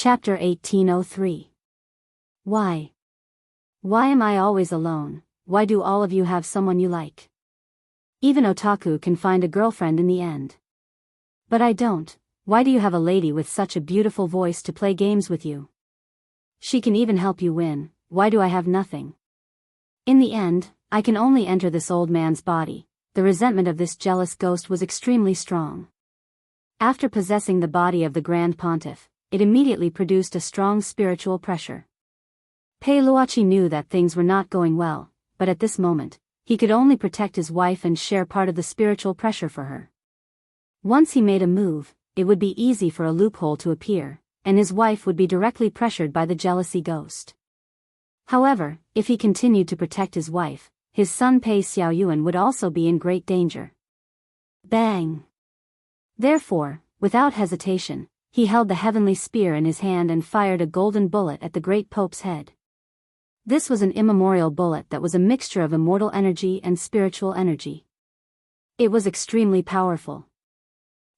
Chapter 1803. Why? Why am I always alone? Why do all of you have someone you like? Even otaku can find a girlfriend in the end. But I don't. Why do you have a lady with such a beautiful voice to play games with you? She can even help you win. Why do I have nothing? In the end, I can only enter this old man's body. The resentment of this jealous ghost was extremely strong. After possessing the body of the Grand Pontiff, it immediately produced a strong spiritual pressure. Peiluachi knew that things were not going well, but at this moment, he could only protect his wife and share part of the spiritual pressure for her. Once he made a move, it would be easy for a loophole to appear, and his wife would be directly pressured by the jealousy ghost. However, if he continued to protect his wife, his son Pei Xiaoyuan would also be in great danger. Bang! Therefore, without hesitation, he held the heavenly spear in his hand and fired a golden bullet at the great Pope's head. This was an immemorial bullet that was a mixture of immortal energy and spiritual energy. It was extremely powerful.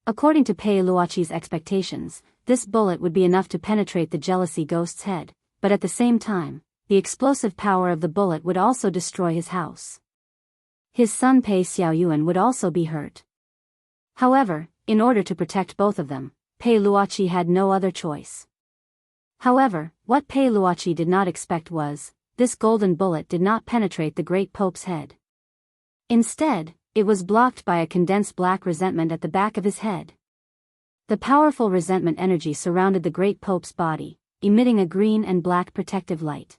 According to Peiluachi's expectations, this bullet would be enough to penetrate the jealousy ghost's head, but at the same time, the explosive power of the bullet would also destroy his house. His son Pei Xiaoyuan would also be hurt. However, in order to protect both of them, Peiluachi had no other choice. However, what Peiluachi did not expect was, this golden bullet did not penetrate the great Pope's head. Instead, it was blocked by a condensed black resentment at the back of his head. The powerful resentment energy surrounded the great Pope's body, emitting a green and black protective light.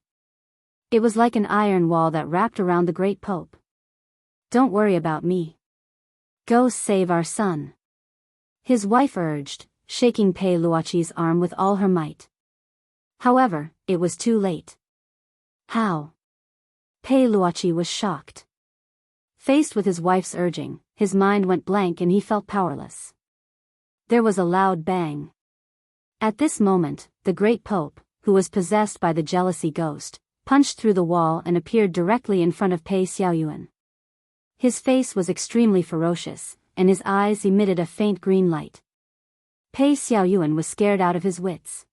It was like an iron wall that wrapped around the great Pope. Don't worry about me. Go save our son. His wife urged, shaking Peiluachi's arm with all her might. However, it was too late. How? Peiluachi was shocked. Faced with his wife's urging, his mind went blank and he felt powerless. There was a loud bang. At this moment, the great Pope, who was possessed by the jealousy ghost, punched through the wall and appeared directly in front of Pei Xiaoyuan. His face was extremely ferocious, and his eyes emitted a faint green light. Pei Xiaoyuan was scared out of his wits.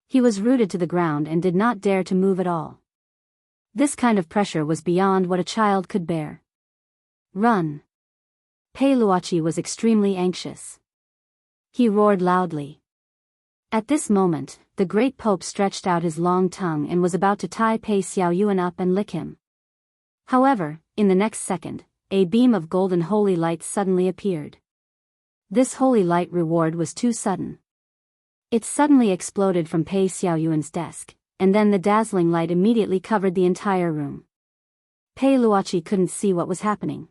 He was rooted to the ground and did not dare to move at all. This kind of pressure was beyond what a child could bear. Run! Peiluachi was extremely anxious. He roared loudly. At this moment, the great Pope stretched out his long tongue and was about to tie Pei Xiaoyuan up and lick him. However, in the next second, a beam of golden holy light suddenly appeared. This holy light reward was too sudden. It suddenly exploded from Pei Xiaoyuan's desk, and then the dazzling light immediately covered the entire room. Peiluachi couldn't see what was happening.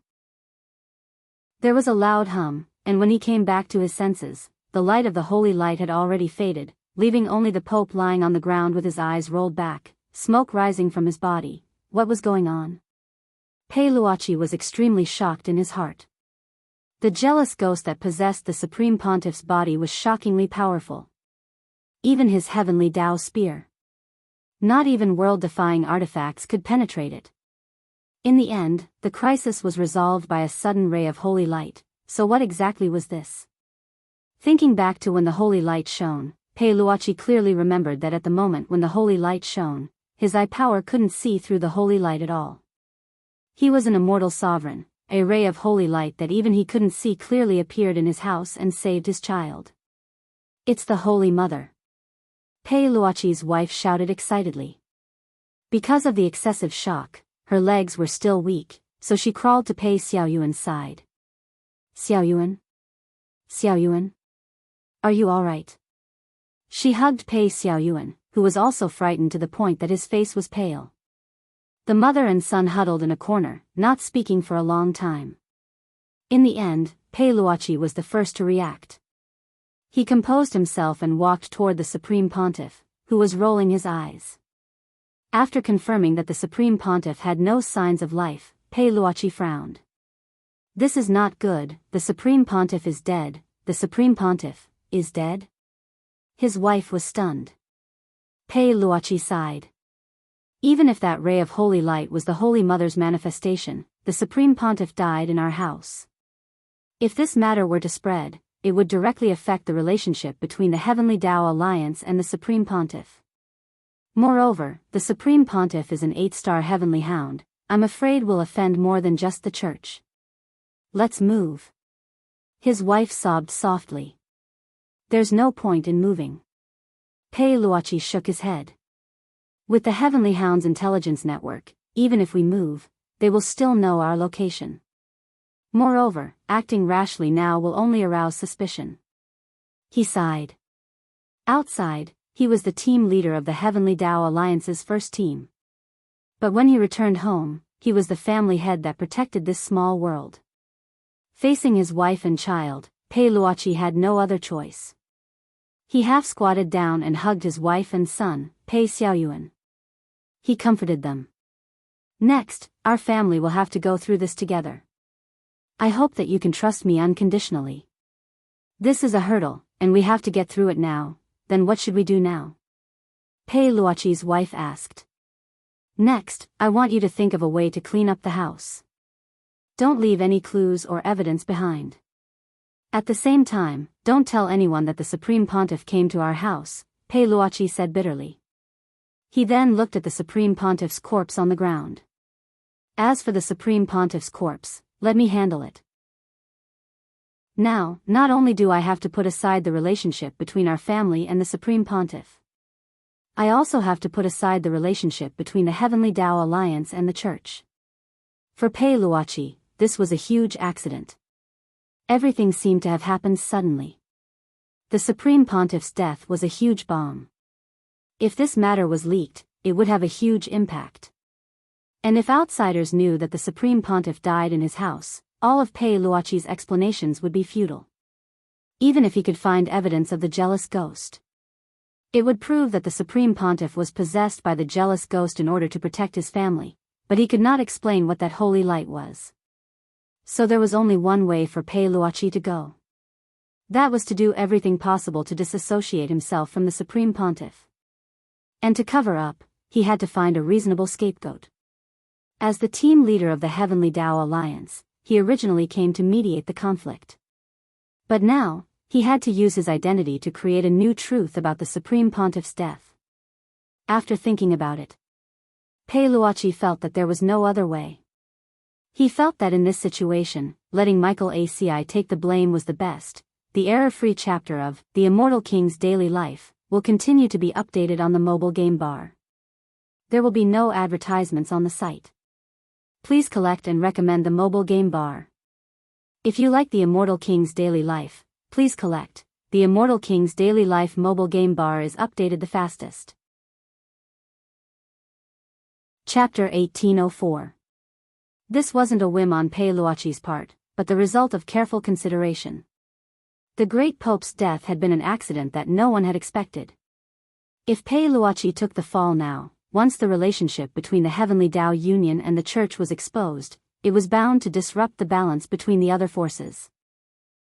There was a loud hum, and when he came back to his senses, the light of the holy light had already faded, leaving only the Pope lying on the ground with his eyes rolled back, smoke rising from his body. What was going on? Peiluachi was extremely shocked in his heart. The jealous ghost that possessed the Supreme Pontiff's body was shockingly powerful. Even his heavenly Tao spear. Not even world-defying artifacts could penetrate it. In the end, the crisis was resolved by a sudden ray of holy light. So what exactly was this? Thinking back to when the holy light shone, Peiluachi clearly remembered that at the moment when the holy light shone, his eye power couldn't see through the holy light at all. He was an immortal sovereign. A ray of holy light that even he couldn't see clearly appeared in his house and saved his child. It's the Holy Mother. Peiluachi's wife shouted excitedly. Because of the excessive shock, her legs were still weak, so she crawled to Pei Xiaoyuan's side. Xiaoyuan? Xiaoyuan? Are you alright? She hugged Pei Xiaoyuan, who was also frightened to the point that his face was pale. The mother and son huddled in a corner, not speaking for a long time. In the end, Peiluachi was the first to react. He composed himself and walked toward the Supreme Pontiff, who was rolling his eyes. After confirming that the Supreme Pontiff had no signs of life, Peiluachi frowned. This is not good. The Supreme Pontiff is dead. The Supreme Pontiff is dead? His wife was stunned. Peiluachi sighed. Even if that ray of holy light was the Holy Mother's manifestation, the Supreme Pontiff died in our house. If this matter were to spread, it would directly affect the relationship between the Heavenly Tao Alliance and the Supreme Pontiff. Moreover, the Supreme Pontiff is an 8-star heavenly hound. I'm afraid will offend more than just the church. Let's move. His wife sobbed softly. There's no point in moving. Pei Luochi shook his head. With the Heavenly Hound's intelligence network, even if we move, they will still know our location. Moreover, acting rashly now will only arouse suspicion. He sighed. Outside, he was the team leader of the Heavenly Tao Alliance's first team. But when he returned home, he was the family head that protected this small world. Facing his wife and child, Pei Luochi had no other choice. He half squatted down and hugged his wife and son, Pei Xiaoyuan. He comforted them. Next, our family will have to go through this together. I hope that you can trust me unconditionally. This is a hurdle, and we have to get through it now. Then what should we do now? Pei Luochi's wife asked. Next, I want you to think of a way to clean up the house. Don't leave any clues or evidence behind. At the same time, don't tell anyone that the Supreme Pontiff came to our house, Pei Luochi said bitterly. He then looked at the Supreme Pontiff's corpse on the ground. As for the Supreme Pontiff's corpse, let me handle it. Now, not only do I have to put aside the relationship between our family and the Supreme Pontiff, I also have to put aside the relationship between the Heavenly Tao Alliance and the Church. For Pei Luochi, this was a huge accident. Everything seemed to have happened suddenly. The Supreme Pontiff's death was a huge bomb. If this matter was leaked, it would have a huge impact. And if outsiders knew that the Supreme Pontiff died in his house, all of Pei Luochi's explanations would be futile. Even if he could find evidence of the jealous ghost, it would prove that the Supreme Pontiff was possessed by the jealous ghost in order to protect his family, but he could not explain what that holy light was. So there was only one way for Pei Luochi to go. That was to do everything possible to disassociate himself from the Supreme Pontiff. And to cover up, he had to find a reasonable scapegoat. As the team leader of the Heavenly Tao Alliance, he originally came to mediate the conflict. But now, he had to use his identity to create a new truth about the Supreme Pontiff's death. After thinking about it, Pei Luochi felt that there was no other way. He felt that in this situation, letting Michael ACI take the blame was the best. The error-free chapter of The Immortal King's Daily Life will continue to be updated on the mobile game bar. There will be no advertisements on the site. Please collect and recommend the mobile game bar. If you like The Immortal King's Daily Life, please collect. The Immortal King's Daily Life mobile game bar is updated the fastest. Chapter 1804. This wasn't a whim on Pei Luochi's part, but the result of careful consideration. The great Pope's death had been an accident that no one had expected. If Pei Luochi took the fall now, once the relationship between the Heavenly Tao Union and the Church was exposed, it was bound to disrupt the balance between the other forces.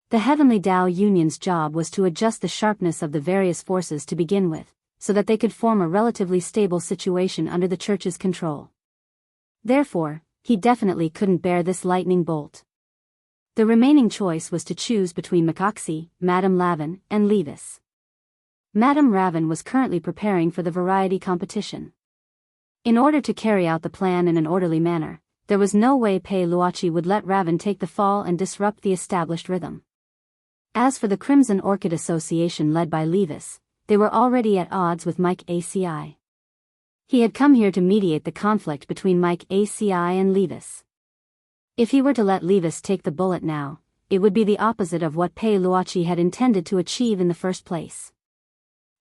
The Heavenly Tao Union's job was to adjust the sharpness of the various forces to begin with, so that they could form a relatively stable situation under the Church's control. Therefore, he definitely couldn't bear this lightning bolt. The remaining choice was to choose between Macoxy, Madame Lavin, and Levis. Madame Ravin was currently preparing for the variety competition. In order to carry out the plan in an orderly manner, there was no way Pei Luochi would let Ravin take the fall and disrupt the established rhythm. As for the Crimson Orchid Association led by Levis, they were already at odds with Mike ACI. He had come here to mediate the conflict between Mike ACI and Levis. If he were to let Levis take the bullet now, it would be the opposite of what Pei Luochi had intended to achieve in the first place.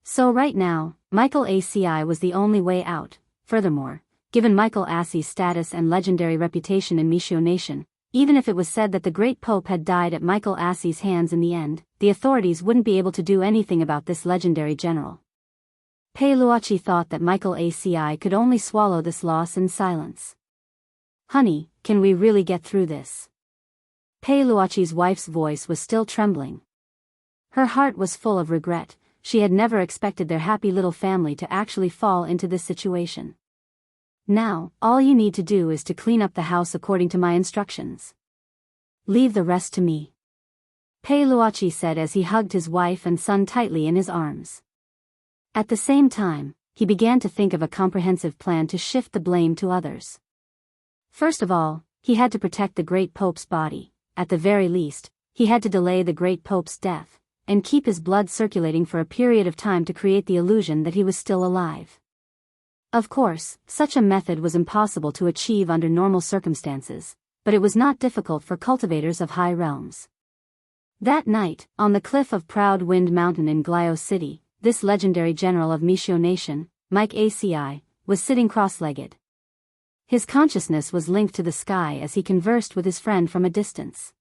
So right now, Michael ACI was the only way out. Furthermore, given Michael Assie's status and legendary reputation in Mishio Nation, even if it was said that the great Pope had died at Michael Assie's hands in the end, the authorities wouldn't be able to do anything about this legendary general. Pei Luochi thought that Michael ACI could only swallow this loss in silence. Honey, can we really get through this? Pei Luochi's wife's voice was still trembling. Her heart was full of regret. She had never expected their happy little family to actually fall into this situation. Now, all you need to do is to clean up the house according to my instructions. Leave the rest to me. Pei Luochi said as he hugged his wife and son tightly in his arms. At the same time, he began to think of a comprehensive plan to shift the blame to others. First of all, he had to protect the great Pope's body. At the very least, he had to delay the great Pope's death, and keep his blood circulating for a period of time to create the illusion that he was still alive. Of course, such a method was impossible to achieve under normal circumstances, but it was not difficult for cultivators of high realms. That night, on the cliff of Proud Wind Mountain in Glio City, this legendary general of Mishio Nation, Mike ACI, was sitting cross-legged. His consciousness was linked to the sky as he conversed with his friend from a distance.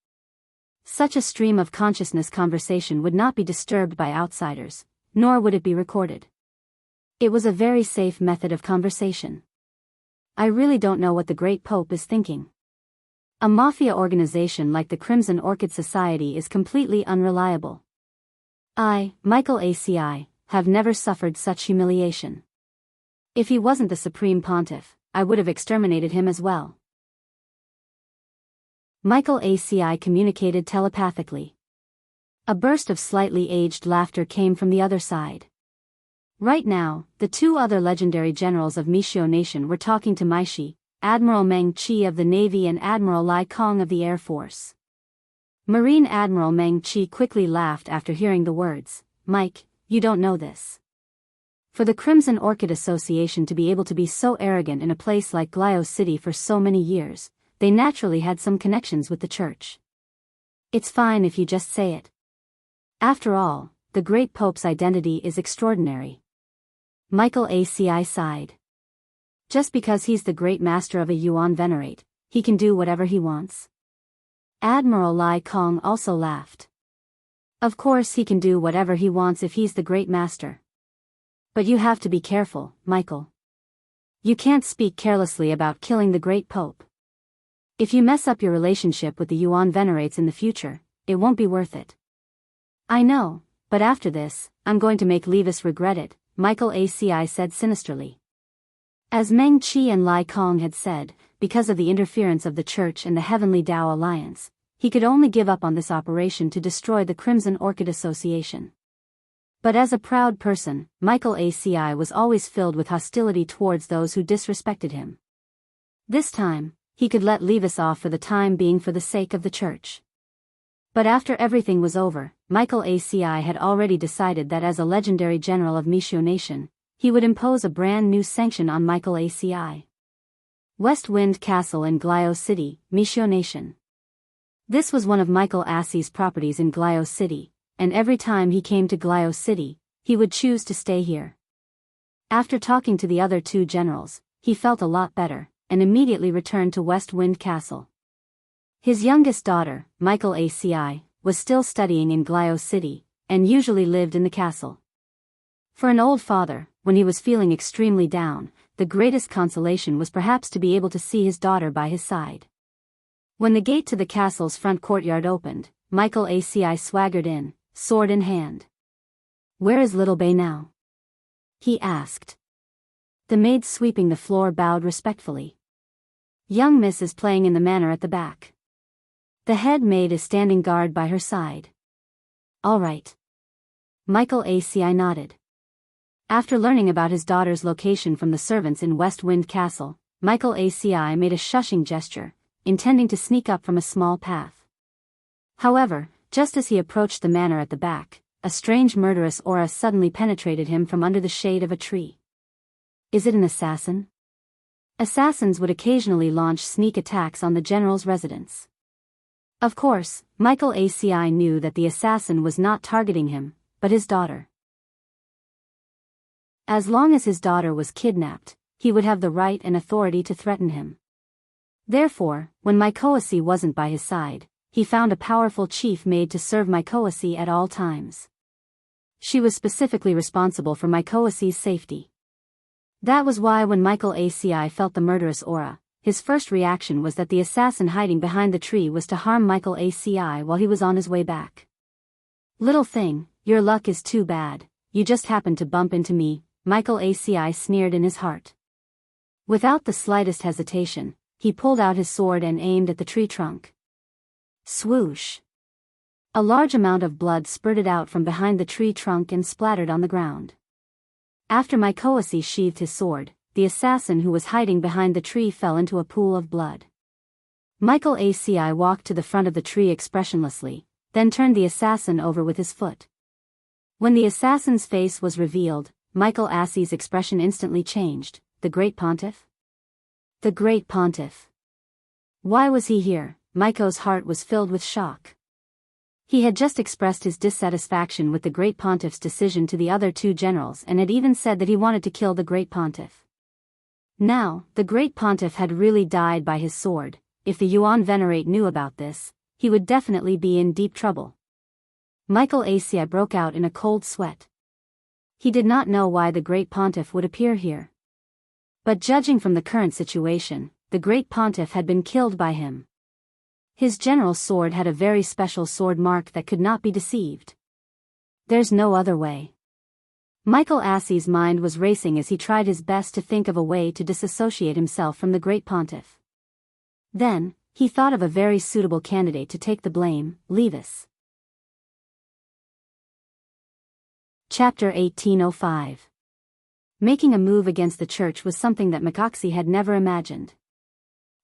Such a stream of consciousness conversation would not be disturbed by outsiders, nor would it be recorded. It was a very safe method of conversation. I really don't know what the great Pope is thinking. A mafia organization like the Crimson Orchid Society is completely unreliable. I, Michael ACI, have never suffered such humiliation. If he wasn't the Supreme Pontiff, I would have exterminated him as well. Michael ACI communicated telepathically. A burst of slightly aged laughter came from the other side. Right now, the two other legendary generals of Mishio Nation were talking to Maishi, Admiral Meng Qi of the Navy and Admiral Lai Kong of the Air Force. Marine Admiral Meng Qi quickly laughed after hearing the words, "Mike, you don't know this." For the Crimson Orchid Association to be able to be so arrogant in a place like Glio City for so many years, they naturally had some connections with the church. It's fine if you just say it. After all, the great Pope's identity is extraordinary. Michael ACI sighed. Just because he's the great master of a Yuan Venerate, he can do whatever he wants. Admiral Lai Kong also laughed. Of course he can do whatever he wants if he's the great master. But you have to be careful, Michael. You can't speak carelessly about killing the great Pope. If you mess up your relationship with the Yuan Venerates in the future, it won't be worth it. I know, but after this, I'm going to make Levis regret it, Michael ACI said sinisterly. As Meng Qi and Lai Kong had said, because of the interference of the Church and the Heavenly Tao Alliance, he could only give up on this operation to destroy the Crimson Orchid Association. But as a proud person, Michael ACI was always filled with hostility towards those who disrespected him. This time, he could let Levis off for the time being for the sake of the Church. But after everything was over, Michael ACI had already decided that as a legendary general of Mishio Nation, he would impose a brand new sanction on Michael ACI. West Wind Castle in Glio City, Mishio Nation. This was one of Michael ACI's properties in Glio City, and every time he came to Glio City, he would choose to stay here. After talking to the other two generals, he felt a lot better, and immediately returned to West Wind Castle. His youngest daughter, Michael ACI, was still studying in Glio City, and usually lived in the castle. For an old father, when he was feeling extremely down, the greatest consolation was perhaps to be able to see his daughter by his side. When the gate to the castle's front courtyard opened, Michael ACI swaggered in, sword in hand. "Where is little Bei now?" he asked. The maid sweeping the floor bowed respectfully. "Young Miss is playing in the manor at the back. The head maid is standing guard by her side." "All right." Michael ACI nodded. After learning about his daughter's location from the servants in West Wind Castle, Michael ACI made a shushing gesture, intending to sneak up from a small path. However, just as he approached the manor at the back, a strange murderous aura suddenly penetrated him from under the shade of a tree. Is it an assassin? Assassins would occasionally launch sneak attacks on the general's residence. Of course, Michael ACI knew that the assassin was not targeting him, but his daughter. As long as his daughter was kidnapped, he would have the right and authority to threaten him. Therefore, when Mikoasi wasn't by his side, he found a powerful chief maid to serve Mikoasi at all times. She was specifically responsible for Mikoasi's safety. That was why when Michael ACI felt the murderous aura, his first reaction was that the assassin hiding behind the tree was to harm Michael ACI while he was on his way back. "Little thing, your luck is too bad, you just happened to bump into me," Michael ACI sneered in his heart. Without the slightest hesitation, he pulled out his sword and aimed at the tree trunk. Swoosh! A large amount of blood spurted out from behind the tree trunk and splattered on the ground. After Mykoasi sheathed his sword, the assassin who was hiding behind the tree fell into a pool of blood. Michael Aci walked to the front of the tree expressionlessly, then turned the assassin over with his foot. When the assassin's face was revealed, Michael Aci's expression instantly changed. The Great Pontiff? The Great Pontiff. Why was he here? Michael's heart was filled with shock. He had just expressed his dissatisfaction with the Great Pontiff's decision to the other two generals and had even said that he wanted to kill the Great Pontiff. Now, the Great Pontiff had really died by his sword. If the Yuan Venerate knew about this, he would definitely be in deep trouble. Michael Aci broke out in a cold sweat. He did not know why the Great Pontiff would appear here. But judging from the current situation, the Great Pontiff had been killed by him. His general's sword had a very special sword mark that could not be deceived. There's no other way. Michael Aci's mind was racing as he tried his best to think of a way to disassociate himself from the Great Pontiff. Then, he thought of a very suitable candidate to take the blame, Levis. Chapter 1805. Making a move against the church was something that Mykoasi had never imagined.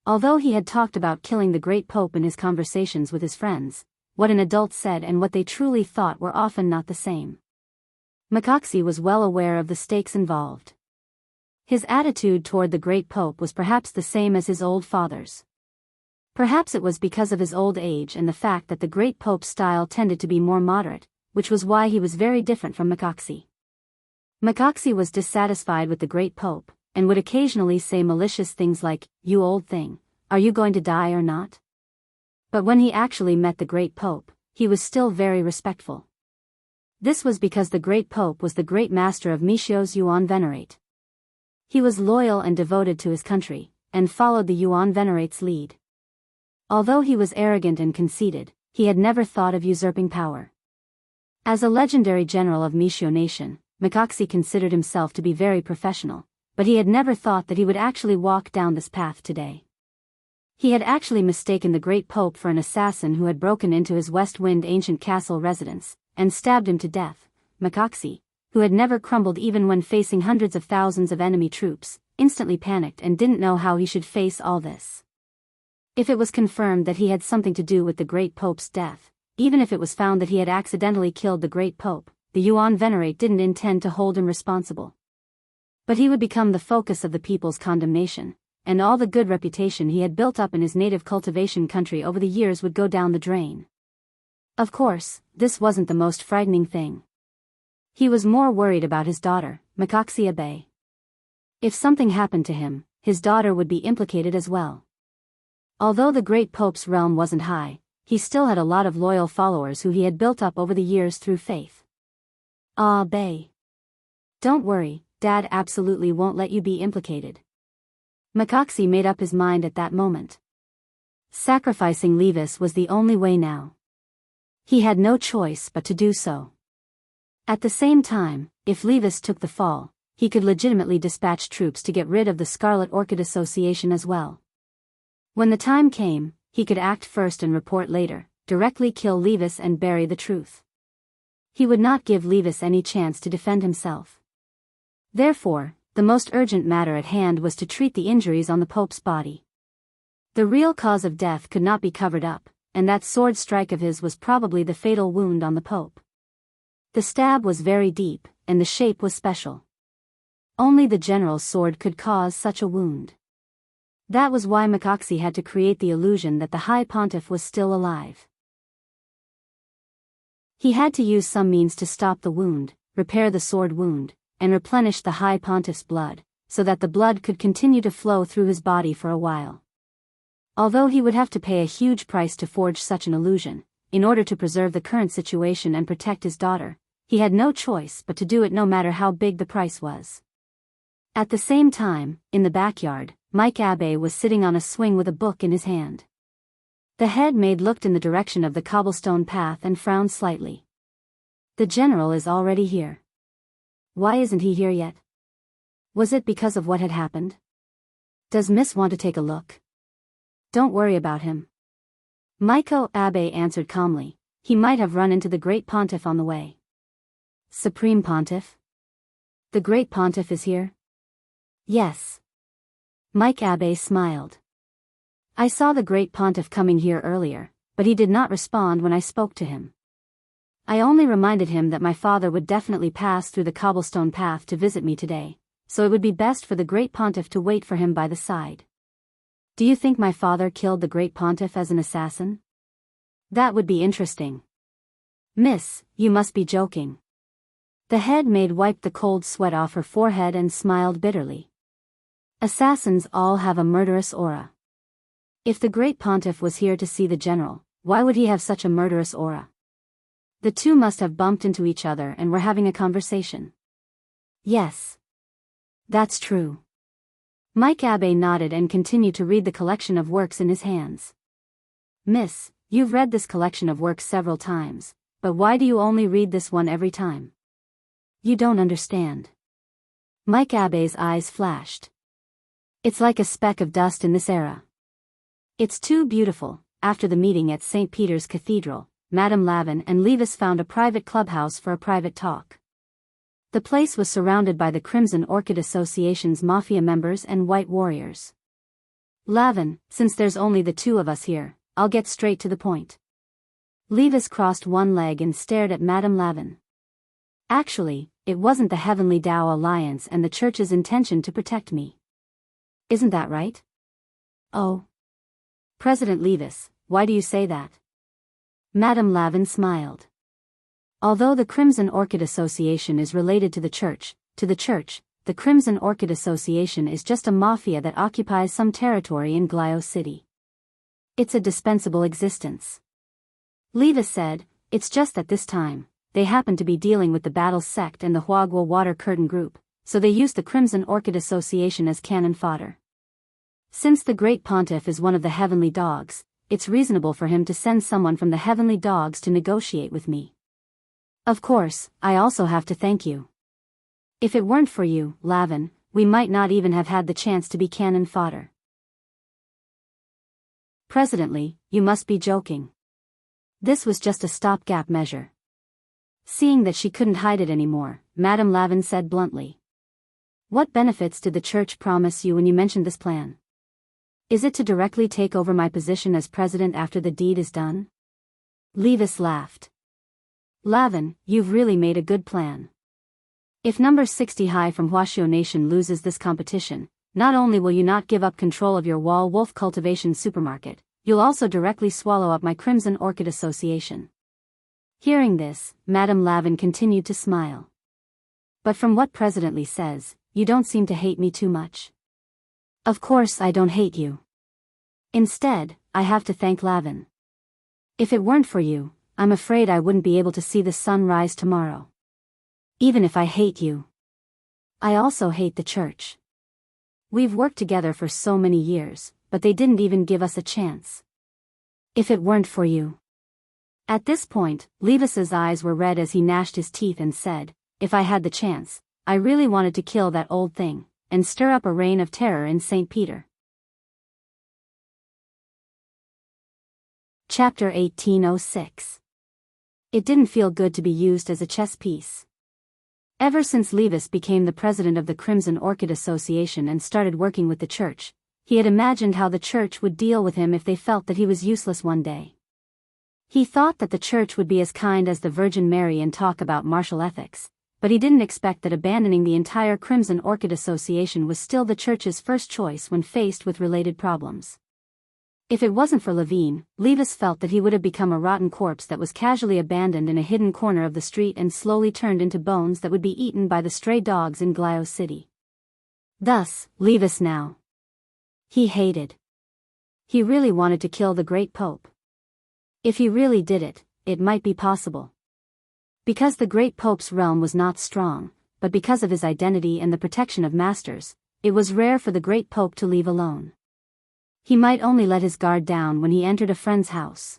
Although he had talked about killing the great pope in his conversations with his friends, what an adult said and what they truly thought were often not the same. Mykoasi was well aware of the stakes involved. His attitude toward the great pope was perhaps the same as his old father's. Perhaps it was because of his old age and the fact that the great pope's style tended to be more moderate, which was why he was very different from Mykoasi. Mykoasi was dissatisfied with the great pope, and would occasionally say malicious things like, "You old thing, are you going to die or not?" But when he actually met the great pope, he was still very respectful. This was because the great pope was the great master of Meishio's Yuan Venerate. He was loyal and devoted to his country, and followed the Yuan Venerate's lead. Although he was arrogant and conceited, he had never thought of usurping power. As a legendary general of Meishio Nation, Mykoasi considered himself to be very professional, but he had never thought that he would actually walk down this path today. He had actually mistaken the great pope for an assassin who had broken into his West Wind ancient castle residence, and stabbed him to death. Mykoasi, who had never crumbled even when facing hundreds of thousands of enemy troops, instantly panicked and didn't know how he should face all this. If it was confirmed that he had something to do with the great pope's death, even if it was found that he had accidentally killed the great pope, the Yuan Venerate didn't intend to hold him responsible. But he would become the focus of the people's condemnation, and all the good reputation he had built up in his native cultivation country over the years would go down the drain. Of course, this wasn't the most frightening thing. He was more worried about his daughter, Mykoasi Abe. If something happened to him, his daughter would be implicated as well. Although the great pope's realm wasn't high, he still had a lot of loyal followers who he had built up over the years through faith. Abe. Don't worry, Dad absolutely won't let you be implicated. Mykoasi made up his mind at that moment. Sacrificing Levis was the only way now. He had no choice but to do so. At the same time, if Levis took the fall, he could legitimately dispatch troops to get rid of the Scarlet Orchid Association as well. When the time came, he could act first and report later, directly kill Levis and bury the truth. He would not give Levis any chance to defend himself. Therefore, the most urgent matter at hand was to treat the injuries on the Pope's body. The real cause of death could not be covered up, and that sword strike of his was probably the fatal wound on the Pope. The stab was very deep, and the shape was special. Only the general's sword could cause such a wound. That was why Mykoasi had to create the illusion that the High Pontiff was still alive. He had to use some means to stop the wound, repair the sword wound, and replenish the High Pontiff's blood, so that the blood could continue to flow through his body for a while. Although he would have to pay a huge price to forge such an illusion, in order to preserve the current situation and protect his daughter, he had no choice but to do it no matter how big the price was. At the same time, in the backyard, Mike Abe was sitting on a swing with a book in his hand. The head maid looked in the direction of the cobblestone path and frowned slightly. The general is already here. Why isn't he here yet? Was it because of what had happened? Does Miss want to take a look? Don't worry about him. Maiko Abe answered calmly, He might have run into the Great Pontiff on the way. Supreme Pontiff? The Great Pontiff is here? Yes. Mike Abbé smiled. I saw the Great Pontiff coming here earlier, but he did not respond when I spoke to him. I only reminded him that my father would definitely pass through the cobblestone path to visit me today, so it would be best for the Great Pontiff to wait for him by the side. Do you think my father killed the Great Pontiff as an assassin? That would be interesting. Miss, you must be joking. The head maid wiped the cold sweat off her forehead and smiled bitterly. Assassins all have a murderous aura. If the Great Pontiff was here to see the general, why would he have such a murderous aura? The two must have bumped into each other and were having a conversation. Yes. That's true. Mike Abbé nodded and continued to read the collection of works in his hands. Miss, you've read this collection of works several times, but why do you only read this one every time? You don't understand. Mike Abbé's eyes flashed. It's like a speck of dust in this era. It's too beautiful. After the meeting at St. Peter's Cathedral, Madame Lavin and Levis found a private clubhouse for a private talk. The place was surrounded by the Crimson Orchid Association's mafia members and white warriors. Lavin, since there's only the two of us here, I'll get straight to the point. Levis crossed one leg and stared at Madame Lavin. Actually, it wasn't the Heavenly Tao Alliance and the Church's intention to protect me. Isn't that right? Oh. President Levis, why do you say that? Madame Lavin smiled. Although the Crimson Orchid Association is related to the Church, the Crimson Orchid Association is just a mafia that occupies some territory in Glio City. It's a dispensable existence. Levis said, it's just that this time, they happen to be dealing with the Battle Sect and the Huagua Water Curtain Group, so they use the Crimson Orchid Association as cannon fodder. Since the Great Pontiff is one of the Heavenly Dogs, it's reasonable for him to send someone from the Heavenly Dogs to negotiate with me. Of course, I also have to thank you. If it weren't for you, Lavin, we might not even have had the chance to be cannon fodder. Presidently, you must be joking. This was just a stopgap measure. Seeing that she couldn't hide it anymore, Madame Lavin said bluntly. What benefits did the Church promise you when you mentioned this plan? Is it to directly take over my position as president after the deed is done? Levis laughed. Lavin, you've really made a good plan. If number 60 High from Huaxiao Nation loses this competition, not only will you not give up control of your wall wolf cultivation supermarket, you'll also directly swallow up my Crimson Orchid Association. Hearing this, Madame Lavin continued to smile. But from what President Lee says, you don't seem to hate me too much. Of course I don't hate you. Instead, I have to thank Lavin. If it weren't for you, I'm afraid I wouldn't be able to see the sun rise tomorrow. Even if I hate you, I also hate the Church. We've worked together for so many years, but they didn't even give us a chance. If it weren't for you. At this point, Levis's eyes were red as he gnashed his teeth and said, if I had the chance, I really wanted to kill that old thing, and stir up a reign of terror in St. Peter. Chapter 1806. It didn't feel good to be used as a chess piece. Ever since Levis became the president of the Crimson Orchid Association and started working with the Church, he had imagined how the Church would deal with him if they felt that he was useless one day. He thought that the Church would be as kind as the Virgin Mary and talk about martial ethics, but he didn't expect that abandoning the entire Crimson Orchid Association was still the Church's first choice when faced with related problems. If it wasn't for Levine, Levis felt that he would have become a rotten corpse that was casually abandoned in a hidden corner of the street and slowly turned into bones that would be eaten by the stray dogs in Glio City. Thus, Levis now. He hated. He really wanted to kill the great Pope. If he really did it, it might be possible. Because the great Pope's realm was not strong, but because of his identity and the protection of masters, it was rare for the great Pope to leave alone. He might only let his guard down when he entered a friend's house.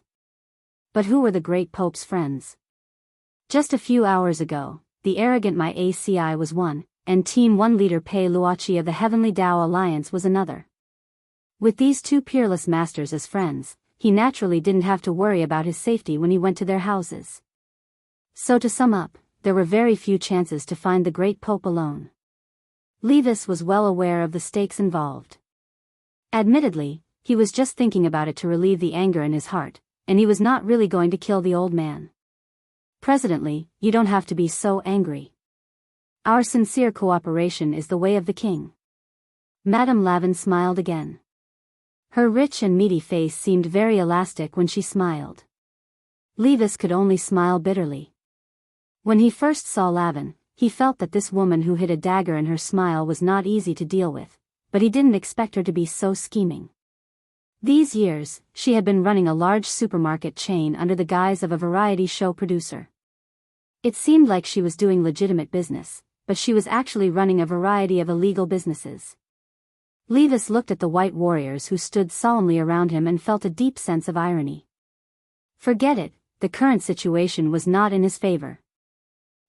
But who were the great Pope's friends? Just a few hours ago, the arrogant My ACI was one, and Team 1 leader Pei Luoqi of the Heavenly Tao Alliance was another. With these two peerless masters as friends, he naturally didn't have to worry about his safety when he went to their houses. So to sum up, there were very few chances to find the great Pope alone. Levis was well aware of the stakes involved. Admittedly, he was just thinking about it to relieve the anger in his heart, and he was not really going to kill the old man. Presently, you don't have to be so angry. Our sincere cooperation is the way of the king. Madame Lavin smiled again. Her rich and meaty face seemed very elastic when she smiled. Levis could only smile bitterly. When he first saw Lavin, he felt that this woman who hid a dagger in her smile was not easy to deal with, but he didn't expect her to be so scheming. These years, she had been running a large supermarket chain under the guise of a variety show producer. It seemed like she was doing legitimate business, but she was actually running a variety of illegal businesses. Levis looked at the white warriors who stood solemnly around him and felt a deep sense of irony. Forget it, the current situation was not in his favor.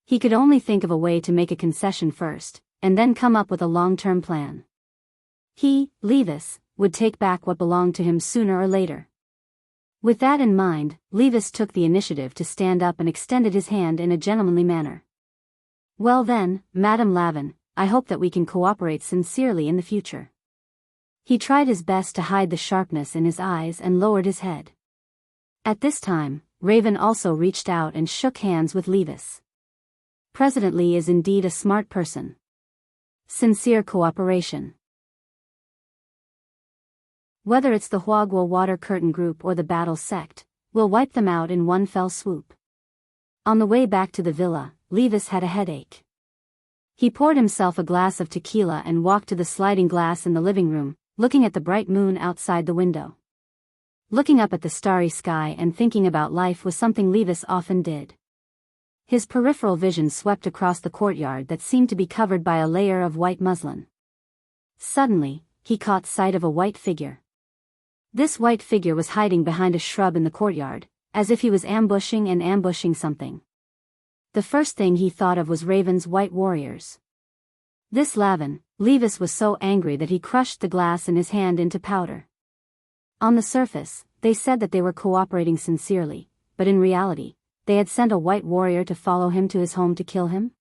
He could only think of a way to make a concession first, and then come up with a long-term plan. He, Levis, would take back what belonged to him sooner or later. With that in mind, Levis took the initiative to stand up and extended his hand in a gentlemanly manner. Well then, Madame Lavin, I hope that we can cooperate sincerely in the future. He tried his best to hide the sharpness in his eyes and lowered his head. At this time, Raven also reached out and shook hands with Levis. President Lee is indeed a smart person. Sincere cooperation. Whether it's the Huagua Water Curtain Group or the Battle Sect, we'll wipe them out in one fell swoop. On the way back to the villa, Levis had a headache. He poured himself a glass of tequila and walked to the sliding glass in the living room, looking at the bright moon outside the window. Looking up at the starry sky and thinking about life was something Levis often did. His peripheral vision swept across the courtyard that seemed to be covered by a layer of white muslin. Suddenly, he caught sight of a white figure. This white figure was hiding behind a shrub in the courtyard, as if he was ambushing something. The first thing he thought of was Raven's white warriors. This Lavin, Levis was so angry that he crushed the glass in his hand into powder. On the surface, they said that they were cooperating sincerely, but in reality, they had sent a white warrior to follow him to his home to kill him?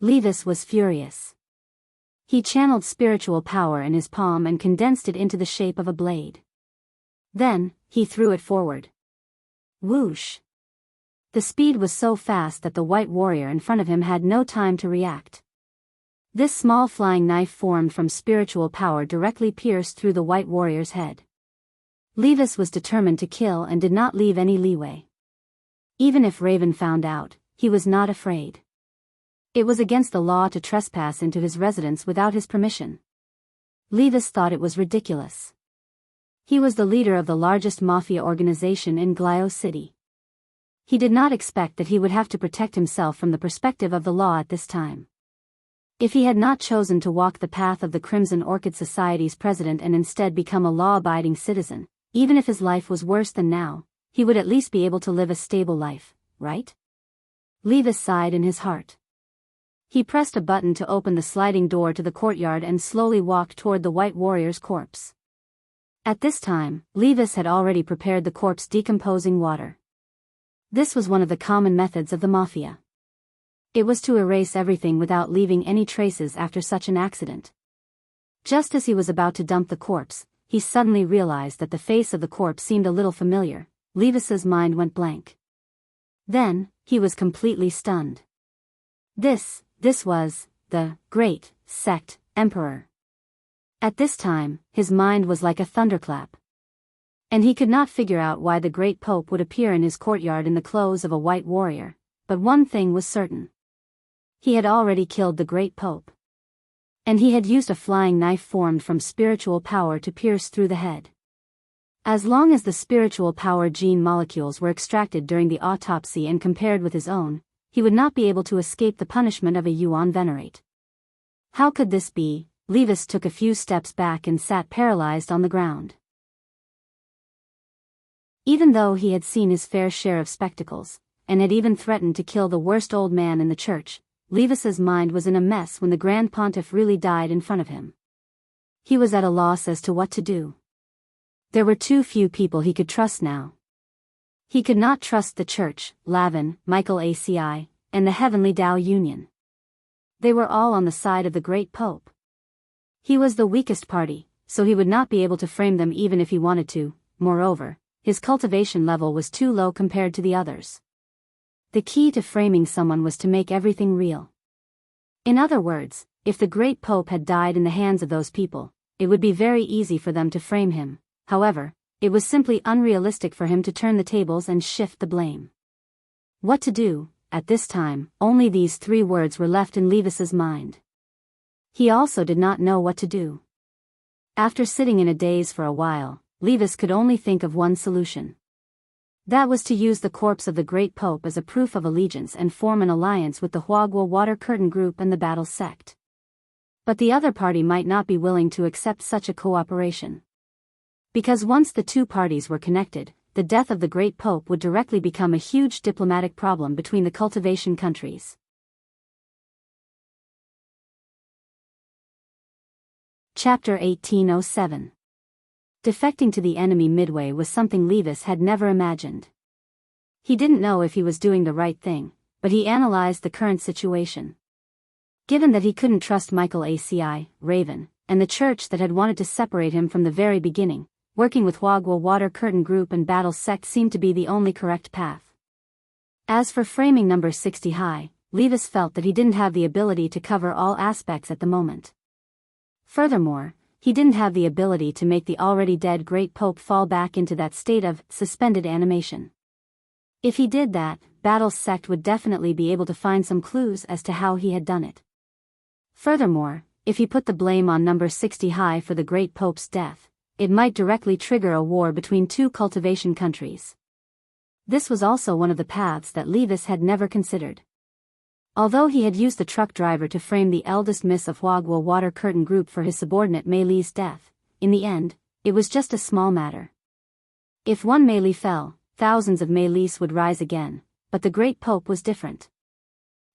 Levis was furious. He channeled spiritual power in his palm and condensed it into the shape of a blade. Then, he threw it forward. Whoosh! The speed was so fast that the white warrior in front of him had no time to react. This small flying knife formed from spiritual power directly pierced through the white warrior's head. Levis was determined to kill and did not leave any leeway. Even if Raven found out, he was not afraid. It was against the law to trespass into his residence without his permission. Levis thought it was ridiculous. He was the leader of the largest mafia organization in Glio City. He did not expect that he would have to protect himself from the perspective of the law at this time. If he had not chosen to walk the path of the Crimson Orchid Society's president and instead become a law-abiding citizen, even if his life was worse than now, he would at least be able to live a stable life, right? Levis sighed in his heart. He pressed a button to open the sliding door to the courtyard and slowly walked toward the white warrior's corpse. At this time, Levis had already prepared the corpse decomposing water. This was one of the common methods of the mafia. It was to erase everything without leaving any traces after such an accident. Just as he was about to dump the corpse, he suddenly realized that the face of the corpse seemed a little familiar. Levis's mind went blank. Then, he was completely stunned. This was the Great Sect Emperor. At this time, his mind was like a thunderclap. And he could not figure out why the Great Pope would appear in his courtyard in the clothes of a white warrior, but one thing was certain. He had already killed the Great Pope. And he had used a flying knife formed from spiritual power to pierce through the head. As long as the spiritual power gene molecules were extracted during the autopsy and compared with his own, he would not be able to escape the punishment of a Yuan Venerate. How could this be? Levis took a few steps back and sat paralyzed on the ground. Even though he had seen his fair share of spectacles, and had even threatened to kill the worst old man in the church, Levis's mind was in a mess when the Grand Pontiff really died in front of him. He was at a loss as to what to do. There were too few people he could trust now. He could not trust the Church, Lavin, Michael ACI, and the Heavenly Tao Union. They were all on the side of the great Pope. He was the weakest party, so he would not be able to frame them even if he wanted to. Moreover, his cultivation level was too low compared to the others. The key to framing someone was to make everything real. In other words, if the great Pope had died in the hands of those people, it would be very easy for them to frame him. However, it was simply unrealistic for him to turn the tables and shift the blame. What to do? At this time, only these 3 words were left in Levis's mind. He also did not know what to do. After sitting in a daze for a while, Levis could only think of one solution. That was to use the corpse of the great Pope as a proof of allegiance and form an alliance with the Huagua Water Curtain Group and the Battle Sect. But the other party might not be willing to accept such a cooperation. Because once the 2 parties were connected, the death of the great Pope would directly become a huge diplomatic problem between the cultivation countries. Chapter 1807. Defecting to the enemy midway was something Levis had never imagined. He didn't know if he was doing the right thing, but he analyzed the current situation. Given that he couldn't trust Michael ACI, Raven, and the Church that had wanted to separate him from the very beginning, working with Huagua Water Curtain Group and Battle Sect seemed to be the only correct path. As for framing number 60 high, Levis felt that he didn't have the ability to cover all aspects at the moment. Furthermore, he didn't have the ability to make the already dead great Pope fall back into that state of suspended animation. If he did that, Battle Sect would definitely be able to find some clues as to how he had done it. Furthermore, if he put the blame on number 60 high for the great Pope's death, it might directly trigger a war between 2 cultivation countries. This was also one of the paths that Levis had never considered. Although he had used the truck driver to frame the eldest miss of Huagua Water Curtain Group for his subordinate Mei Li's death, in the end, it was just a small matter. If one Mei Li fell, thousands of Mei Lis would rise again, but the great Pope was different.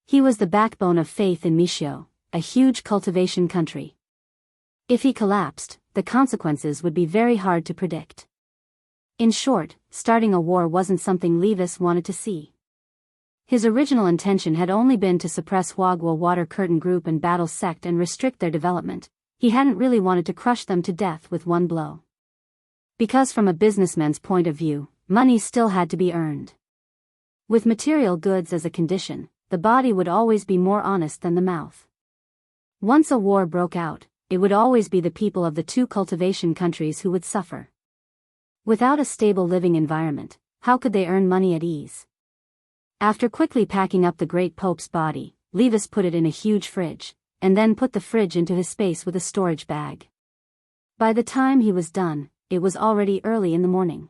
He was the backbone of faith in Michio, a huge cultivation country. If he collapsed, the consequences would be very hard to predict. In short, starting a war wasn't something Levis wanted to see. His original intention had only been to suppress Huagua Water Curtain Group and Battle Sect and restrict their development. He hadn't really wanted to crush them to death with one blow. Because from a businessman's point of view, money still had to be earned. With material goods as a condition, the body would always be more honest than the mouth. Once a war broke out, it would always be the people of the 2 cultivation countries who would suffer. Without a stable living environment, how could they earn money at ease? After quickly packing up the great Pope's body, Levis put it in a huge fridge, and then put the fridge into his space with a storage bag. By the time he was done, it was already early in the morning.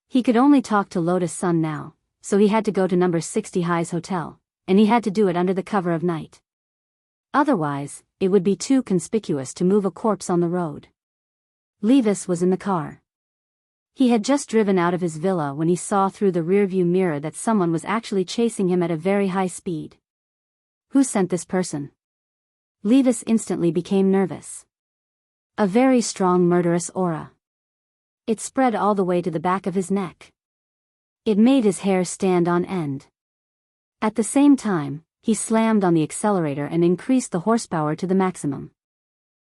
He could only talk to Lotus Sun now, so he had to go to number 60 High's hotel, and he had to do it under the cover of night. Otherwise, it would be too conspicuous to move a corpse on the road. Levis was in the car. He had just driven out of his villa when he saw through the rearview mirror that someone was actually chasing him at a very high speed. Who sent this person? Levis instantly became nervous. A very strong murderous aura. It spread all the way to the back of his neck. It made his hair stand on end. At the same time, he slammed on the accelerator and increased the horsepower to the maximum.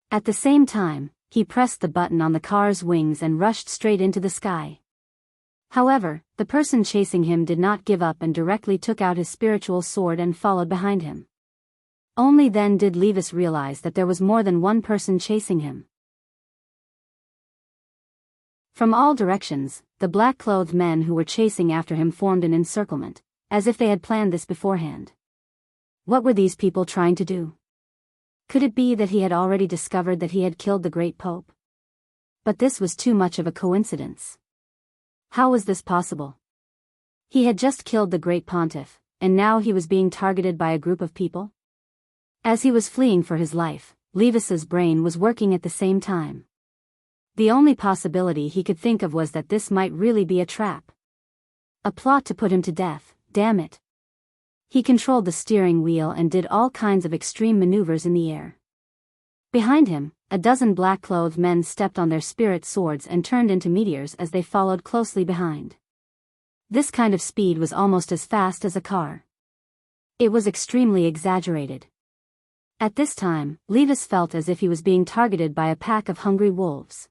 At the same time, he pressed the button on the car's wings and rushed straight into the sky. However, the person chasing him did not give up and directly took out his spiritual sword and followed behind him. Only then did Levis realize that there was more than one person chasing him. From all directions, the black-clothed men who were chasing after him formed an encirclement, as if they had planned this beforehand. What were these people trying to do? Could it be that he had already discovered that he had killed the great Pope? But this was too much of a coincidence. How was this possible? He had just killed the great pontiff, and now he was being targeted by a group of people? As he was fleeing for his life, Levis's brain was working at the same time. The only possibility he could think of was that this might really be a trap. A plot to put him to death, damn it. He controlled the steering wheel and did all kinds of extreme maneuvers in the air. Behind him, a dozen black-clothed men stepped on their spirit swords and turned into meteors as they followed closely behind. This kind of speed was almost as fast as a car. It was extremely exaggerated. At this time, Levis felt as if he was being targeted by a pack of hungry wolves.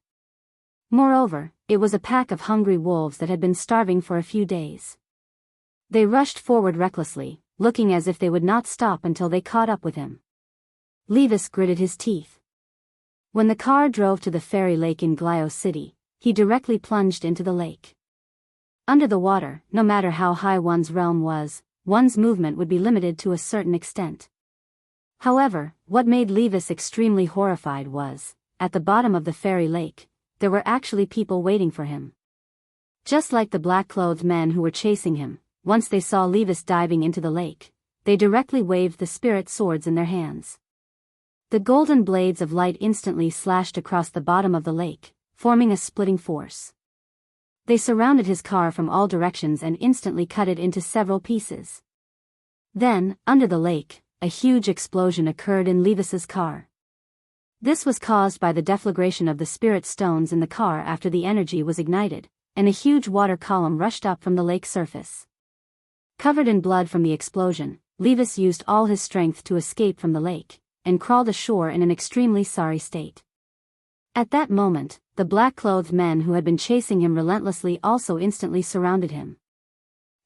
Moreover, it was a pack of hungry wolves that had been starving for a few days. They rushed forward recklessly, looking as if they would not stop until they caught up with him. Levis gritted his teeth. When the car drove to the fairy lake in Glio City, he directly plunged into the lake. Under the water, no matter how high one's realm was, one's movement would be limited to a certain extent. However, what made Levis extremely horrified was, at the bottom of the fairy lake, there were actually people waiting for him. Just like the black-clothed men who were chasing him, once they saw Levis diving into the lake, they directly waved the spirit swords in their hands. The golden blades of light instantly slashed across the bottom of the lake, forming a splitting force. They surrounded his car from all directions and instantly cut it into several pieces. Then, under the lake, a huge explosion occurred in Levis's car. This was caused by the deflagration of the spirit stones in the car after the energy was ignited, and a huge water column rushed up from the lake surface. Covered in blood from the explosion, Levis used all his strength to escape from the lake, and crawled ashore in an extremely sorry state. At that moment, the black-clothed men who had been chasing him relentlessly also instantly surrounded him.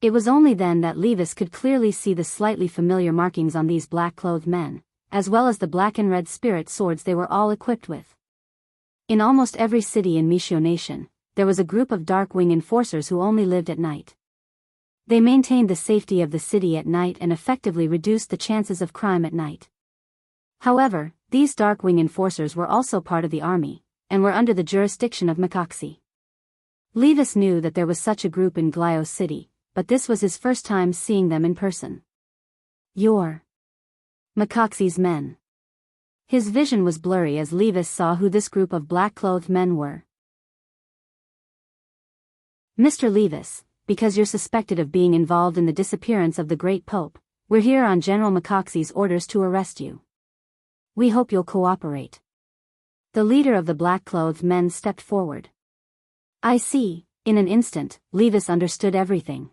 It was only then that Levis could clearly see the slightly familiar markings on these black-clothed men, as well as the black and red spirit swords they were all equipped with. In almost every city in Mishio Nation, there was a group of Dark-Wing enforcers who only lived at night. They maintained the safety of the city at night and effectively reduced the chances of crime at night. However, these Dark-Wing enforcers were also part of the army, and were under the jurisdiction of Makaxi. Levis knew that there was such a group in Glio City, but this was his first time seeing them in person. "You're Makaxi's men." His vision was blurry as Levis saw who this group of black-clothed men were. "Mr. Levis, because you're suspected of being involved in the disappearance of the Great Pope, we're here on General Makaxi's orders to arrest you. We hope you'll cooperate." The leader of the black-clothed men stepped forward. "I see." In an instant, Levis understood everything.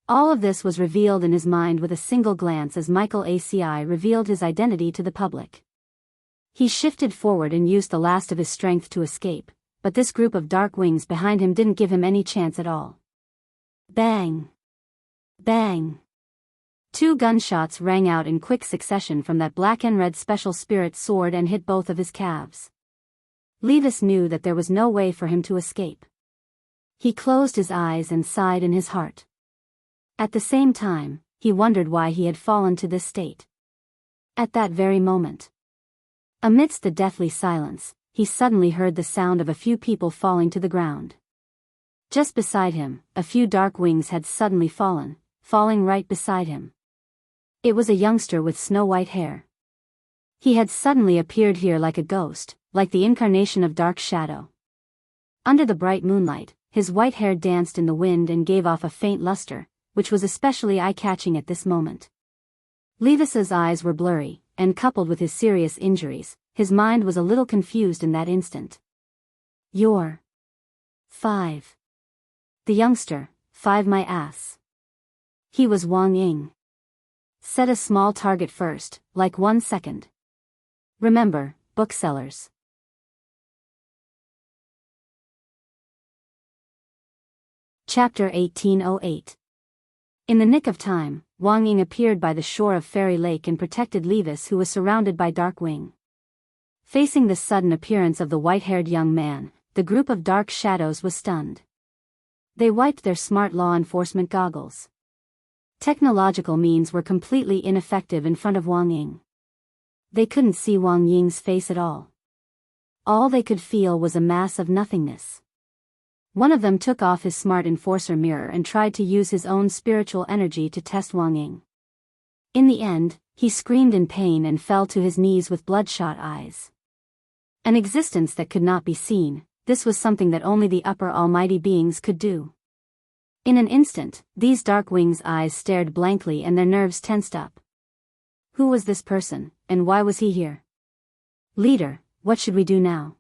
All of this was revealed in his mind with a single glance as Michael ACI revealed his identity to the public. He shifted forward and used the last of his strength to escape, but this group of dark wings behind him didn't give him any chance at all. Bang! Bang! 2 gunshots rang out in quick succession from that black and red special spirit sword and hit both of his calves. Levis knew that there was no way for him to escape. He closed his eyes and sighed in his heart. At the same time, he wondered why he had fallen to this state. At that very moment, amidst the deathly silence, he suddenly heard the sound of a few people falling to the ground. Just beside him, a few dark wings had suddenly falling right beside him. It was a youngster with snow-white hair. He had suddenly appeared here like a ghost, like the incarnation of Dark Shadow. Under the bright moonlight, his white hair danced in the wind and gave off a faint luster, which was especially eye-catching at this moment. Levis's eyes were blurry, and coupled with his serious injuries, his mind was a little confused in that instant. "You're 5. The youngster, 5 my ass." He was Wang Ying. "Set a small target first, like 1 second. Remember, booksellers." Chapter 1808. In the nick of time, Wang Ying appeared by the shore of Fairy Lake and protected Levis, who was surrounded by Dark Wing. Facing the sudden appearance of the white-haired young man, the group of dark shadows was stunned. They wiped their smart law enforcement goggles. Technological means were completely ineffective in front of Wang Ying. They couldn't see Wang Ying's face at all. All they could feel was a mass of nothingness. One of them took off his smart enforcer mirror and tried to use his own spiritual energy to test Wang Ying. In the end, he screamed in pain and fell to his knees with bloodshot eyes. An existence that could not be seen, this was something that only the upper almighty beings could do. In an instant, these dark wings' eyes stared blankly and their nerves tensed up. Who was this person, and why was he here? Leader, what should we do now?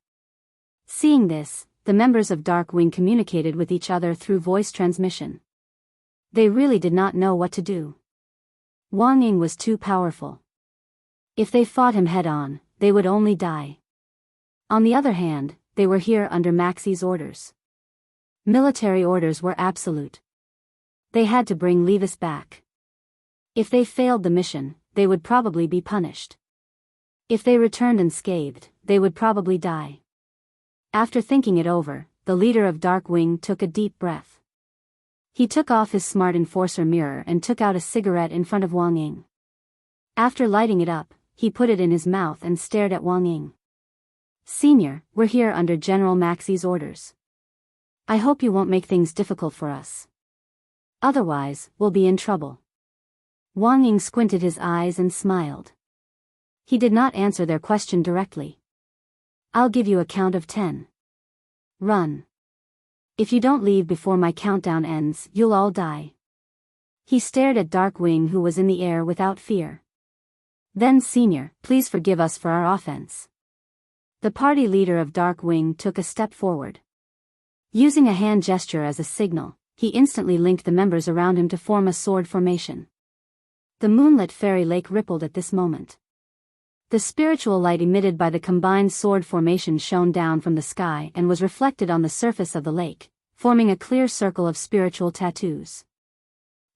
Seeing this, the members of Dark Wing communicated with each other through voice transmission. They really did not know what to do. Wang Ying was too powerful. If they fought him head-on, they would only die. On the other hand, they were here under Maxie's orders. Military orders were absolute. They had to bring Levis back. If they failed the mission, they would probably be punished. If they returned unscathed, they would probably die. After thinking it over, the leader of Dark Wing took a deep breath. He took off his smart enforcer mirror and took out a cigarette in front of Wang Ying. After lighting it up, he put it in his mouth and stared at Wang Ying. Senior, we're here under General Maxie's orders. I hope you won't make things difficult for us. Otherwise, we'll be in trouble. Wang Ying squinted his eyes and smiled. He did not answer their question directly. I'll give you a count of 10. Run. If you don't leave before my countdown ends, you'll all die. He stared at Dark Wing, who was in the air without fear. Then, Senior, please forgive us for our offense. The party leader of Dark Wing took a step forward. Using a hand gesture as a signal, he instantly linked the members around him to form a sword formation. The moonlit fairy lake rippled at this moment. The spiritual light emitted by the combined sword formation shone down from the sky and was reflected on the surface of the lake, forming a clear circle of spiritual tattoos.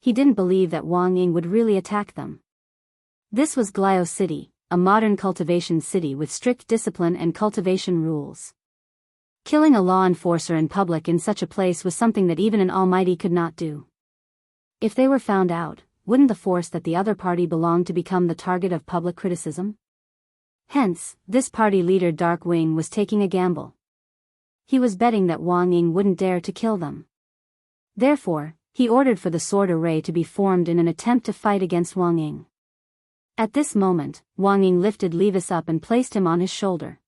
He didn't believe that Wang Ying would really attack them. This was Glio City, a modern cultivation city with strict discipline and cultivation rules. Killing a law enforcer in public in such a place was something that even an almighty could not do. If they were found out, wouldn't the force that the other party belonged to become the target of public criticism? Hence, this party leader Dark Wing was taking a gamble. He was betting that Wang Ying wouldn't dare to kill them. Therefore, he ordered for the sword array to be formed in an attempt to fight against Wang Ying. At this moment, Wang Ying lifted Levis up and placed him on his shoulder.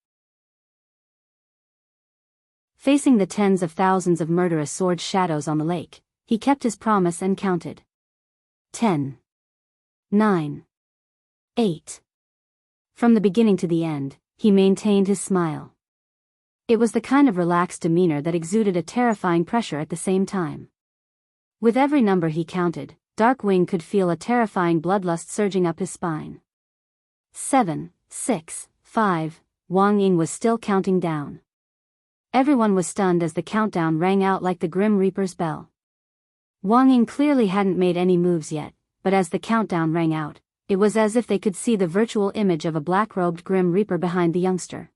Facing the tens of thousands of murderous sword shadows on the lake, he kept his promise and counted. 10. 9. 8. From the beginning to the end, he maintained his smile. It was the kind of relaxed demeanor that exuded a terrifying pressure at the same time. With every number he counted, Dark Wing could feel a terrifying bloodlust surging up his spine. 7, 6, 5, Wang Ying was still counting down. Everyone was stunned as the countdown rang out like the Grim Reaper's bell. Wang Ying clearly hadn't made any moves yet, but as the countdown rang out, it was as if they could see the virtual image of a black-robed Grim Reaper behind the youngster.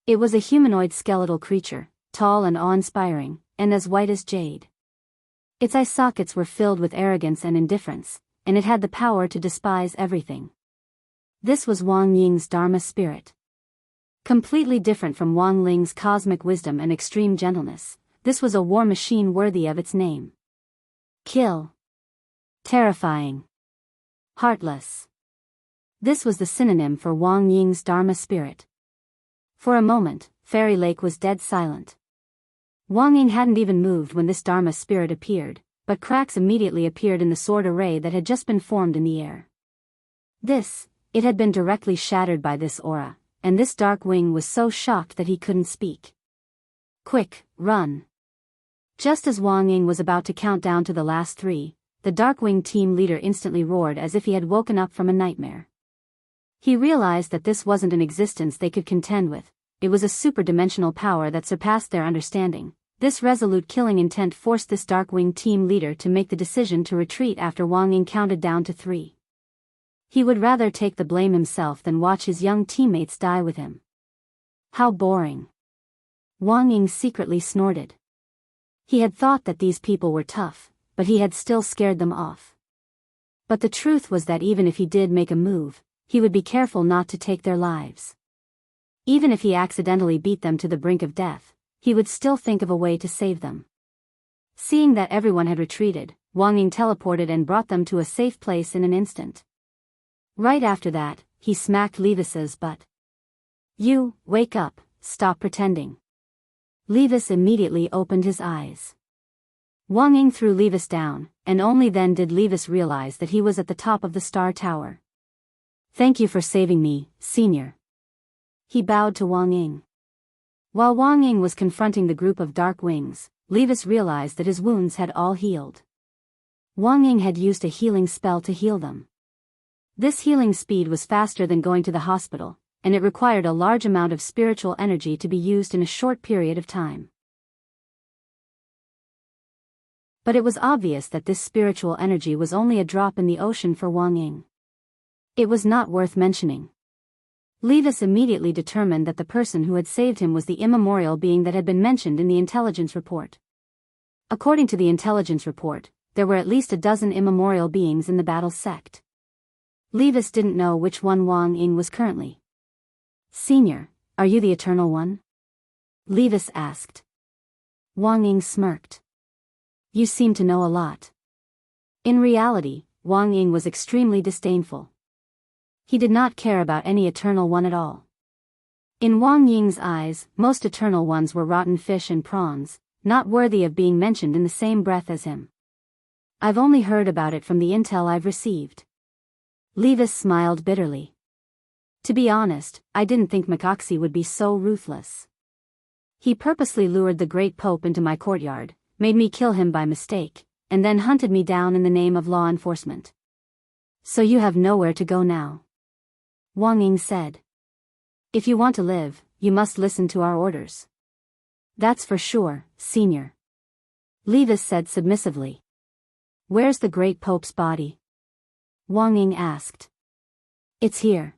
It was a humanoid skeletal creature, tall and awe-inspiring, and as white as jade. Its eye sockets were filled with arrogance and indifference, and it had the power to despise everything. This was Wang Ying's Dharma spirit. Completely different from Wang Ling's cosmic wisdom and extreme gentleness, this was a war machine worthy of its name. Kill. Terrifying. Heartless. This was the synonym for Wang Ying's Dharma spirit. For a moment, Fairy Lake was dead silent. Wang Ying hadn't even moved when this Dharma spirit appeared, but cracks immediately appeared in the sword array that had just been formed in the air. It had been directly shattered by this aura, and this Dark Wing was so shocked that he couldn't speak. Quick, run. Just as Wang Ying was about to count down to the last 3, the Darkwing team leader instantly roared as if he had woken up from a nightmare. He realized that this wasn't an existence they could contend with, it was a superdimensional power that surpassed their understanding. This resolute killing intent forced this Darkwing team leader to make the decision to retreat after Wang Ying counted down to 3. He would rather take the blame himself than watch his young teammates die with him. How boring. Wang Ying secretly snorted. He had thought that these people were tough, but he had still scared them off. But the truth was that even if he did make a move, he would be careful not to take their lives. Even if he accidentally beat them to the brink of death, he would still think of a way to save them. Seeing that everyone had retreated, Wang Ying teleported and brought them to a safe place in an instant. Right after that, he smacked Levis's butt. You, wake up, stop pretending. Levis immediately opened his eyes. Wang Ying threw Levis down, and only then did Levis realize that he was at the top of the Star Tower. Thank you for saving me, Senior. He bowed to Wang Ying. While Wang Ying was confronting the group of dark wings, Levis realized that his wounds had all healed. Wang Ying had used a healing spell to heal them. This healing speed was faster than going to the hospital, and it required a large amount of spiritual energy to be used in a short period of time. But it was obvious that this spiritual energy was only a drop in the ocean for Wang Ying. It was not worth mentioning. Levis immediately determined that the person who had saved him was the immemorial being that had been mentioned in the intelligence report. According to the intelligence report, there were at least a dozen immemorial beings in the battle sect. Levis didn't know which one Wang Ying was currently. "Senior, are you the Eternal One?" Levis asked. Wang Ying smirked. "You seem to know a lot." In reality, Wang Ying was extremely disdainful. He did not care about any Eternal One at all. In Wang Ying's eyes, most Eternal Ones were rotten fish and prawns, not worthy of being mentioned in the same breath as him. "I've only heard about it from the intel I've received." Levis smiled bitterly. "To be honest, I didn't think Makoxi would be so ruthless. He purposely lured the Great Pope into my courtyard, made me kill him by mistake, and then hunted me down in the name of law enforcement. So you have nowhere to go now," Wang Ying said. "If you want to live, you must listen to our orders." "That's for sure, Senior," Levis said submissively. "Where's the Great Pope's body?" Wang Ying asked. "It's here.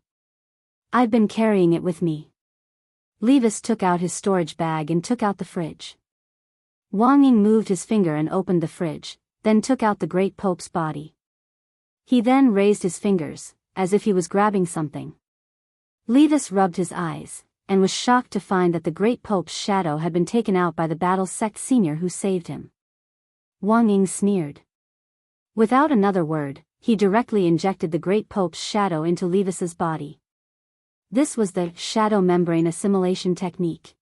I've been carrying it with me." Levis took out his storage bag and took out the fridge. Wang Ying moved his finger and opened the fridge, then took out the Great Pope's body. He then raised his fingers, as if he was grabbing something. Levis rubbed his eyes, and was shocked to find that the Great Pope's shadow had been taken out by the battle sect senior who saved him. Wang Ying sneered. Without another word, he directly injected the Great Pope's shadow into Levis's body. This was the shadow membrane assimilation technique.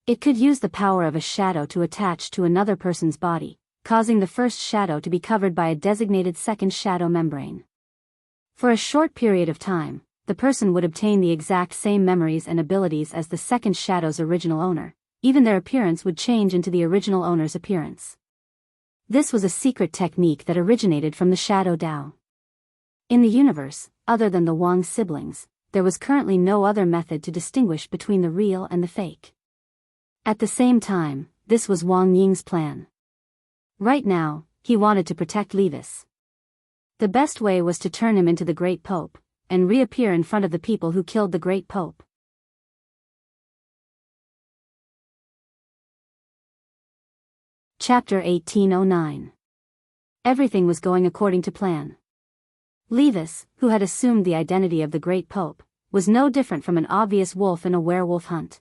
It could use the power of a shadow to attach to another person's body, causing the first shadow to be covered by a designated second shadow membrane. For a short period of time, the person would obtain the exact same memories and abilities as the second shadow's original owner, even their appearance would change into the original owner's appearance. This was a secret technique that originated from the Shadow Dao. In the universe, other than the Wang siblings, there was currently no other method to distinguish between the real and the fake. At the same time, this was Wang Ying's plan. Right now, he wanted to protect Levis. The best way was to turn him into the Great Pope, and reappear in front of the people who killed the Great Pope. Chapter 1809. Everything was going according to plan. Levis, who had assumed the identity of the Great Pope, was no different from an obvious wolf in a werewolf hunt.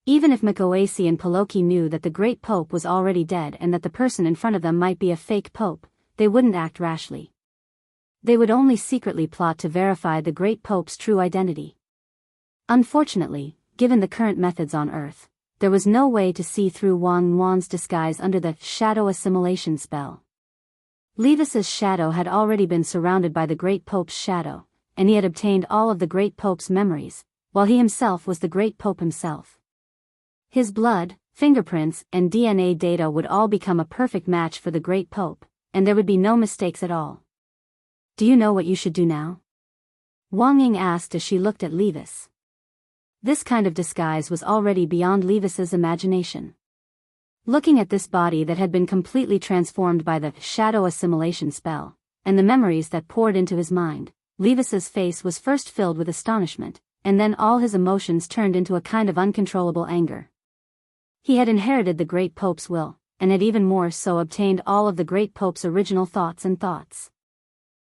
Even if Mikoasi and Poloki knew that the Great Pope was already dead and that the person in front of them might be a fake pope, they wouldn't act rashly. They would only secretly plot to verify the Great Pope's true identity. Unfortunately, given the current methods on Earth, there was no way to see through Wang Yuan's disguise under the shadow assimilation spell. Levis's shadow had already been surrounded by the Great Pope's shadow, and he had obtained all of the Great Pope's memories, while he himself was the Great Pope himself. His blood, fingerprints, and DNA data would all become a perfect match for the Great Pope, and there would be no mistakes at all. "Do you know what you should do now?" Wang Ying asked as she looked at Levis. This kind of disguise was already beyond Levis's imagination. Looking at this body that had been completely transformed by the shadow assimilation spell, and the memories that poured into his mind, Levis's face was first filled with astonishment, and then all his emotions turned into a kind of uncontrollable anger. He had inherited the Great Pope's will, and had even more so obtained all of the Great Pope's original thoughts and thoughts.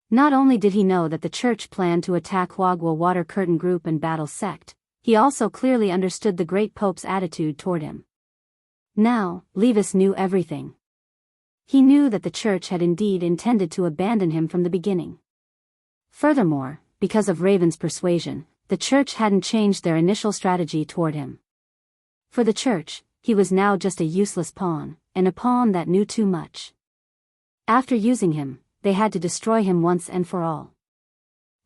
Not only did he know that the church planned to attack Huagua Water Curtain Group and Battle Sect, he also clearly understood the Great Pope's attitude toward him. Now, Levis knew everything. He knew that the church had indeed intended to abandon him from the beginning. Furthermore, because of Raven's persuasion, the church hadn't changed their initial strategy toward him. For the church, he was now just a useless pawn, and a pawn that knew too much. After using him, they had to destroy him once and for all.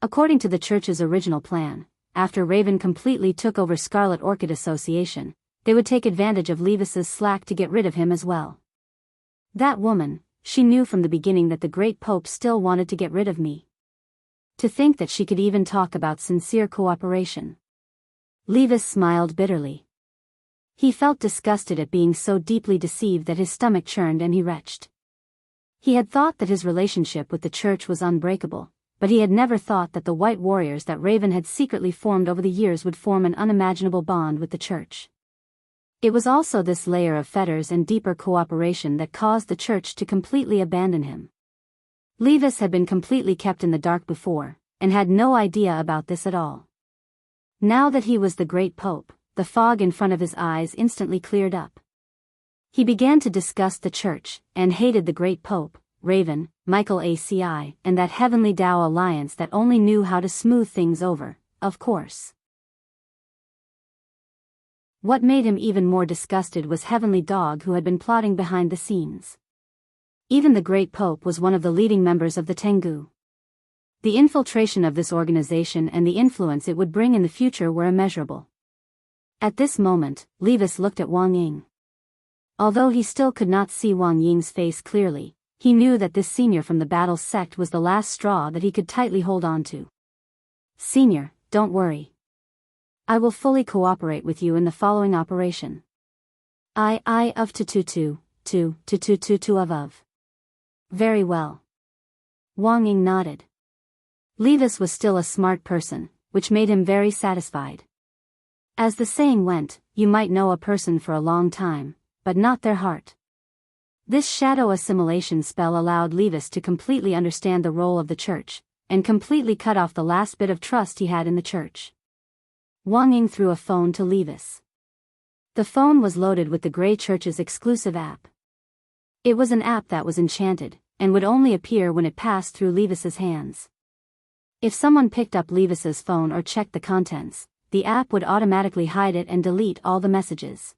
According to the church's original plan, after Raven completely took over Scarlet Orchid Association, they would take advantage of Levis's slack to get rid of him as well. That woman, she knew from the beginning that the great Pope still wanted to get rid of me. To think that she could even talk about sincere cooperation. Levis smiled bitterly. He felt disgusted at being so deeply deceived that his stomach churned and he retched. He had thought that his relationship with the church was unbreakable, but he had never thought that the White Warriors that Raven had secretly formed over the years would form an unimaginable bond with the church. It was also this layer of fetters and deeper cooperation that caused the church to completely abandon him. Levis had been completely kept in the dark before, and had no idea about this at all. Now that he was the great Pope, the fog in front of his eyes instantly cleared up. He began to disgust the church, and hated the great Pope, Raven, Michael ACI, and that heavenly Tao alliance that only knew how to smooth things over, of course. What made him even more disgusted was Heavenly Dog, who had been plotting behind the scenes. Even the great Pope was one of the leading members of the Tengu. The infiltration of this organization and the influence it would bring in the future were immeasurable. At this moment, Levis looked at Wang Ying. Although he still could not see Wang Ying's face clearly, he knew that this senior from the battle sect was the last straw that he could tightly hold on to. Senior, don't worry. I will fully cooperate with you in the following operation. I of to of. Very well. Wang Ying nodded. Levis was still a smart person, which made him very satisfied. As the saying went, you might know a person for a long time, but not their heart. This shadow assimilation spell allowed Levis to completely understand the role of the church, and completely cut off the last bit of trust he had in the church. Wang Ying threw a phone to Levis. The phone was loaded with the Grey Church's exclusive app. It was an app that was enchanted, and would only appear when it passed through Levis's hands. If someone picked up Levis's phone or checked the contents, the app would automatically hide it and delete all the messages.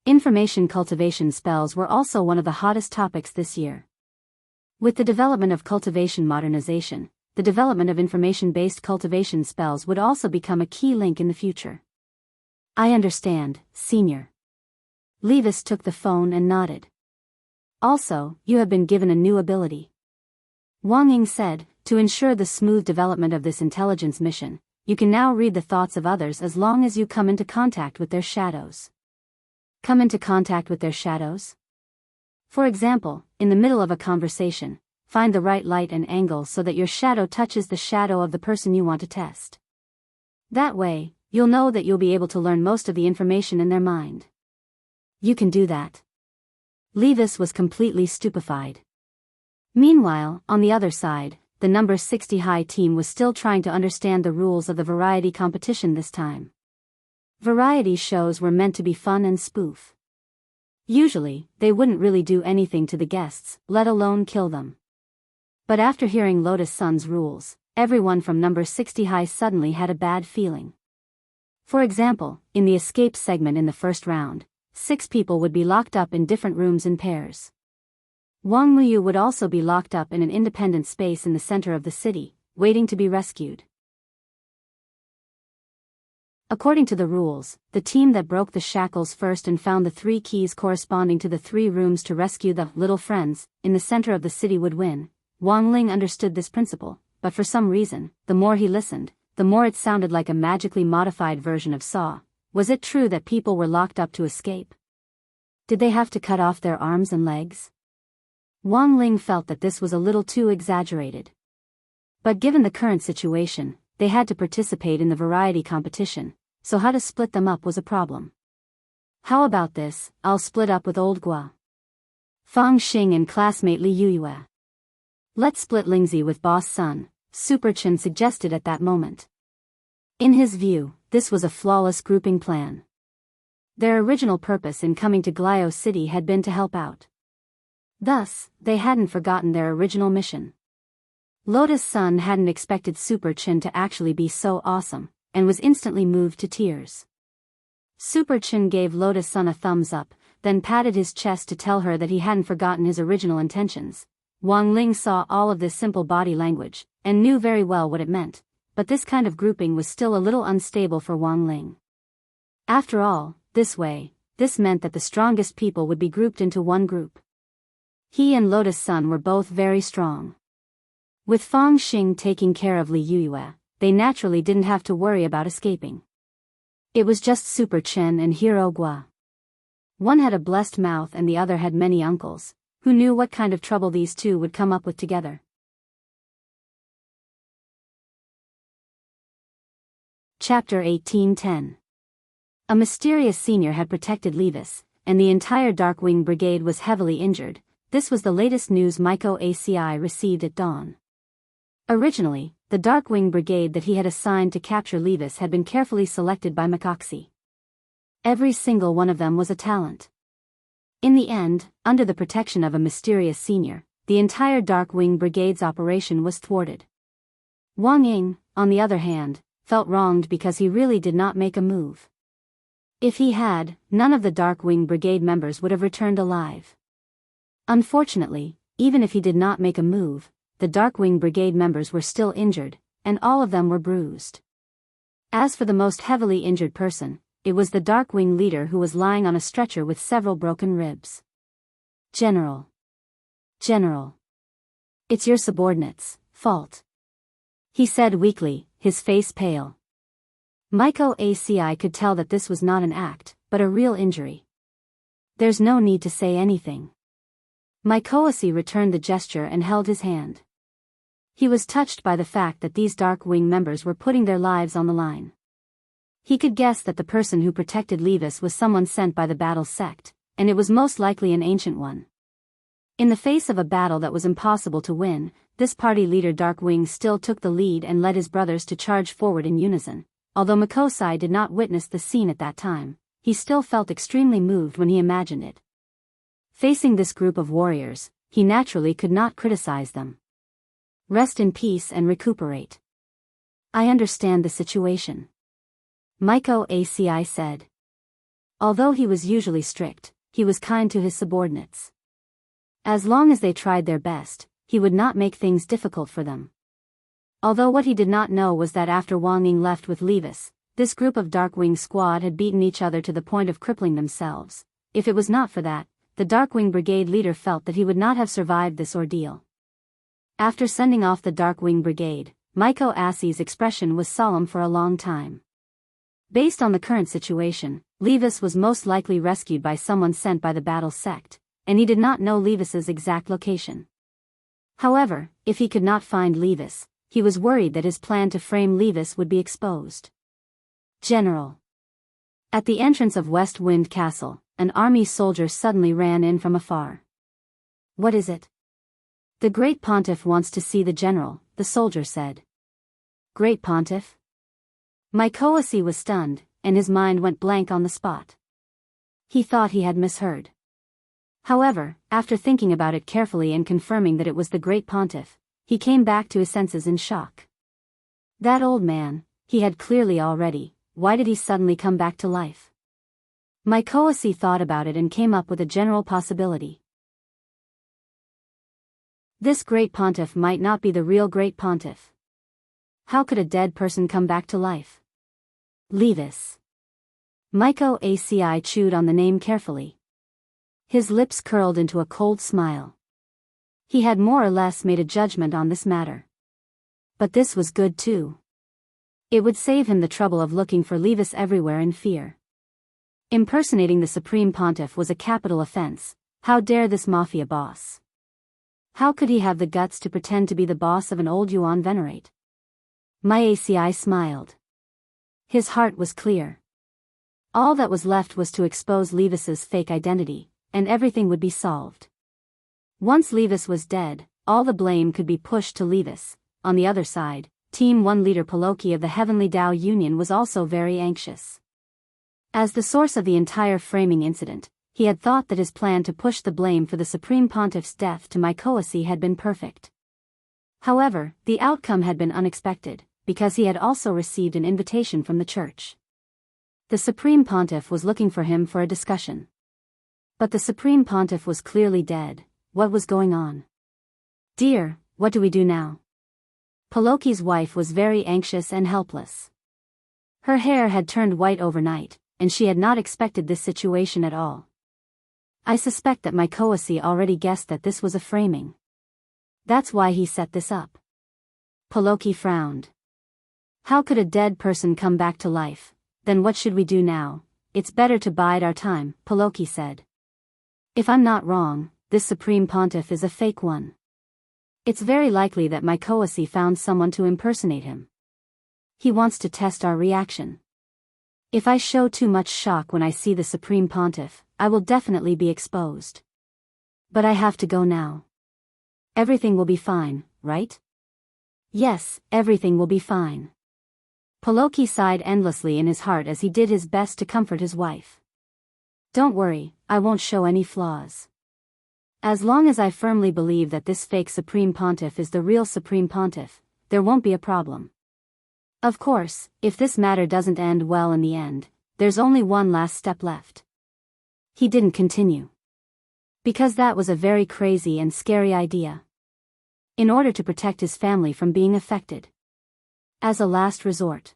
Information cultivation spells were also one of the hottest topics this year. With the development of cultivation modernization, the development of information-based cultivation spells would also become a key link in the future. I understand, Senior. Levis took the phone and nodded. Also, you have been given a new ability. Wang Ying said, to ensure the smooth development of this intelligence mission, you can now read the thoughts of others as long as you come into contact with their shadows. Come into contact with their shadows? For example, in the middle of a conversation, find the right light and angle so that your shadow touches the shadow of the person you want to test. That way, you'll know that you'll be able to learn most of the information in their mind. You can do that. Levis was completely stupefied. Meanwhile, on the other side, the number 60 high team was still trying to understand the rules of the variety competition this time. Variety shows were meant to be fun and spoof. Usually, they wouldn't really do anything to the guests, let alone kill them. But after hearing Lotus Sun's rules, everyone from number 60 high suddenly had a bad feeling. For example, in the escape segment in the first round, 6 people would be locked up in different rooms in pairs. Wang Muyu would also be locked up in an independent space in the center of the city, waiting to be rescued. According to the rules, the team that broke the shackles first and found the 3 keys corresponding to the 3 rooms to rescue the little friends in the center of the city would win. Wang Ling understood this principle, but for some reason, the more he listened, the more it sounded like a magically modified version of Saw. Was it true that people were locked up to escape? Did they have to cut off their arms and legs? Wang Ling felt that this was a little too exaggerated. But given the current situation, they had to participate in the variety competition, so how to split them up was a problem. How about this, I'll split up with Old Gua. Fang Xing and classmate Li Yuyue. Let's split Lingzi with Boss Sun, Super Chen suggested at that moment. In his view, this was a flawless grouping plan. Their original purpose in coming to Glio City had been to help out. Thus, they hadn't forgotten their original mission. Lotus Sun hadn't expected Super Chen to actually be so awesome, and was instantly moved to tears. Super Chen gave Lotus Sun a thumbs up, then patted his chest to tell her that he hadn't forgotten his original intentions. Wang Ling saw all of this simple body language, and knew very well what it meant. but this kind of grouping was still a little unstable for Wang Ling. After all, this meant that the strongest people would be grouped into one group. He and Lotus Sun were both very strong. With Fang Xing taking care of Li Yuyue, they naturally didn't have to worry about escaping. It was just Super Chen and Hero Gua. One had a blessed mouth and the other had many uncles. Who knew what kind of trouble these two would come up with together? Chapter 18:10. A mysterious senior had protected Levis, and the entire Darkwing Brigade was heavily injured. This was the latest news Maiko ACI received at dawn. Originally, the Darkwing Brigade that he had assigned to capture Levis had been carefully selected by Makoxy. Every single one of them was a talent. In the end, under the protection of a mysterious senior, the entire Darkwing Brigade's operation was thwarted. Wang Ying, on the other hand, felt wronged because he really did not make a move. If he had, none of the Darkwing Brigade members would have returned alive. Unfortunately, even if he did not make a move, the Darkwing Brigade members were still injured, and all of them were bruised. As for the most heavily injured person, it was the Darkwing leader who was lying on a stretcher with several broken ribs. General. It's your subordinates' fault. He said weakly, his face pale. Maiko ACI could tell that this was not an act, but a real injury. There's no need to say anything. Maikoasi returned the gesture and held his hand. He was touched by the fact that these Darkwing members were putting their lives on the line. He could guess that the person who protected Levis was someone sent by the battle sect, and it was most likely an ancient one. In the face of a battle that was impossible to win, this party leader Darkwing still took the lead and led his brothers to charge forward in unison. Although Makosai did not witness the scene at that time, he still felt extremely moved when he imagined it. Facing this group of warriors, he naturally could not criticize them. Rest in peace and recuperate. I understand the situation. Maiko ACI said. Although he was usually strict, he was kind to his subordinates. As long as they tried their best, he would not make things difficult for them. Although what he did not know was that after Wang Ying left with Levis, this group of Darkwing squad had beaten each other to the point of crippling themselves. If it was not for that, the Darkwing Brigade leader felt that he would not have survived this ordeal. After sending off the Darkwing Brigade, Maiko ACI's expression was solemn for a long time. Based on the current situation, Levis was most likely rescued by someone sent by the battle sect, and he did not know Levis's exact location. However, if he could not find Levis, he was worried that his plan to frame Levis would be exposed. General. At the entrance of West Wind Castle, an army soldier suddenly ran in from afar. What is it? The Great Pontiff wants to see the general, the soldier said. Great Pontiff? Maikoasi was stunned, and his mind went blank on the spot. He thought he had misheard. However, after thinking about it carefully and confirming that it was the Great Pontiff, he came back to his senses in shock. That old man, he had clearly already, why did he suddenly come back to life? Maikoasi thought about it and came up with a general possibility. This Great Pontiff might not be the real Great Pontiff. How could a dead person come back to life? Levis. Maiko ACI chewed on the name carefully. His lips curled into a cold smile. He had more or less made a judgment on this matter. But this was good too. It would save him the trouble of looking for Levis everywhere in fear. Impersonating the Supreme Pontiff was a capital offense. How dare this mafia boss? How could he have the guts to pretend to be the boss of an old Yuan venerate? My ACI smiled. His heart was clear. All that was left was to expose Levis's fake identity, and everything would be solved. Once Levis was dead, all the blame could be pushed to Levis. On the other side, Team 1 leader Paloki of the Heavenly Tao Union was also very anxious. As the source of the entire framing incident, he had thought that his plan to push the blame for the Supreme Pontiff's death to Maikoasi had been perfect. However, the outcome had been unexpected, because he had also received an invitation from the church. The Supreme Pontiff was looking for him for a discussion. But the Supreme Pontiff was clearly dead. What was going on? Dear, what do we do now? Poloki's wife was very anxious and helpless. Her hair had turned white overnight, and she had not expected this situation at all. I suspect that Mykoasi already guessed that this was a framing. That's why he set this up. Poloki frowned. How could a dead person come back to life? Then what should we do now? It's better to bide our time, Poloki said. If I'm not wrong, this Supreme Pontiff is a fake one. It's very likely that Mykoasi found someone to impersonate him. He wants to test our reaction. If I show too much shock when I see the Supreme Pontiff, I will definitely be exposed. But I have to go now. Everything will be fine, right? Yes, everything will be fine. Poloki sighed endlessly in his heart as he did his best to comfort his wife. Don't worry, I won't show any flaws. As long as I firmly believe that this fake Supreme Pontiff is the real Supreme Pontiff, there won't be a problem. Of course, if this matter doesn't end well in the end, there's only one last step left. He didn't continue. Because that was a very crazy and scary idea. In order to protect his family from being affected. As a last resort.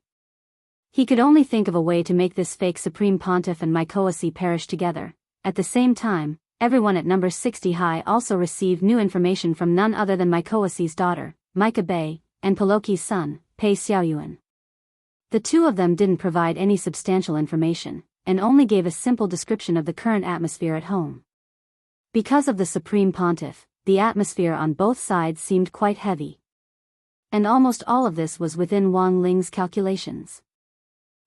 He could only think of a way to make this fake Supreme Pontiff and Mykoasi perish together. At the same time, everyone at number 60 high also received new information from none other than Mykoasi's daughter, Micah Bay, and Poloki's son, Pei Xiaoyuan. The two of them didn't provide any substantial information, and only gave a simple description of the current atmosphere at home. Because of the Supreme Pontiff, the atmosphere on both sides seemed quite heavy. And almost all of this was within Wang Ling's calculations.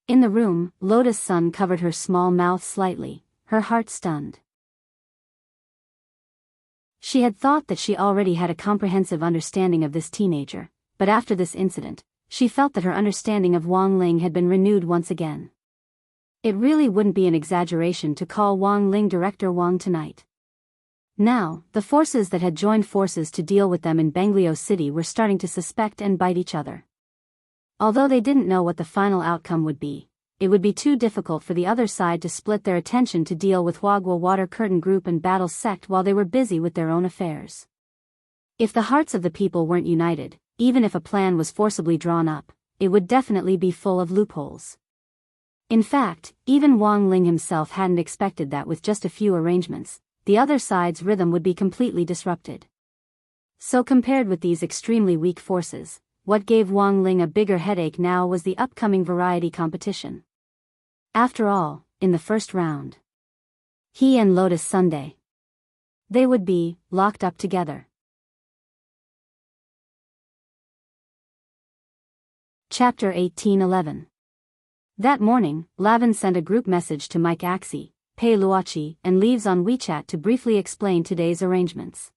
In the room, Lotus Sun covered her small mouth slightly, her heart stunned. She had thought that she already had a comprehensive understanding of this teenager, but after this incident, she felt that her understanding of Wang Ling had been renewed once again. It really wouldn't be an exaggeration to call Wang Ling Director Wang tonight. Now, the forces that had joined forces to deal with them in Banglio City were starting to suspect and bite each other. Although they didn't know what the final outcome would be, it would be too difficult for the other side to split their attention to deal with Huagua Water Curtain Group and Battle Sect while they were busy with their own affairs. If the hearts of the people weren't united, even if a plan was forcibly drawn up, it would definitely be full of loopholes. In fact, even Wang Ling himself hadn't expected that with just a few arrangements, the other side's rhythm would be completely disrupted. So compared with these extremely weak forces, what gave Wang Ling a bigger headache now was the upcoming variety competition. After all, in the first round, he and Lotus Sunday, they would be locked up together. Chapter 18:11. That morning, Lavin sent a group message to Mike Axie, Pei Luochi, and Leaves on WeChat to briefly explain today's arrangements.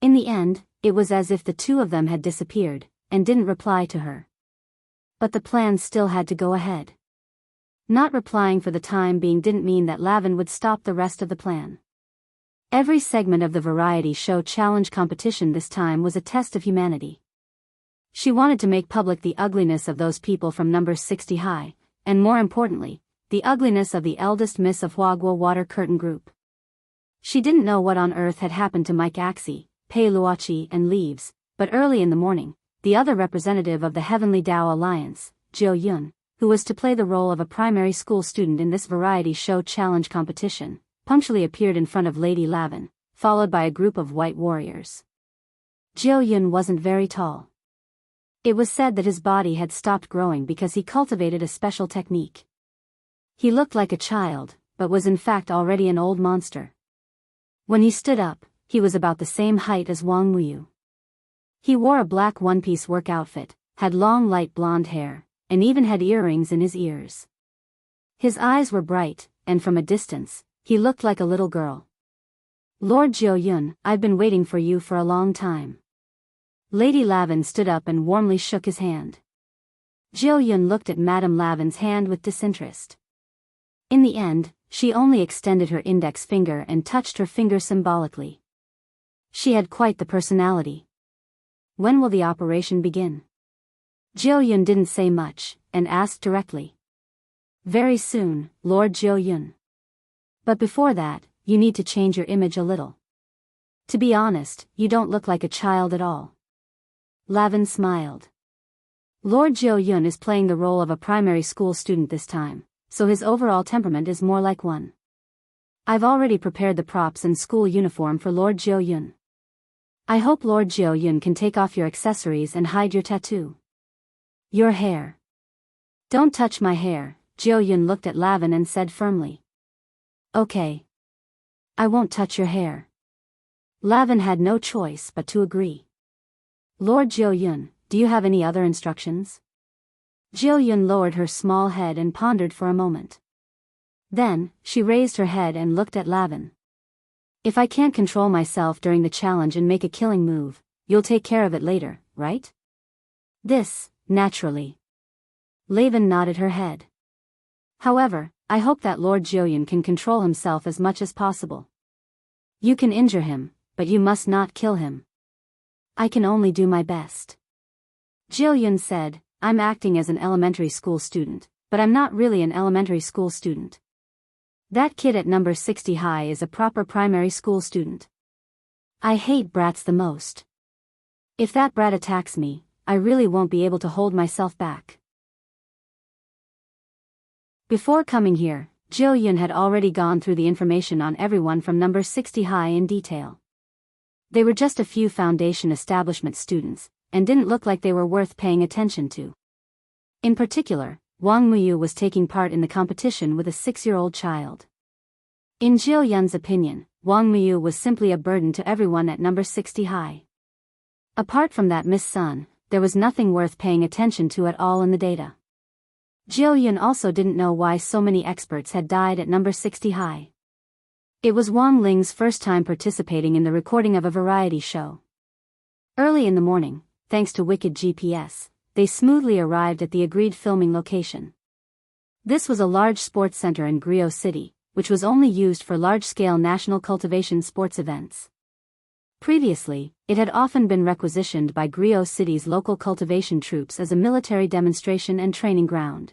In the end, it was as if the two of them had disappeared, and didn't reply to her. But the plan still had to go ahead. Not replying for the time being didn't mean that Lavin would stop the rest of the plan. Every segment of the variety show challenge competition this time was a test of humanity. She wanted to make public the ugliness of those people from number 60 high, and more importantly, the ugliness of the eldest miss of Huagua Water Curtain Group. She didn't know what on earth had happened to Mike Axie, Pei Luochi and Leaves, but early in the morning, the other representative of the Heavenly Tao Alliance, Jiu Yun, who was to play the role of a primary school student in this variety show challenge competition, punctually appeared in front of Lady Lavin, followed by a group of white warriors. Jiu Yun wasn't very tall. It was said that his body had stopped growing because he cultivated a special technique. He looked like a child, but was in fact already an old monster. When he stood up, he was about the same height as Wang Wuyu. He wore a black one-piece work outfit, had long light blonde hair, and even had earrings in his ears. His eyes were bright, and from a distance, he looked like a little girl. Lord Jiu Yun, I've been waiting for you for a long time. Lady Lavin stood up and warmly shook his hand. Jiu Yun looked at Madame Lavin's hand with disinterest. In the end, she only extended her index finger and touched her finger symbolically. She had quite the personality. When will the operation begin? Jiu Yun didn't say much, and asked directly. Very soon, Lord Jiu Yun. But before that, you need to change your image a little. To be honest, you don't look like a child at all. Lavin smiled. Lord Jio-yun is playing the role of a primary school student this time, so his overall temperament is more like one. I've already prepared the props and school uniform for Lord Jio-yun. I hope Lord Jio-yun can take off your accessories and hide your tattoo. Your hair. Don't touch my hair, Jio-yun looked at Lavin and said firmly. Okay. I won't touch your hair. Lavin had no choice but to agree. Lord Jio-yun, do you have any other instructions? Jio-yun lowered her small head and pondered for a moment. Then, she raised her head and looked at Lavin. If I can't control myself during the challenge and make a killing move, you'll take care of it later, right? This, naturally. Lavin nodded her head. However, I hope that Lord Jio-yun can control himself as much as possible. You can injure him, but you must not kill him. I can only do my best. Jio-yun said, I'm acting as an elementary school student, but I'm not really an elementary school student. That kid at number 60 high is a proper primary school student. I hate brats the most. If that brat attacks me, I really won't be able to hold myself back. Before coming here, Jio-yun had already gone through the information on everyone from number 60 high in detail. They were just a few foundation establishment students, and didn't look like they were worth paying attention to. In particular, Wang Muyu was taking part in the competition with a 6-year-old child. In Jio-yun's opinion, Wang Muyu was simply a burden to everyone at number 60 high. Apart from that Miss Sun, there was nothing worth paying attention to at all in the data. Jio-yun also didn't know why so many experts had died at number 60 high. It was Wang Ling's first time participating in the recording of a variety show. Early in the morning, thanks to Wicked GPS, they smoothly arrived at the agreed filming location. This was a large sports center in Griot City, which was only used for large-scale national cultivation sports events. Previously, it had often been requisitioned by Griot City's local cultivation troops as a military demonstration and training ground.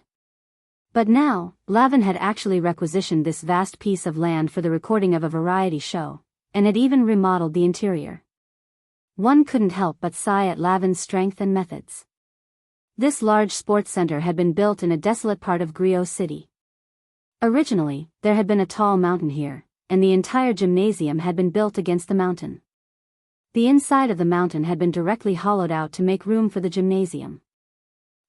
But now, Lavin had actually requisitioned this vast piece of land for the recording of a variety show, and had even remodeled the interior. One couldn't help but sigh at Lavin's strength and methods. This large sports center had been built in a desolate part of Griot City. Originally, there had been a tall mountain here, and the entire gymnasium had been built against the mountain. The inside of the mountain had been directly hollowed out to make room for the gymnasium.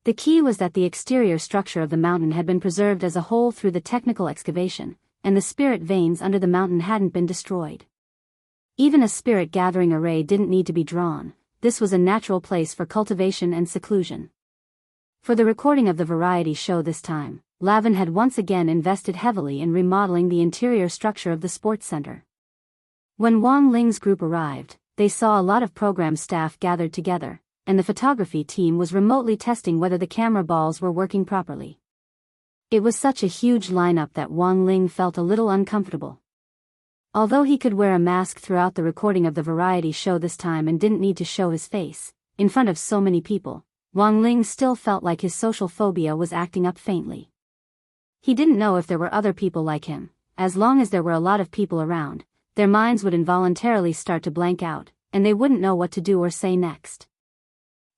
The key was that the exterior structure of the mountain had been preserved as a whole through the technical excavation, and the spirit veins under the mountain hadn't been destroyed. Even a spirit gathering array didn't need to be drawn. This was a natural place for cultivation and seclusion. For the recording of the variety show this time, Lavin had once again invested heavily in remodeling the interior structure of the sports center. When Wang Ling's group arrived, they saw a lot of program staff gathered together, and the photography team was remotely testing whether the camera balls were working properly. It was such a huge lineup that Wang Ling felt a little uncomfortable. Although he could wear a mask throughout the recording of the variety show this time and didn't need to show his face, in front of so many people, Wang Ling still felt like his social phobia was acting up faintly. He didn't know if there were other people like him. As long as there were a lot of people around, their minds would involuntarily start to blank out, and they wouldn't know what to do or say next.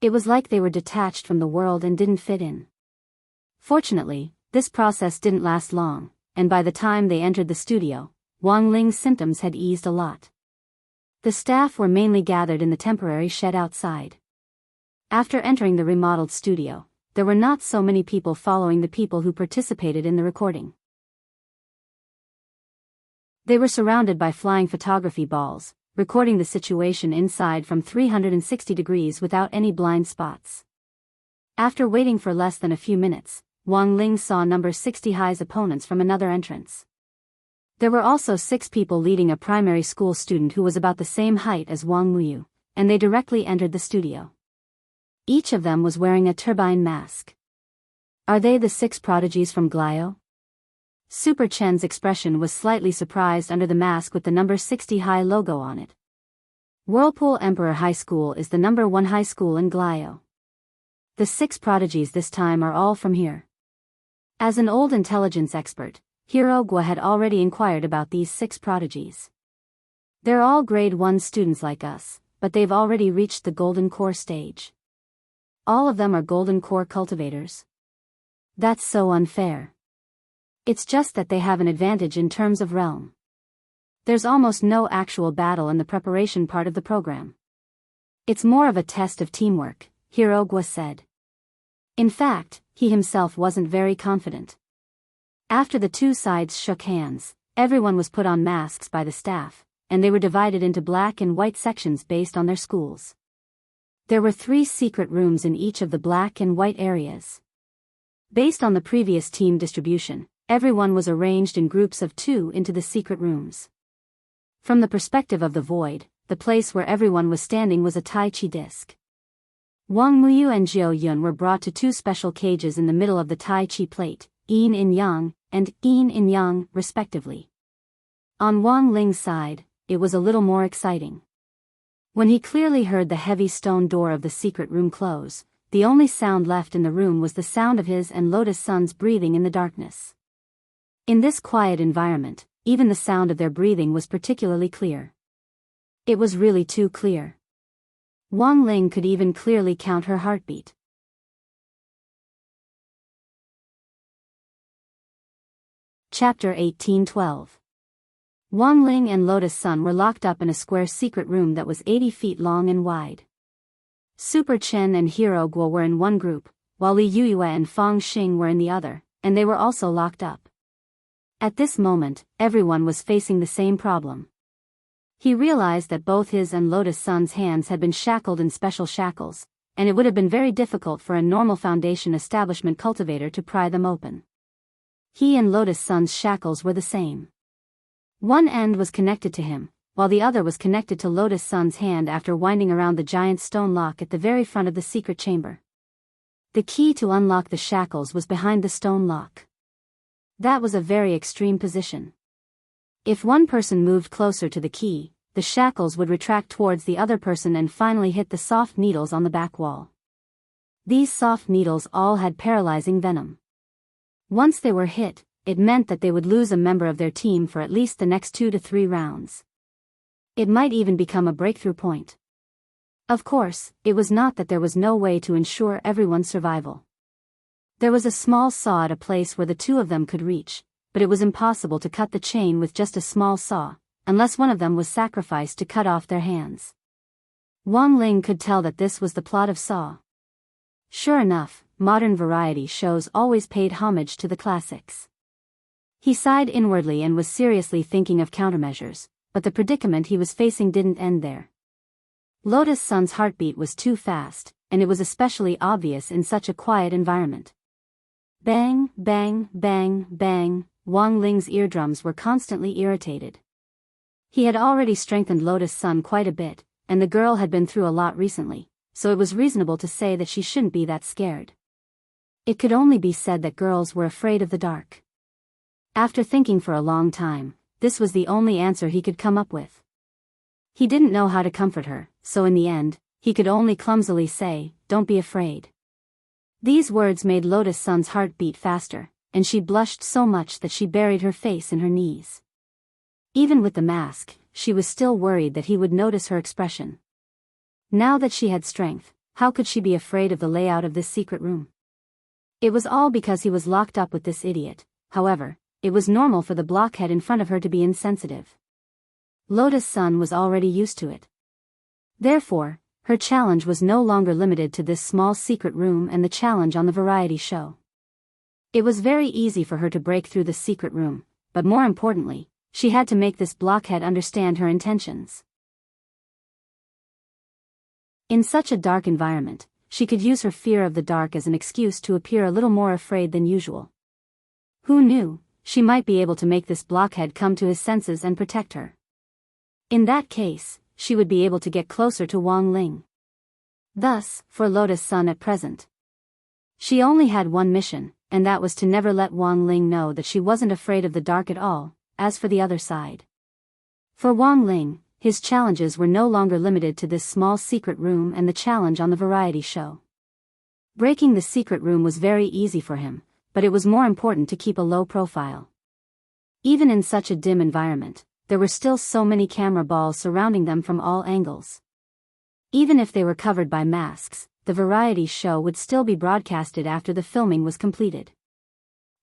It was like they were detached from the world and didn't fit in. Fortunately, this process didn't last long, and by the time they entered the studio, Wang Ling's symptoms had eased a lot. The staff were mainly gathered in the temporary shed outside. After entering the remodeled studio, there were not so many people following the people who participated in the recording. They were surrounded by flying photography balls, recording the situation inside from 360 degrees without any blind spots. After waiting for less than a few minutes, Wang Ling saw number 60 high's opponents from another entrance. There were also 6 people leading a primary school student who was about the same height as Wang Muyu, and they directly entered the studio. Each of them was wearing a turbine mask. Are they the 6 prodigies from Glio? Super Chen's expression was slightly surprised under the mask with the number 60 high logo on it. Whirlpool Emperor High School is the number 1 high school in Glio. The 6 prodigies this time are all from here. As an old intelligence expert, Hirogwa had already inquired about these 6 prodigies. They're all grade 1 students like us, but they've already reached the golden core stage. All of them are golden core cultivators. That's so unfair. It's just that they have an advantage in terms of realm. There's almost no actual battle in the preparation part of the program. It's more of a test of teamwork, Hirogwa said. In fact, he himself wasn't very confident. After the two sides shook hands, everyone was put on masks by the staff, and they were divided into black and white sections based on their schools. There were 3 secret rooms in each of the black and white areas. Based on the previous team distribution, everyone was arranged in groups of 2 into the secret rooms. From the perspective of the void, the place where everyone was standing was a Tai Chi disc. Wang Muyu and Jiao Yun were brought to 2 special cages in the middle of the Tai Chi plate, Yin and Yang, and Yin and Yang, respectively. On Wang Ling's side, it was a little more exciting. When he clearly heard the heavy stone door of the secret room close, the only sound left in the room was the sound of his and Lotus Sun's breathing in the darkness. In this quiet environment, even the sound of their breathing was particularly clear. It was really too clear. Wang Ling could even clearly count her heartbeat. Chapter 1812. Wang Ling and Lotus Sun were locked up in a square secret room that was 80 feet long and wide. Super Chen and Hirogwa were in one group, while Li Yuyue and Fang Xing were in the other, and they were also locked up. At this moment, everyone was facing the same problem. He realized that both his and Lotus Sun's hands had been shackled in special shackles, and it would have been very difficult for a normal Foundation establishment cultivator to pry them open. He and Lotus Sun's shackles were the same. One end was connected to him, while the other was connected to Lotus Sun's hand after winding around the giant stone lock at the very front of the secret chamber. The key to unlock the shackles was behind the stone lock. That was a very extreme position. If one person moved closer to the key, the shackles would retract towards the other person and finally hit the soft needles on the back wall. These soft needles all had paralyzing venom. Once they were hit, it meant that they would lose a member of their team for at least the next 2 to 3 rounds. It might even become a breakthrough point. Of course, it was not that there was no way to ensure everyone's survival. There was a small saw at a place where the 2 of them could reach, but it was impossible to cut the chain with just a small saw, unless one of them was sacrificed to cut off their hands. Wang Ling could tell that this was the plot of Saw. Sure enough, modern variety shows always paid homage to the classics. He sighed inwardly and was seriously thinking of countermeasures, but the predicament he was facing didn't end there. Lotus Sun's heartbeat was too fast, and it was especially obvious in such a quiet environment. Bang, bang, bang, bang, Wang Ling's eardrums were constantly irritated. He had already strengthened Lotus Sun quite a bit, and the girl had been through a lot recently, so it was reasonable to say that she shouldn't be that scared. It could only be said that girls were afraid of the dark. After thinking for a long time, this was the only answer he could come up with. He didn't know how to comfort her, so in the end, he could only clumsily say, "Don't be afraid." These words made Lotus Sun's heart beat faster, and she blushed so much that she buried her face in her knees. Even with the mask, she was still worried that he would notice her expression. Now that she had strength, how could she be afraid of the layout of this secret room? It was all because he was locked up with this idiot. However, it was normal for the blockhead in front of her to be insensitive. Lotus Sun was already used to it. Therefore, her challenge was no longer limited to this small secret room and the challenge on the variety show. It was very easy for her to break through the secret room, but more importantly, she had to make this blockhead understand her intentions. In such a dark environment, she could use her fear of the dark as an excuse to appear a little more afraid than usual. Who knew, she might be able to make this blockhead come to his senses and protect her. In that case, she would be able to get closer to Wang Ling. Thus, for Lotus Sun at present, she only had one mission, and that was to never let Wang Ling know that she wasn't afraid of the dark at all. As for the other side, for Wang Ling, his challenges were no longer limited to this small secret room and the challenge on the variety show. Breaking the secret room was very easy for him, but it was more important to keep a low profile. Even in such a dim environment, there were still so many camera balls surrounding them from all angles. Even if they were covered by masks, the variety show would still be broadcasted after the filming was completed.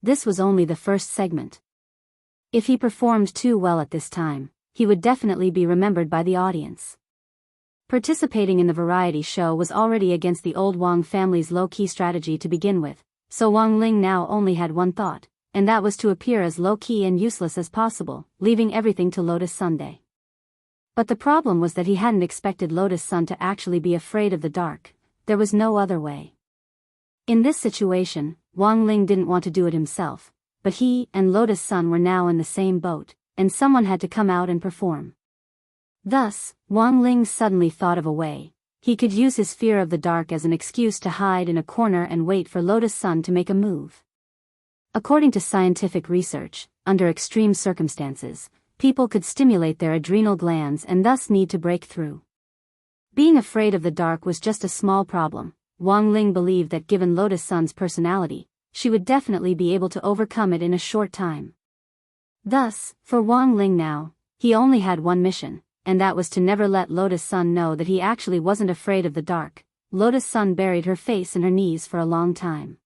This was only the first segment. If he performed too well at this time, he would definitely be remembered by the audience. Participating in the variety show was already against the old Wang family's low-key strategy to begin with, so Wang Ling now only had one thought, and that was to appear as low-key and useless as possible, leaving everything to Lotus Sunday. But the problem was that he hadn't expected Lotus Sun to actually be afraid of the dark. There was no other way. In this situation, Wang Ling didn't want to do it himself, but he and Lotus Sun were now in the same boat, and someone had to come out and perform. Thus, Wang Ling suddenly thought of a way. He could use his fear of the dark as an excuse to hide in a corner and wait for Lotus Sun to make a move. According to scientific research, under extreme circumstances, people could stimulate their adrenal glands and thus need to break through. Being afraid of the dark was just a small problem. Wang Ling believed that given Lotus Sun's personality, she would definitely be able to overcome it in a short time. Thus, for Wang Ling now, he only had one mission, and that was to never let Lotus Sun know that he actually wasn't afraid of the dark. Lotus Sun buried her face in her knees for a long time.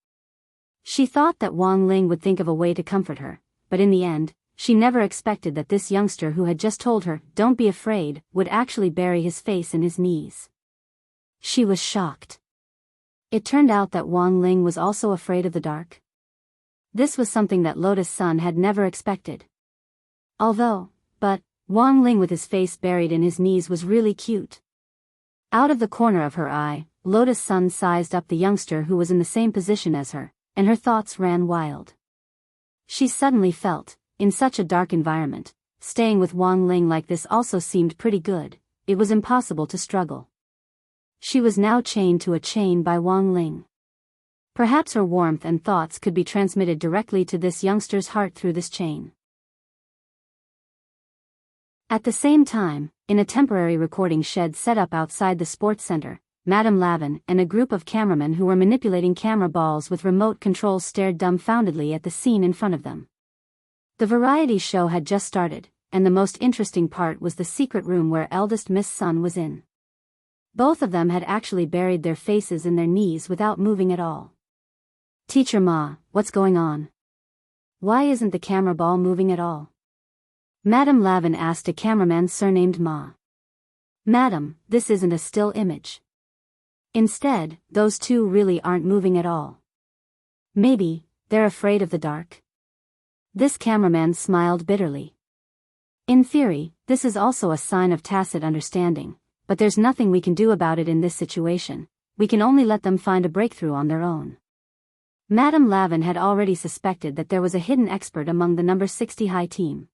She thought that Wang Ling would think of a way to comfort her, but in the end, she never expected that this youngster who had just told her, "Don't be afraid," would actually bury his face in his knees. She was shocked. It turned out that Wang Ling was also afraid of the dark. This was something that Lotus Sun had never expected. But Wang Ling with his face buried in his knees was really cute. Out of the corner of her eye, Lotus Sun sized up the youngster who was in the same position as her, and her thoughts ran wild. She suddenly felt, in such a dark environment, staying with Wang Ling like this also seemed pretty good. It was impossible to struggle. She was now chained to a chain by Wang Ling. Perhaps her warmth and thoughts could be transmitted directly to this youngster's heart through this chain. At the same time, in a temporary recording shed set up outside the sports center, Madame Lavin and a group of cameramen who were manipulating camera balls with remote controls stared dumbfoundedly at the scene in front of them. The variety show had just started, and the most interesting part was the secret room where eldest Miss Sun was in. Both of them had actually buried their faces in their knees without moving at all. "Teacher Ma, what's going on? Why isn't the camera ball moving at all?" Madame Lavin asked a cameraman surnamed Ma. "Madam, this isn't a still image. Instead, those two really aren't moving at all. Maybe they're afraid of the dark." This cameraman smiled bitterly. "In theory, this is also a sign of tacit understanding, but there's nothing we can do about it in this situation. We can only let them find a breakthrough on their own." Madame Lavin had already suspected that there was a hidden expert among the number 60 high team.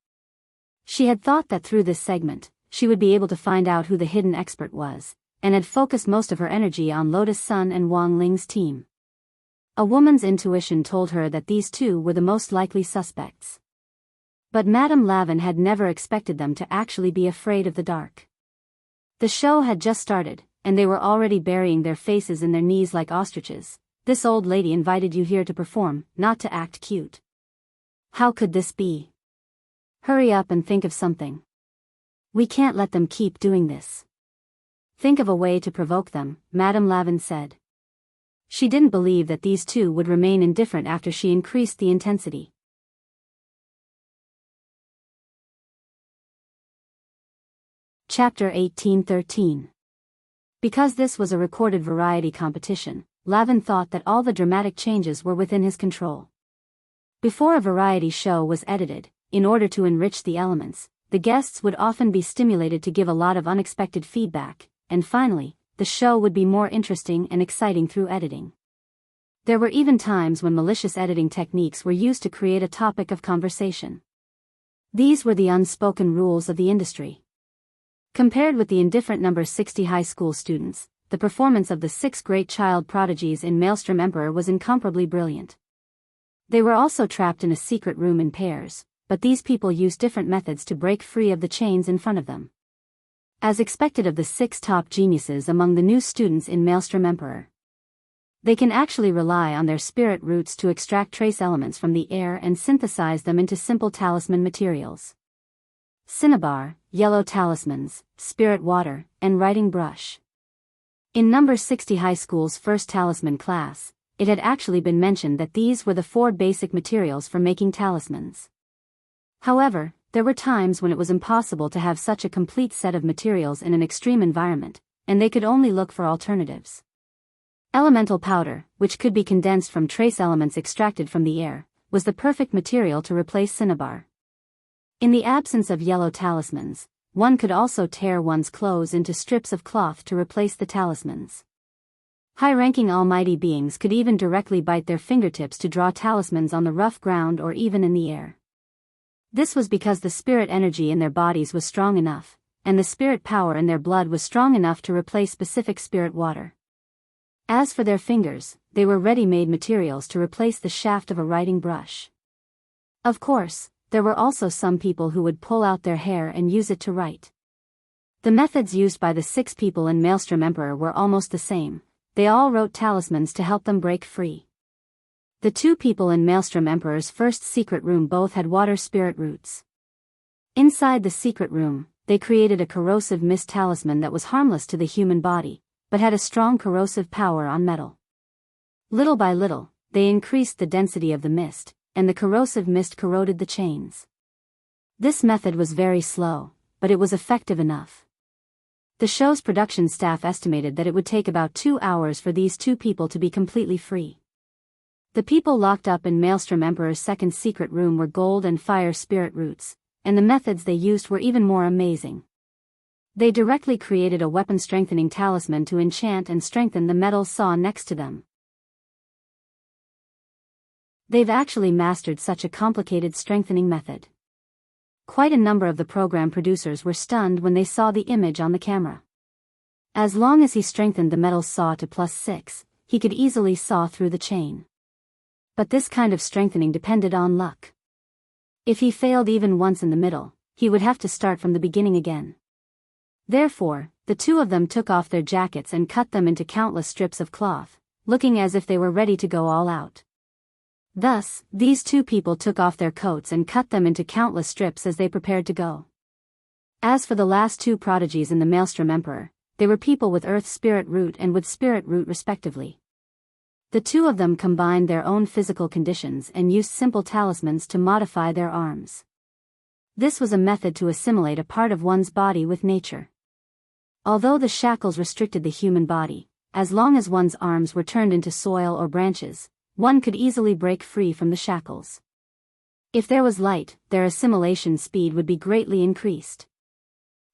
She had thought that through this segment, she would be able to find out who the hidden expert was, and had focused most of her energy on Lotus Sun and Wang Ling's team. A woman's intuition told her that these two were the most likely suspects. But Madame Lavin had never expected them to actually be afraid of the dark. The show had just started, and they were already burying their faces in their knees like ostriches. "This old lady invited you here to perform, not to act cute. How could this be? Hurry up and think of something. We can't let them keep doing this. Think of a way to provoke them," Madame Lavin said. She didn't believe that these two would remain indifferent after she increased the intensity. Chapter 18:13. Because this was a recorded variety competition, Lavin thought that all the dramatic changes were within his control. Before a variety show was edited, in order to enrich the elements, the guests would often be stimulated to give a lot of unexpected feedback, and finally, the show would be more interesting and exciting through editing. There were even times when malicious editing techniques were used to create a topic of conversation. These were the unspoken rules of the industry. Compared with the indifferent number 60 high school students, the performance of the 6 great child prodigies in Maelstrom Emperor was incomparably brilliant. They were also trapped in a secret room in pairs, but these people used different methods to break free of the chains in front of them. As expected of the 6 top geniuses among the new students in Maelstrom Emperor, they can actually rely on their spirit roots to extract trace elements from the air and synthesize them into simple talisman materials. Cinnabar, yellow talismans, spirit water, and writing brush. In number 60 high school's first talisman class, it had actually been mentioned that these were the 4 basic materials for making talismans. However, there were times when it was impossible to have such a complete set of materials in an extreme environment, and they could only look for alternatives. Elemental powder, which could be condensed from trace elements extracted from the air, was the perfect material to replace cinnabar. In the absence of yellow talismans, one could also tear one's clothes into strips of cloth to replace the talismans. High-ranking almighty beings could even directly bite their fingertips to draw talismans on the rough ground or even in the air. This was because the spirit energy in their bodies was strong enough, and the spirit power in their blood was strong enough to replace specific spirit water. As for their fingers, they were ready-made materials to replace the shaft of a writing brush. Of course, there were also some people who would pull out their hair and use it to write. The methods used by the 6 people in Maelstrom Emperor were almost the same. They all wrote talismans to help them break free. The 2 people in Maelstrom Emperor's first secret room both had water spirit roots. Inside the secret room, they created a corrosive mist talisman that was harmless to the human body, but had a strong corrosive power on metal. Little by little, they increased the density of the mist, and the corrosive mist corroded the chains. This method was very slow, but it was effective enough. The show's production staff estimated that it would take about 2 hours for these 2 people to be completely free. The people locked up in Maelstrom Emperor's second secret room were gold and fire spirit roots, and the methods they used were even more amazing. They directly created a weapon-strengthening talisman to enchant and strengthen the metal saw next to them. They've actually mastered such a complicated strengthening method. Quite a number of the program producers were stunned when they saw the image on the camera. As long as he strengthened the metal saw to +6, he could easily saw through the chain. But this kind of strengthening depended on luck. If he failed even once in the middle, he would have to start from the beginning again. Therefore, the 2 of them took off their jackets and cut them into countless strips of cloth, looking as if they were ready to go all out. Thus, these 2 people took off their coats and cut them into countless strips as they prepared to go. As for the last 2 prodigies in the Maelstrom Emperor, they were people with Earth Spirit Root and with Spirit Root respectively. The 2 of them combined their own physical conditions and used simple talismans to modify their arms. This was a method to assimilate a part of one's body with nature. Although the shackles restricted the human body, as long as one's arms were turned into soil or branches, one could easily break free from the shackles. If there was light, their assimilation speed would be greatly increased.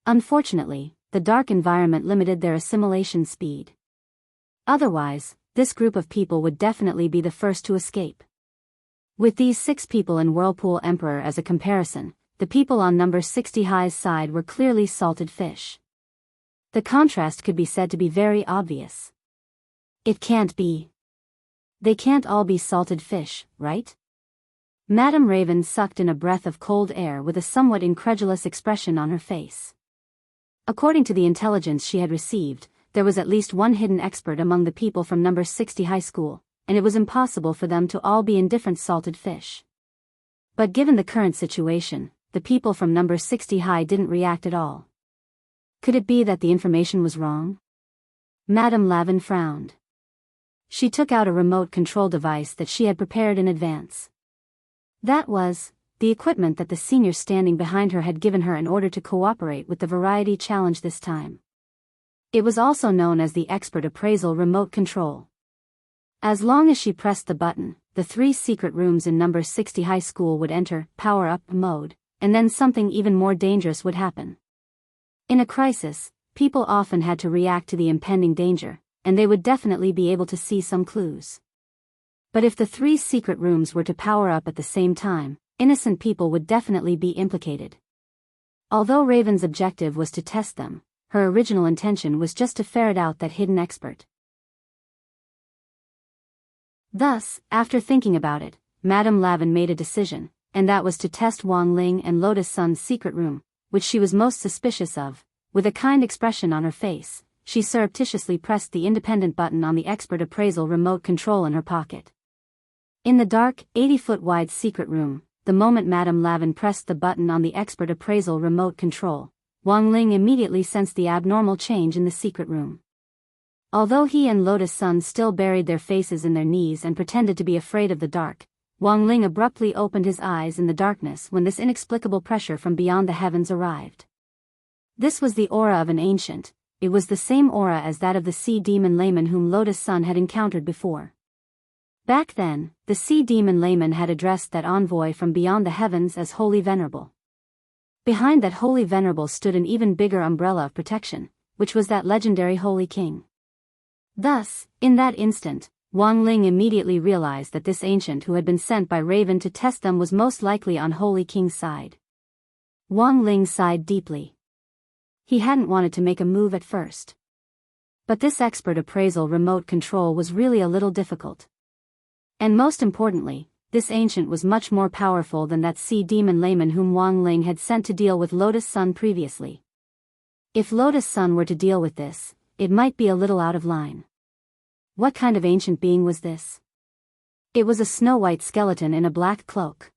Unfortunately, the dark environment limited their assimilation speed. Otherwise, this group of people would definitely be the first to escape. With these 6 people in Whirlpool Emperor as a comparison, the people on number 60 high's side were clearly salted fish. The contrast could be said to be very obvious. It can't be. They can't all be salted fish, right? Madame Raven sucked in a breath of cold air with a somewhat incredulous expression on her face. According to the intelligence she had received, there was at least one hidden expert among the people from number 60 high school, and it was impossible for them to all be indifferent salted fish. But given the current situation, the people from number 60 high didn't react at all. Could it be that the information was wrong? Madame Lavin frowned. She took out a remote control device that she had prepared in advance. That was the equipment that the senior standing behind her had given her in order to cooperate with the variety challenge this time. It was also known as the Expert Appraisal Remote Control. As long as she pressed the button, the 3 secret rooms in number 60 high school would enter power-up mode, and then something even more dangerous would happen. In a crisis, people often had to react to the impending danger, and they would definitely be able to see some clues. But if the 3 secret rooms were to power up at the same time, innocent people would definitely be implicated. Although Raven's objective was to test them, her original intention was just to ferret out that hidden expert. Thus, after thinking about it, Madame Lavin made a decision, and that was to test Wang Ling and Lotus Sun's secret room, which she was most suspicious of. With a kind expression on her face, she surreptitiously pressed the independent button on the Expert Appraisal remote control in her pocket. In the dark, 80-foot wide secret room, the moment Madame Lavin pressed the button on the Expert Appraisal remote control, Wang Ling immediately sensed the abnormal change in the secret room. Although he and Lotus Sun still buried their faces in their knees and pretended to be afraid of the dark, Wang Ling abruptly opened his eyes in the darkness when this inexplicable pressure from beyond the heavens arrived. This was the aura of an ancient. It was the same aura as that of the sea demon layman whom Lotus Sun had encountered before. Back then, the sea demon layman had addressed that envoy from beyond the heavens as Holy Venerable. Behind that Holy Venerable stood an even bigger umbrella of protection, which was that legendary Holy King. Thus, in that instant, Wang Ling immediately realized that this ancient who had been sent by Raven to test them was most likely on Holy King's side. Wang Ling sighed deeply. He hadn't wanted to make a move at first. But this expert appraisal remote control was really a little difficult. And most importantly, this ancient was much more powerful than that sea demon layman whom Wang Ling had sent to deal with Lotus Sun previously. If Lotus Sun were to deal with this, it might be a little out of line. What kind of ancient being was this? It was a snow-white skeleton in a black cloak.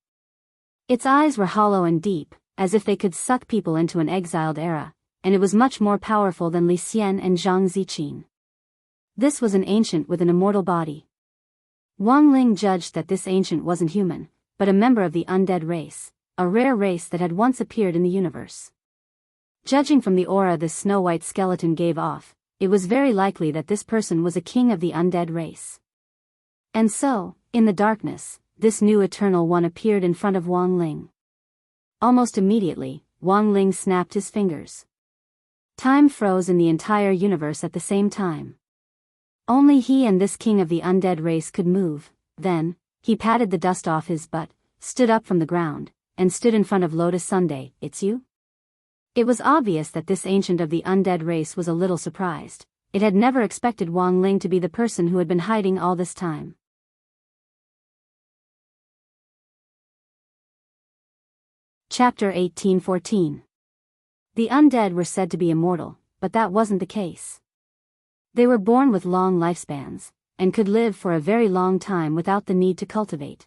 Its eyes were hollow and deep, as if they could suck people into an exiled era, and it was much more powerful than Li Xian and Zhang Ziqin. This was an ancient with an immortal body. Wang Ling judged that this ancient wasn't human, but a member of the undead race, a rare race that had once appeared in the universe. Judging from the aura this snow-white skeleton gave off, it was very likely that this person was a king of the undead race. And so, in the darkness, this new eternal one appeared in front of Wang Ling. Almost immediately, Wang Ling snapped his fingers. Time froze in the entire universe at the same time. Only he and this king of the undead race could move. Then, he patted the dust off his butt, stood up from the ground, and stood in front of Lotus Sunday. "It's you?" It was obvious that this ancient of the undead race was a little surprised. It had never expected Wang Ling to be the person who had been hiding all this time. Chapter 1814. The undead were said to be immortal, but that wasn't the case. They were born with long lifespans, and could live for a very long time without the need to cultivate.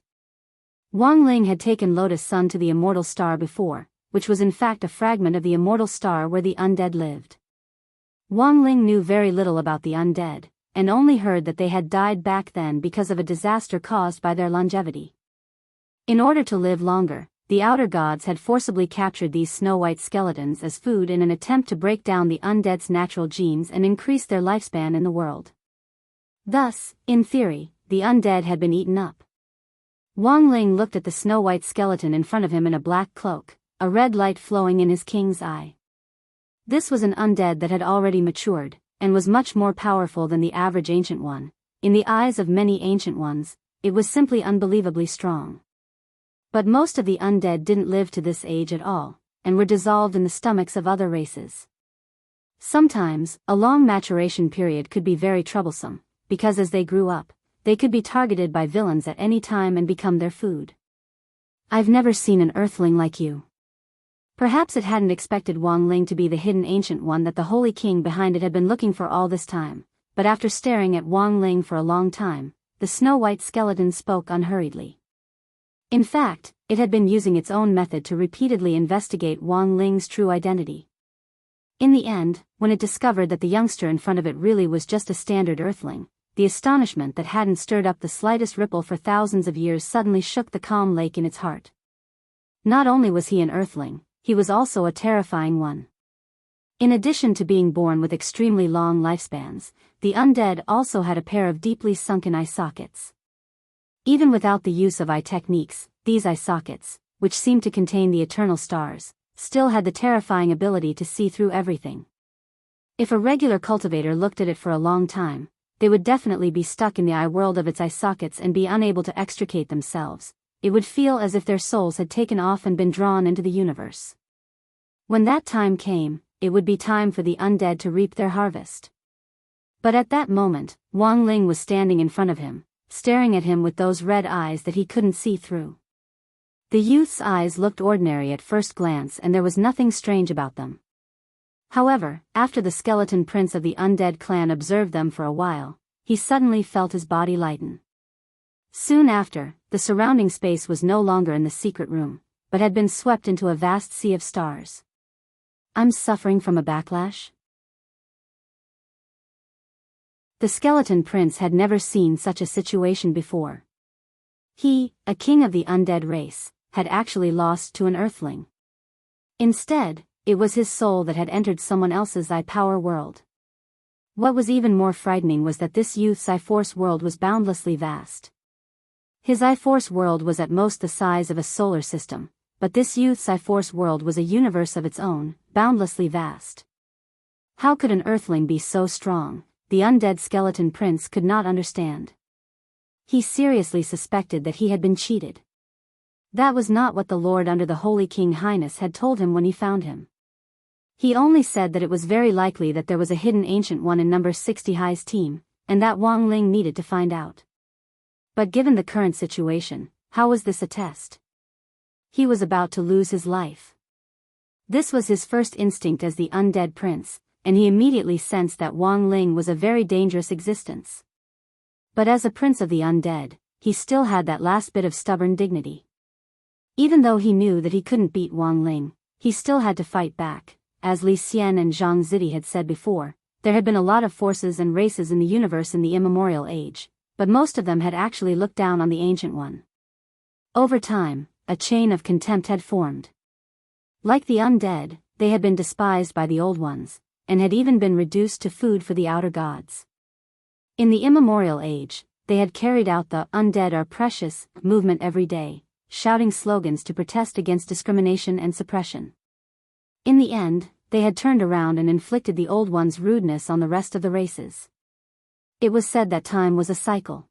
Wang Ling had taken Lotus Sun to the immortal star before, which was in fact a fragment of the immortal star where the undead lived. Wang Ling knew very little about the undead, and only heard that they had died back then because of a disaster caused by their longevity. In order to live longer, the outer gods had forcibly captured these snow-white skeletons as food in an attempt to break down the undead's natural genes and increase their lifespan in the world. Thus, in theory, the undead had been eaten up. Wang Ling looked at the snow-white skeleton in front of him in a black cloak, a red light flowing in his king's eye. This was an undead that had already matured, and was much more powerful than the average ancient one. In the eyes of many ancient ones, it was simply unbelievably strong. But most of the undead didn't live to this age at all, and were dissolved in the stomachs of other races. Sometimes, a long maturation period could be very troublesome, because as they grew up, they could be targeted by villains at any time and become their food. "I've never seen an earthling like you." Perhaps it hadn't expected Wang Ling to be the hidden ancient one that the Holy King behind it had been looking for all this time, but after staring at Wang Ling for a long time, the snow-white skeleton spoke unhurriedly. In fact, it had been using its own method to repeatedly investigate Wang Ling's true identity. In the end, when it discovered that the youngster in front of it really was just a standard earthling, the astonishment that hadn't stirred up the slightest ripple for thousands of years suddenly shook the calm lake in its heart. Not only was he an earthling, he was also a terrifying one. In addition to being born with extremely long lifespans, the undead also had a pair of deeply sunken eye sockets. Even without the use of eye techniques, these eye sockets, which seemed to contain the eternal stars, still had the terrifying ability to see through everything. If a regular cultivator looked at it for a long time, they would definitely be stuck in the eye world of its eye sockets and be unable to extricate themselves. It would feel as if their souls had taken off and been drawn into the universe. When that time came, it would be time for the undead to reap their harvest. But at that moment, Wang Ling was standing in front of him, staring at him with those red eyes that he couldn't see through. The youth's eyes looked ordinary at first glance and there was nothing strange about them. However, after the skeleton prince of the undead clan observed them for a while, he suddenly felt his body lighten. Soon after, the surrounding space was no longer in the secret room, but had been swept into a vast sea of stars. "I'm suffering from a backlash?" The skeleton prince had never seen such a situation before. He, a king of the undead race, had actually lost to an earthling. Instead, it was his soul that had entered someone else's I-Power world. What was even more frightening was that this youth's I-Force world was boundlessly vast. His I-Force world was at most the size of a solar system, but this youth's I-Force world was a universe of its own, boundlessly vast. How could an earthling be so strong? The undead skeleton prince could not understand. He seriously suspected that he had been cheated. That was not what the Lord under the Holy King Highness had told him when he found him. He only said that it was very likely that there was a hidden Ancient One in number 60 High's team, and that Wang Ling needed to find out. But given the current situation, how was this a test? He was about to lose his life. This was his first instinct as the undead prince, and he immediately sensed that Wang Ling was a very dangerous existence. But as a prince of the undead, he still had that last bit of stubborn dignity. Even though he knew that he couldn't beat Wang Ling, he still had to fight back. As Li Xian and Zhang Zidi had said before, there had been a lot of forces and races in the universe in the immemorial age, but most of them had actually looked down on the Ancient One. Over time, a chain of contempt had formed. Like the undead, they had been despised by the old ones, and had even been reduced to food for the outer gods. In the immemorial age, they had carried out the "Undead are precious" movement every day, shouting slogans to protest against discrimination and suppression. In the end, they had turned around and inflicted the old ones' rudeness on the rest of the races. It was said that time was a cycle.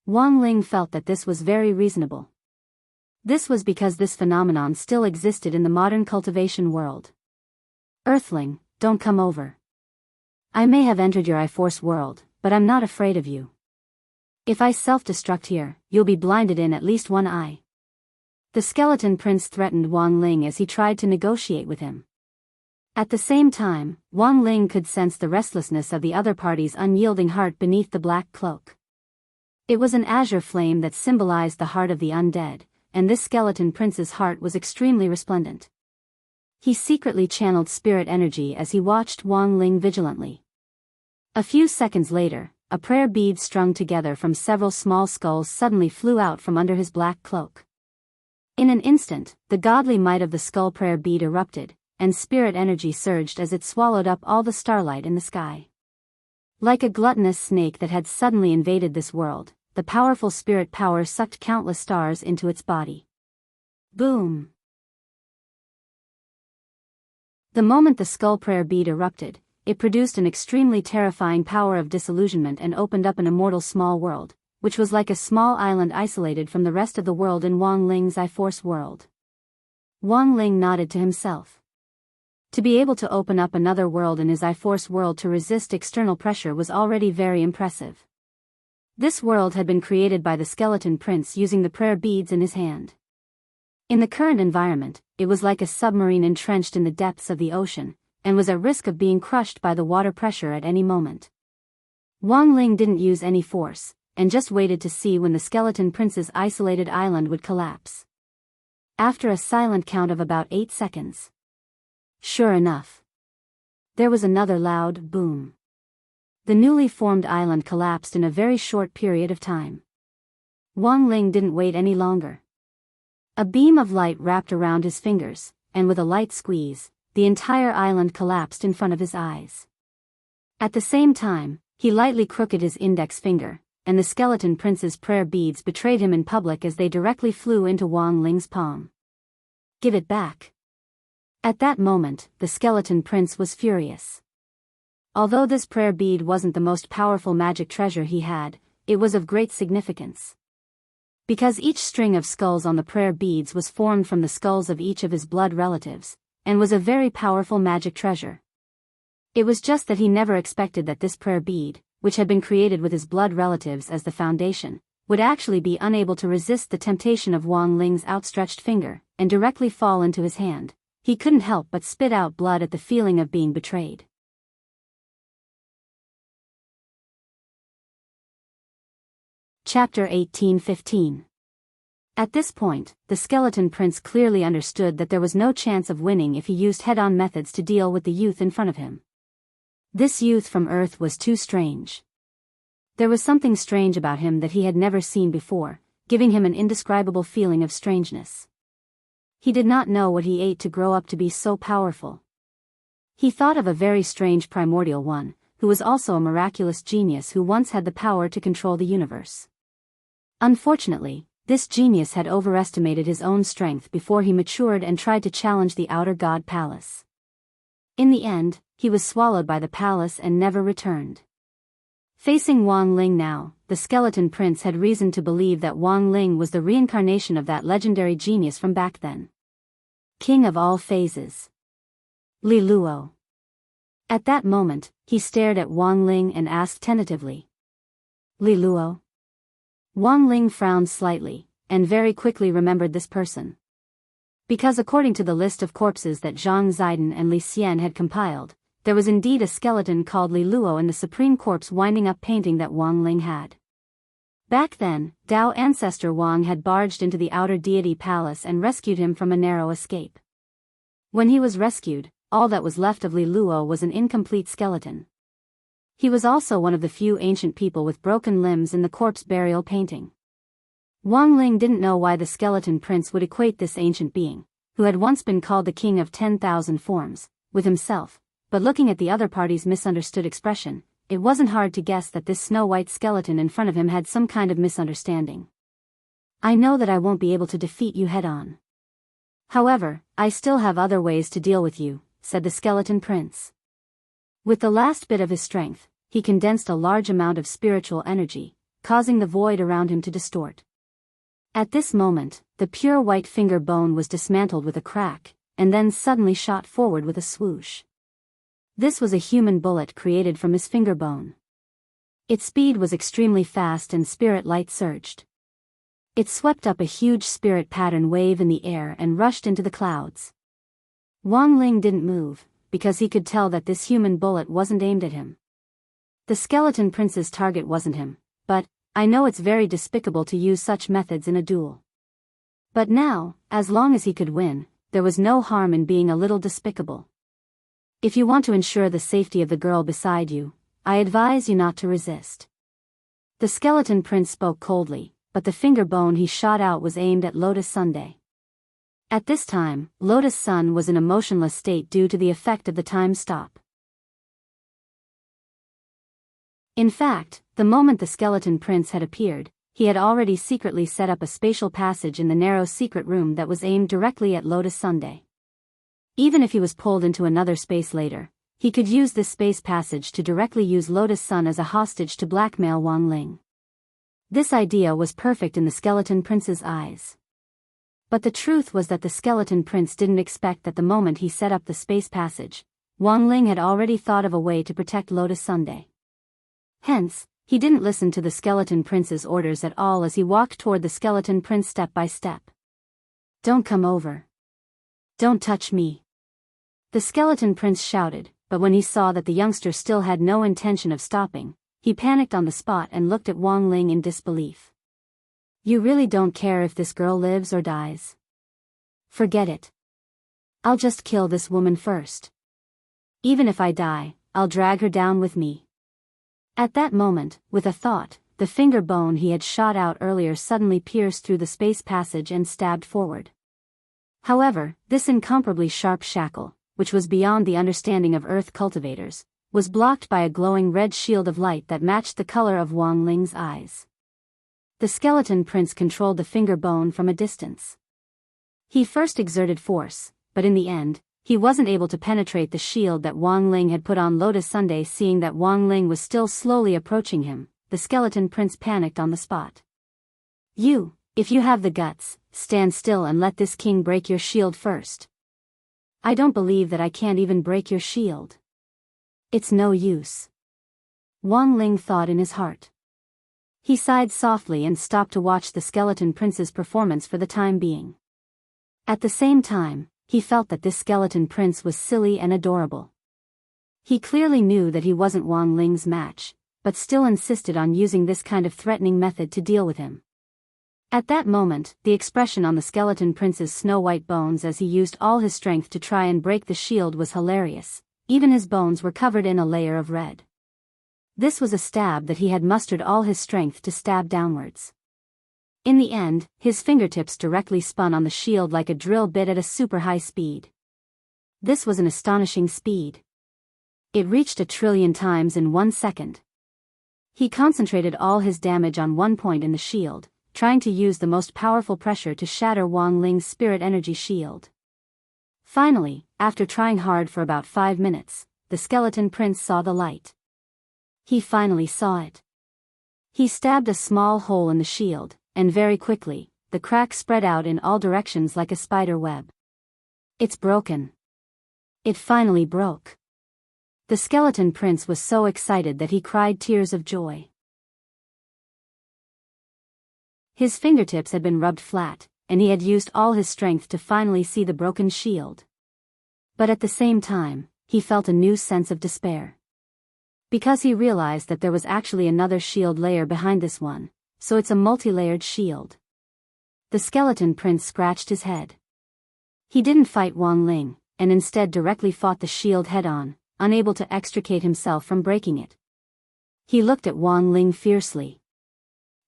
Wang Ling felt that this was very reasonable. This was because this phenomenon still existed in the modern cultivation world. Earthling, don't come over. I may have entered your I-Force world, but I'm not afraid of you. If I self-destruct here, you'll be blinded in at least one eye. The skeleton prince threatened Wang Ling as he tried to negotiate with him. At the same time, Wang Ling could sense the restlessness of the other party's unyielding heart beneath the black cloak. It was an azure flame that symbolized the heart of the undead, and this skeleton prince's heart was extremely resplendent. He secretly channeled spirit energy as he watched Wang Ling vigilantly. A few seconds later, a prayer bead strung together from several small skulls suddenly flew out from under his black cloak. In an instant, the godly might of the skull prayer bead erupted, and spirit energy surged as it swallowed up all the starlight in the sky. Like a gluttonous snake that had suddenly invaded this world, the powerful spirit power sucked countless stars into its body. Boom! The moment the skull prayer bead erupted, it produced an extremely terrifying power of disillusionment and opened up an immortal small world, which was like a small island isolated from the rest of the world in Wang Ling's I-Force world. Wang Ling nodded to himself. To be able to open up another world in his I-Force world to resist external pressure was already very impressive. This world had been created by the skeleton prince using the prayer beads in his hand. In the current environment, it was like a submarine entrenched in the depths of the ocean, and was at risk of being crushed by the water pressure at any moment. Wang Ling didn't use any force, and just waited to see when the skeleton prince's isolated island would collapse. After a silent count of about 8 seconds. Sure enough. There was another loud boom. The newly formed island collapsed in a very short period of time. Wang Ling didn't wait any longer. A beam of light wrapped around his fingers, and with a light squeeze, the entire island collapsed in front of his eyes. At the same time, he lightly crooked his index finger, and the skeleton prince's prayer beads betrayed him in public as they directly flew into Wang Ling's palm. Give it back. At that moment, the skeleton prince was furious. Although this prayer bead wasn't the most powerful magic treasure he had, it was of great significance. Because each string of skulls on the prayer beads was formed from the skulls of each of his blood relatives, and was a very powerful magic treasure. It was just that he never expected that this prayer bead, which had been created with his blood relatives as the foundation, would actually be unable to resist the temptation of Wang Ling's outstretched finger, and directly fall into his hand. He couldn't help but spit out blood at the feeling of being betrayed. Chapter 18:15. At this point, the skeleton prince clearly understood that there was no chance of winning if he used head-on methods to deal with the youth in front of him. This youth from Earth was too strange. There was something strange about him that he had never seen before, giving him an indescribable feeling of strangeness. He did not know what he ate to grow up to be so powerful. He thought of a very strange primordial one, who was also a miraculous genius who once had the power to control the universe. Unfortunately, this genius had overestimated his own strength before he matured and tried to challenge the outer god palace. In the end, he was swallowed by the palace and never returned. Facing Wang Ling now, the skeleton prince had reason to believe that Wang Ling was the reincarnation of that legendary genius from back then. King of all phases. Li Luo. At that moment, he stared at Wang Ling and asked tentatively. Li Luo? Wang Ling frowned slightly, and very quickly remembered this person. Because according to the list of corpses that Zhang Zidong and Li Xian had compiled, there was indeed a skeleton called Li Luo in the supreme corpse winding up painting that Wang Ling had. Back then, Dao ancestor Wang had barged into the outer deity palace and rescued him from a narrow escape. When he was rescued, all that was left of Li Luo was an incomplete skeleton. He was also one of the few ancient people with broken limbs in the corpse burial painting. Wang Ling didn't know why the skeleton prince would equate this ancient being, who had once been called the king of 10,000 forms, with himself, but looking at the other party's misunderstood expression, it wasn't hard to guess that this snow-white skeleton in front of him had some kind of misunderstanding. I know that I won't be able to defeat you head-on. However, I still have other ways to deal with you, said the skeleton prince. With the last bit of his strength, he condensed a large amount of spiritual energy, causing the void around him to distort. At this moment, the pure white finger bone was dismantled with a crack, and then suddenly shot forward with a swoosh. This was a human bullet created from his finger bone. Its speed was extremely fast and spirit light surged. It swept up a huge spirit pattern wave in the air and rushed into the clouds. Wang Ling didn't move, because he could tell that this human bullet wasn't aimed at him. The skeleton prince's target wasn't him, but, I know it's very despicable to use such methods in a duel. But now, as long as he could win, there was no harm in being a little despicable. If you want to ensure the safety of the girl beside you, I advise you not to resist. The skeleton prince spoke coldly, but the finger bone he shot out was aimed at Lotus Sunday. At this time, Lotus Sun was in a motionless state due to the effect of the time stop. In fact, the moment the skeleton prince had appeared, he had already secretly set up a spatial passage in the narrow secret room that was aimed directly at Lotus Sunday. Even if he was pulled into another space later, he could use this space passage to directly use Lotus Sun as a hostage to blackmail Wang Ling. This idea was perfect in the skeleton prince's eyes. But the truth was that the skeleton prince didn't expect that the moment he set up the space passage, Wang Ling had already thought of a way to protect Lotus Sunday. Hence, he didn't listen to the skeleton prince's orders at all as he walked toward the skeleton prince step by step. Don't come over. Don't touch me. The skeleton prince shouted, but when he saw that the youngster still had no intention of stopping, he panicked on the spot and looked at Wang Ling in disbelief. You really don't care if this girl lives or dies? Forget it. I'll just kill this woman first. Even if I die, I'll drag her down with me. At that moment, with a thought, the finger bone he had shot out earlier suddenly pierced through the space passage and stabbed forward. However, this incomparably sharp shackle, which was beyond the understanding of Earth cultivators, was blocked by a glowing red shield of light that matched the color of Wang Ling's eyes. The skeleton prince controlled the finger bone from a distance. He first exerted force, but in the end, he wasn't able to penetrate the shield that Wang Ling had put on Lotus Sunday. Seeing that Wang Ling was still slowly approaching him, the skeleton prince panicked on the spot. You, if you have the guts, stand still and let this king break your shield first. I don't believe that I can't even break your shield. It's no use. Wang Ling thought in his heart. He sighed softly and stopped to watch the skeleton prince's performance for the time being. At the same time, he felt that this skeleton prince was silly and adorable. He clearly knew that he wasn't Wang Ling's match, but still insisted on using this kind of threatening method to deal with him. At that moment, the expression on the skeleton prince's snow-white bones as he used all his strength to try and break the shield was hilarious. Even his bones were covered in a layer of red. This was a stab that he had mustered all his strength to stab downwards. In the end, his fingertips directly spun on the shield like a drill bit at a super high speed. This was an astonishing speed. It reached 1,000,000,000,000 times in 1 second. He concentrated all his damage on one point in the shield, trying to use the most powerful pressure to shatter Wang Ling's spirit energy shield. Finally, after trying hard for about 5 minutes, the skeleton prince saw the light. He finally saw it. He stabbed a small hole in the shield, and very quickly, the crack spread out in all directions like a spider web. It's broken. It finally broke. The skeleton prince was so excited that he cried tears of joy. His fingertips had been rubbed flat, and he had used all his strength to finally see the broken shield. But at the same time, he felt a new sense of despair. Because he realized that there was actually another shield layer behind this one, so it's a multi-layered shield. The skeleton prince scratched his head. He didn't fight Wang Ling, and instead directly fought the shield head-on, unable to extricate himself from breaking it. He looked at Wang Ling fiercely.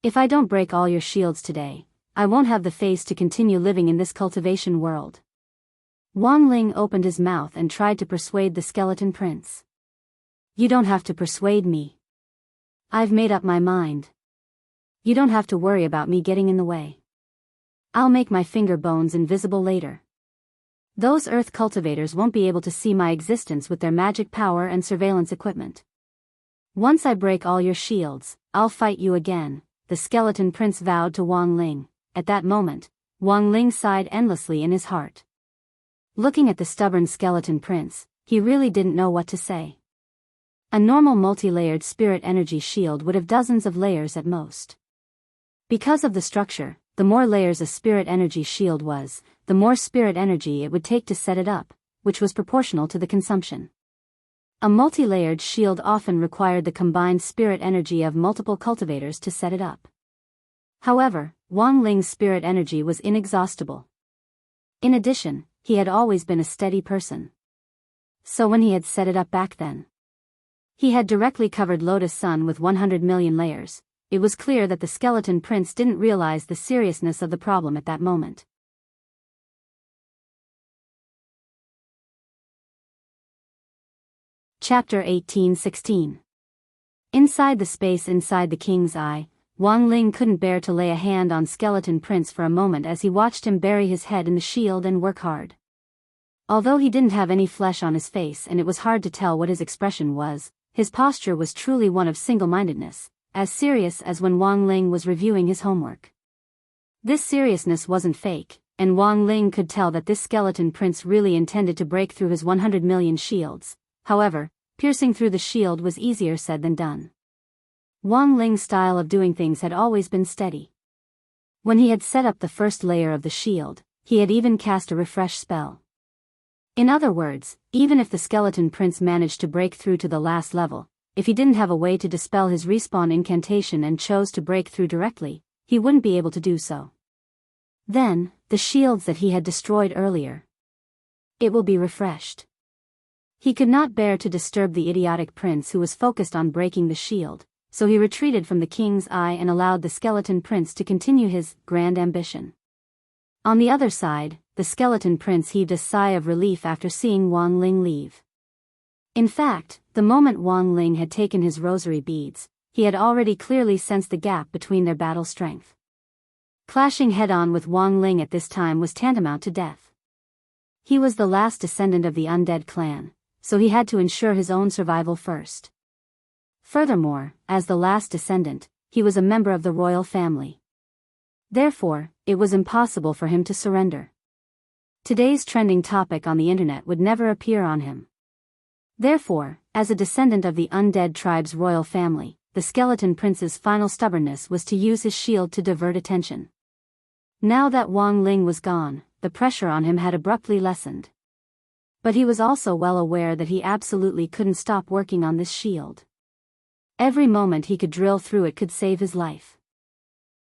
If I don't break all your shields today, I won't have the face to continue living in this cultivation world. Wang Ling opened his mouth and tried to persuade the skeleton prince. You don't have to persuade me. I've made up my mind. You don't have to worry about me getting in the way. I'll make my finger bones invisible later. Those earth cultivators won't be able to see my existence with their magic power and surveillance equipment. Once I break all your shields, I'll fight you again, the skeleton prince vowed to Wang Ling. At that moment, Wang Ling sighed endlessly in his heart. Looking at the stubborn skeleton prince, he really didn't know what to say. A normal multi-layered spirit energy shield would have dozens of layers at most. Because of the structure, the more layers a spirit energy shield was, the more spirit energy it would take to set it up, which was proportional to the consumption. A multi-layered shield often required the combined spirit energy of multiple cultivators to set it up. However, Wang Ling's spirit energy was inexhaustible. In addition, he had always been a steady person. So when he had set it up back then, he had directly covered Lotus Sun with 100 million layers. It was clear that the skeleton prince didn't realize the seriousness of the problem at that moment. Chapter 18:16. Inside the space inside the king's eye, Wang Ling couldn't bear to lay a hand on skeleton prince for a moment as he watched him bury his head in the shield and work hard. Although he didn't have any flesh on his face and it was hard to tell what his expression was, his posture was truly one of single-mindedness, as serious as when Wang Ling was reviewing his homework. This seriousness wasn't fake, and Wang Ling could tell that this skeleton prince really intended to break through his 100 million shields. However, piercing through the shield was easier said than done. Wang Ling's style of doing things had always been steady. When he had set up the first layer of the shield, he had even cast a refresh spell. In other words, even if the skeleton prince managed to break through to the last level, if he didn't have a way to dispel his respawn incantation and chose to break through directly, he wouldn't be able to do so. Then, the shields that he had destroyed earlier, it will be refreshed. He could not bear to disturb the idiotic prince who was focused on breaking the shield, so he retreated from the king's eye and allowed the skeleton prince to continue his grand ambition. On the other side, the skeleton prince heaved a sigh of relief after seeing Wang Ling leave. In fact, the moment Wang Ling had taken his rosary beads, he had already clearly sensed the gap between their battle strength. Clashing head-on with Wang Ling at this time was tantamount to death. He was the last descendant of the undead clan, so he had to ensure his own survival first. Furthermore, as the last descendant, he was a member of the royal family. Therefore, it was impossible for him to surrender. Today's trending topic on the internet would never appear on him. Therefore, as a descendant of the undead tribe's royal family, the skeleton prince's final stubbornness was to use his shield to divert attention. Now that Wang Ling was gone, the pressure on him had abruptly lessened. But he was also well aware that he absolutely couldn't stop working on this shield. Every moment he could drill through it could save his life.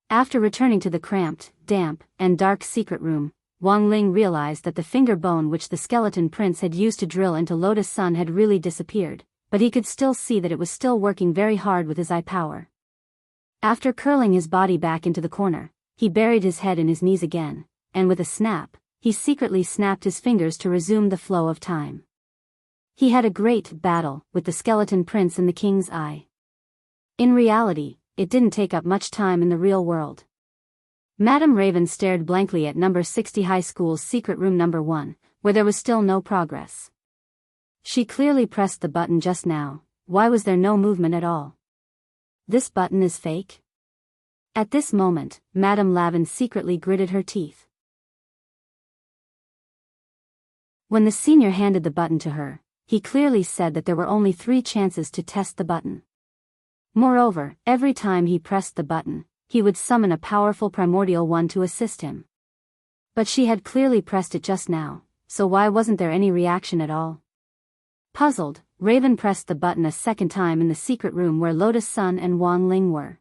After returning to the cramped, damp, and dark secret room, Wang Ling realized that the finger bone which the skeleton prince had used to drill into Lotus Sun had really disappeared, but he could still see that it was still working very hard with his eye power. After curling his body back into the corner, he buried his head in his knees again, and with a snap, he secretly snapped his fingers to resume the flow of time. He had a great battle with the skeleton prince in the king's eye. In reality, it didn't take up much time in the real world. Madame Raven stared blankly at number 60 high school's secret room number 1, where there was still no progress. She clearly pressed the button just now. Why was there no movement at all? This button is fake? At this moment, Madame Lavin secretly gritted her teeth. When the senior handed the button to her, he clearly said that there were only 3 chances to test the button. Moreover, every time he pressed the button, he would summon a powerful primordial one to assist him. But she had clearly pressed it just now, so why wasn't there any reaction at all? Puzzled, Raven pressed the button a second time in the secret room where Lotus Sun and Wang Ling were.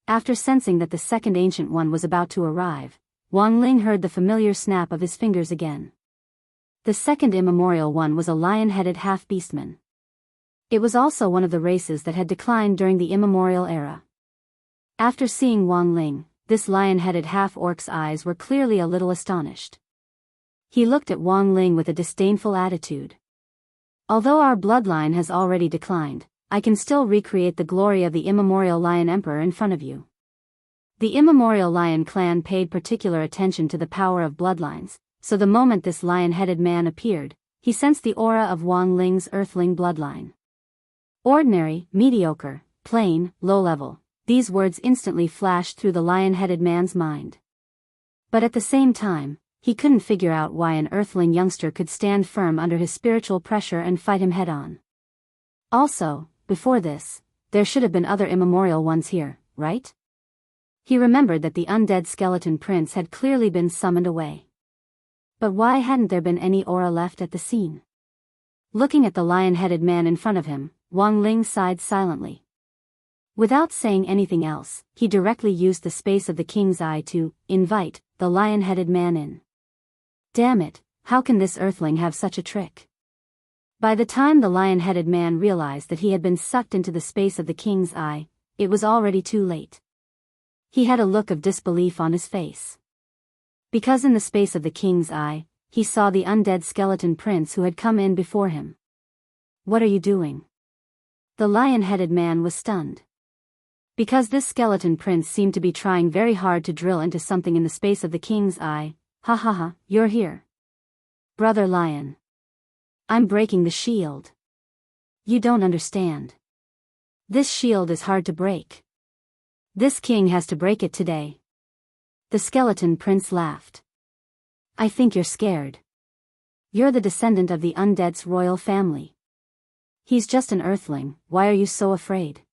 After sensing that the second ancient one was about to arrive, Wang Ling heard the familiar snap of his fingers again. The second immemorial one was a lion-headed half-beastman. It was also one of the races that had declined during the immemorial era. After seeing Wang Ling, this lion-headed half-orc's eyes were clearly a little astonished. He looked at Wang Ling with a disdainful attitude. Although our bloodline has already declined, I can still recreate the glory of the immemorial Lion Emperor in front of you. The immemorial Lion clan paid particular attention to the power of bloodlines, so the moment this lion-headed man appeared, he sensed the aura of Wang Ling's earthling bloodline. Ordinary, mediocre, plain, low-level, these words instantly flashed through the lion-headed man's mind. But at the same time, he couldn't figure out why an earthling youngster could stand firm under his spiritual pressure and fight him head-on. Also, before this, there should have been other immemorial ones here, right? He remembered that the undead skeleton prince had clearly been summoned away. But why hadn't there been any aura left at the scene? Looking at the lion-headed man in front of him, Wang Ling sighed silently. Without saying anything else, he directly used the space of the king's eye to invite the lion-headed man in. Damn it, how can this earthling have such a trick? By the time the lion-headed man realized that he had been sucked into the space of the king's eye, it was already too late. He had a look of disbelief on his face. Because in the space of the king's eye, he saw the undead skeleton prince who had come in before him. What are you doing? The lion-headed man was stunned. Because this skeleton prince seemed to be trying very hard to drill into something in the space of the king's eye. Ha ha ha, you're here. Brother Lion. I'm breaking the shield. You don't understand. This shield is hard to break. This king has to break it today. The skeleton prince laughed. I think you're scared. You're the descendant of the undead's royal family. He's just an earthling, why are you so afraid?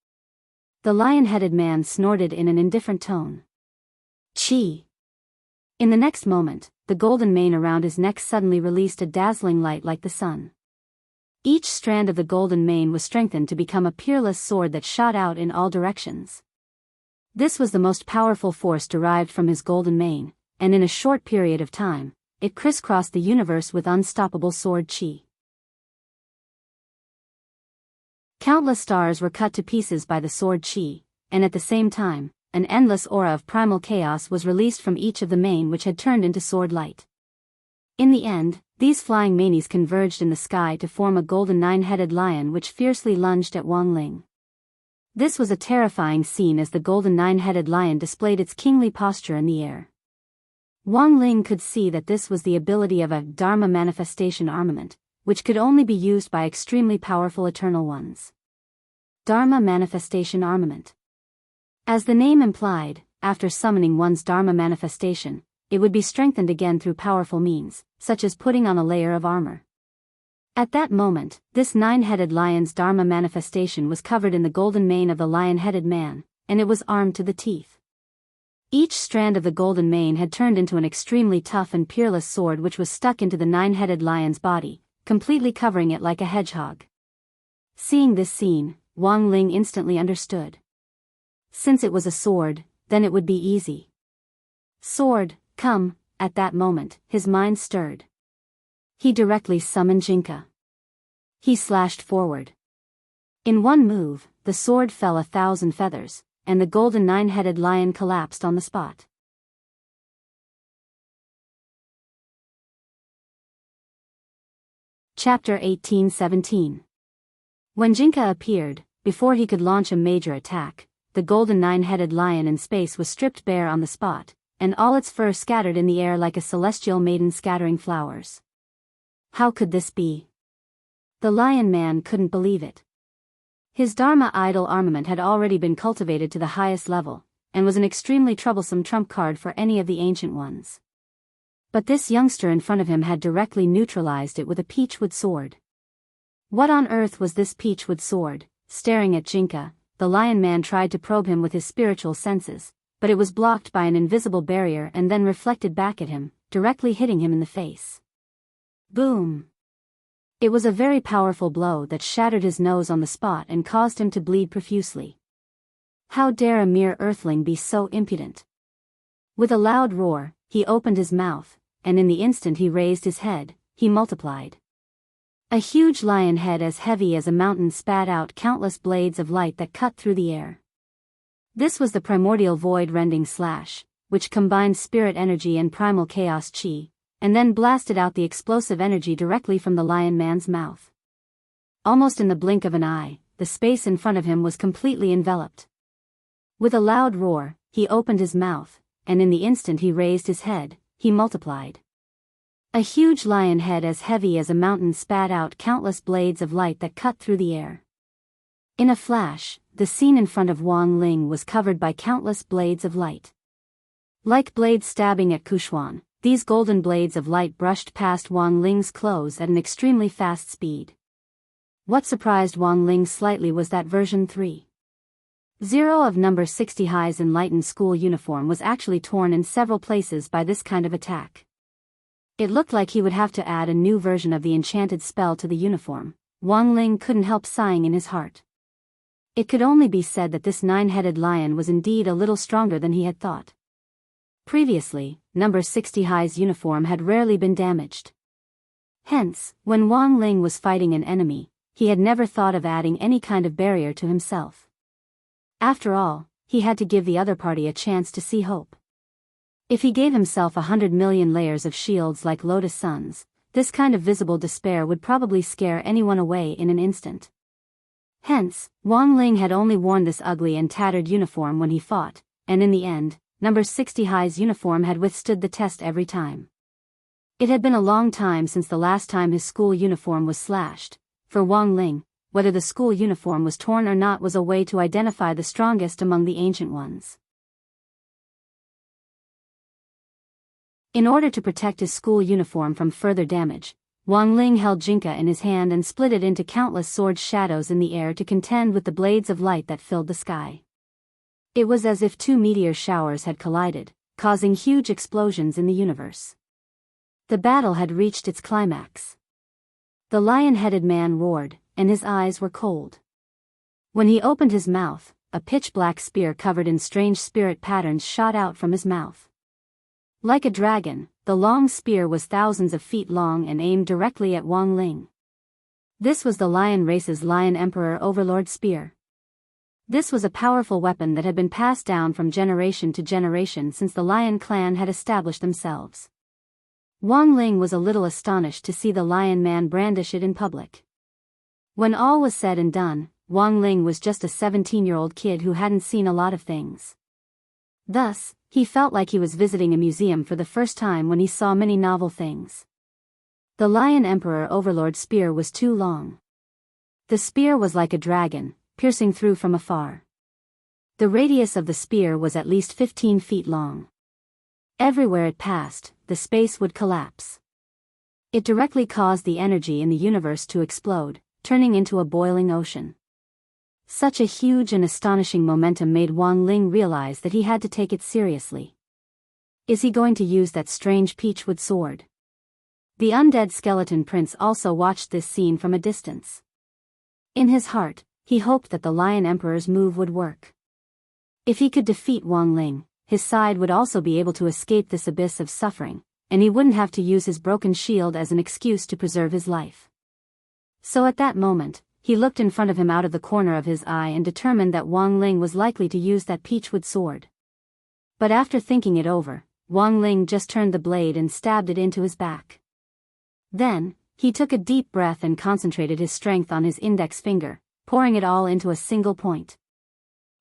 The lion-headed man snorted in an indifferent tone. Chi. In the next moment, the golden mane around his neck suddenly released a dazzling light like the sun. Each strand of the golden mane was strengthened to become a peerless sword that shot out in all directions. This was the most powerful force derived from his golden mane, and in a short period of time, it crisscrossed the universe with unstoppable sword chi. Countless stars were cut to pieces by the sword chi, and at the same time, an endless aura of primal chaos was released from each of the mane which had turned into sword light. In the end, these flying manes converged in the sky to form a golden 9-headed lion which fiercely lunged at Wang Ling. This was a terrifying scene as the golden 9-headed lion displayed its kingly posture in the air. Wang Ling could see that this was the ability of a Dharma manifestation armament, which could only be used by extremely powerful eternal ones. Dharma manifestation armament. As the name implied, after summoning one's Dharma manifestation, it would be strengthened again through powerful means, such as putting on a layer of armor. At that moment, this 9-headed lion's Dharma manifestation was covered in the golden mane of the lion-headed man, and it was armed to the teeth. Each strand of the golden mane had turned into an extremely tough and peerless sword which was stuck into the 9-headed lion's body, completely covering it like a hedgehog. Seeing this scene, Wang Ling instantly understood. Since it was a sword, then it would be easy. Sword, come, at that moment, his mind stirred. He directly summoned Jinka. He slashed forward. In one move, the sword fell 1,000 feathers, and the golden nine-headed lion collapsed on the spot. Chapter 18:17. When Jinka appeared, before he could launch a major attack, the golden nine-headed lion in space was stripped bare on the spot, and all its fur scattered in the air like a celestial maiden scattering flowers. How could this be? The Lion Man couldn't believe it. His Dharma idol armament had already been cultivated to the highest level, and was an extremely troublesome trump card for any of the ancient ones. But this youngster in front of him had directly neutralized it with a peachwood sword. What on earth was this peachwood sword? Staring at Jinka, the Lion Man tried to probe him with his spiritual senses, but it was blocked by an invisible barrier and then reflected back at him, directly hitting him in the face. Boom! It was a very powerful blow that shattered his nose on the spot and caused him to bleed profusely. How dare a mere earthling be so impudent? With a loud roar, he opened his mouth, and in the instant he raised his head, he multiplied. A huge lion head as heavy as a mountain spat out countless blades of light that cut through the air. This was the primordial void-rending slash, which combined spirit energy and primal chaos chi, and then blasted out the explosive energy directly from the Lion Man's mouth. Almost in the blink of an eye, the space in front of him was completely enveloped. With a loud roar, he opened his mouth, and in the instant he raised his head, he multiplied. A huge lion head as heavy as a mountain spat out countless blades of light that cut through the air. In a flash, the scene in front of Wang Ling was covered by countless blades of light. Like blades stabbing at Kushuan, these golden blades of light brushed past Wang Ling's clothes at an extremely fast speed. What surprised Wang Ling slightly was that version 3.0 of number 60 High's enlightened school uniform was actually torn in several places by this kind of attack. It looked like he would have to add a new version of the enchanted spell to the uniform. Wang Ling couldn't help sighing in his heart. It could only be said that this nine-headed lion was indeed a little stronger than he had thought. Previously, number 60 High's uniform had rarely been damaged. Hence, when Wang Ling was fighting an enemy, he had never thought of adding any kind of barrier to himself. After all, he had to give the other party a chance to see hope. If he gave himself 100 million layers of shields like lotus suns, this kind of visible despair would probably scare anyone away in an instant. Hence, Wang Ling had only worn this ugly and tattered uniform when he fought, and in the end, number 60 High's uniform had withstood the test every time. It had been a long time since the last time his school uniform was slashed. For Wang Ling, whether the school uniform was torn or not was a way to identify the strongest among the ancient ones. In order to protect his school uniform from further damage, Wang Ling held Jinka in his hand and split it into countless sword shadows in the air to contend with the blades of light that filled the sky. It was as if two meteor showers had collided, causing huge explosions in the universe. The battle had reached its climax. The lion-headed man roared, and his eyes were cold. When he opened his mouth, a pitch-black spear covered in strange spirit patterns shot out from his mouth. Like a dragon, the long spear was thousands of feet long and aimed directly at Wang Ling. This was the lion race's Lion Emperor Overlord Spear. This was a powerful weapon that had been passed down from generation to generation since the Lion clan had established themselves. Wang Ling was a little astonished to see the Lion Man brandish it in public. When all was said and done, Wang Ling was just a 17-year-old kid who hadn't seen a lot of things. Thus, he felt like he was visiting a museum for the first time when he saw many novel things. The Lion Emperor Overlord Spear was too long. The spear was like a dragon, piercing through from afar. The radius of the spear was at least 15 feet long. Everywhere it passed, the space would collapse. It directly caused the energy in the universe to explode, turning into a boiling ocean. Such a huge and astonishing momentum made Wang Ling realize that he had to take it seriously. Is he going to use that strange peachwood sword? The undead skeleton prince also watched this scene from a distance. In his heart, he hoped that the Lion Emperor's move would work. If he could defeat Wang Ling, his side would also be able to escape this abyss of suffering, and he wouldn't have to use his broken shield as an excuse to preserve his life. So at that moment, he looked in front of him out of the corner of his eye and determined that Wang Ling was likely to use that peachwood sword. But after thinking it over, Wang Ling just turned the blade and stabbed it into his back. Then, he took a deep breath and concentrated his strength on his index finger, pouring it all into a single point.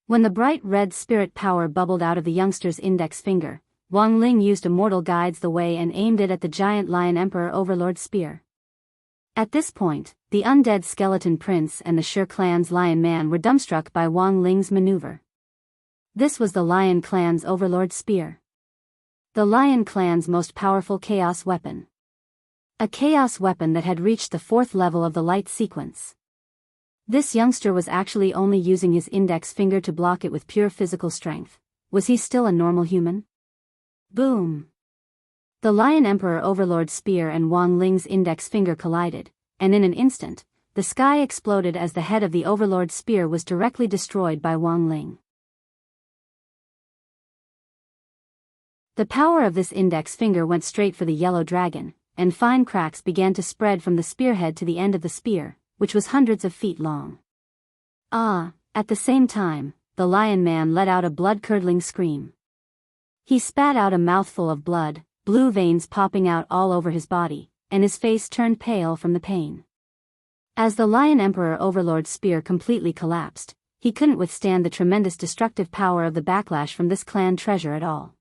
When the bright red spirit power bubbled out of the youngster's index finger, Wang Ling used Immortal Guides the Way and aimed it at the giant Lion Emperor Overlord spear. At this point, the undead skeleton prince and the Sher clan's lion man were dumbstruck by Wang Ling's maneuver. This was the Lion clan's Overlord spear. The Lion clan's most powerful chaos weapon. A chaos weapon that had reached the 4th level of the light sequence. This youngster was actually only using his index finger to block it with pure physical strength. Was he still a normal human? Boom! The Lion Emperor Overlord spear and Wang Ling's index finger collided, and in an instant, the sky exploded as the head of the Overlord spear was directly destroyed by Wang Ling. The power of this index finger went straight for the yellow dragon, and fine cracks began to spread from the spearhead to the end of the spear, which was hundreds of feet long. At the same time, the lion man let out a blood-curdling scream. He spat out a mouthful of blood, blue veins popping out all over his body, and his face turned pale from the pain. As the Lion Emperor Overlord spear completely collapsed, he couldn't withstand the tremendous destructive power of the backlash from this clan treasure at all.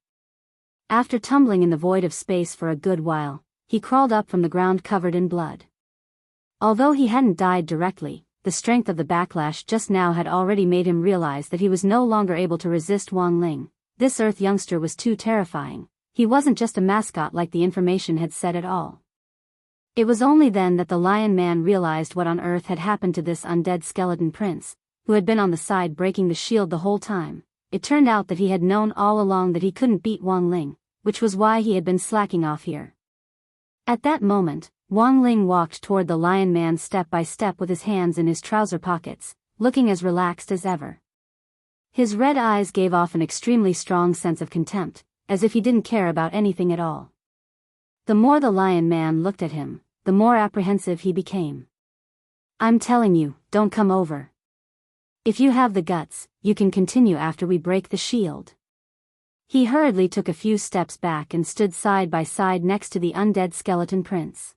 After tumbling in the void of space for a good while, he crawled up from the ground covered in blood. Although he hadn't died directly, the strength of the backlash just now had already made him realize that he was no longer able to resist Wang Ling. This Earth youngster was too terrifying. He wasn't just a mascot like the information had said at all. It was only then that the Lion Man realized what on earth had happened to this undead skeleton prince, who had been on the side breaking the shield the whole time. It turned out that he had known all along that he couldn't beat Wang Ling, which was why he had been slacking off here. At that moment, Wang Ling walked toward the Lion Man step by step with his hands in his trouser pockets, looking as relaxed as ever. His red eyes gave off an extremely strong sense of contempt, as if he didn't care about anything at all. The more the Lion Man looked at him, the more apprehensive he became. "I'm telling you, don't come over. If you have the guts, you can continue after we break the shield." He hurriedly took a few steps back and stood side by side next to the undead skeleton prince.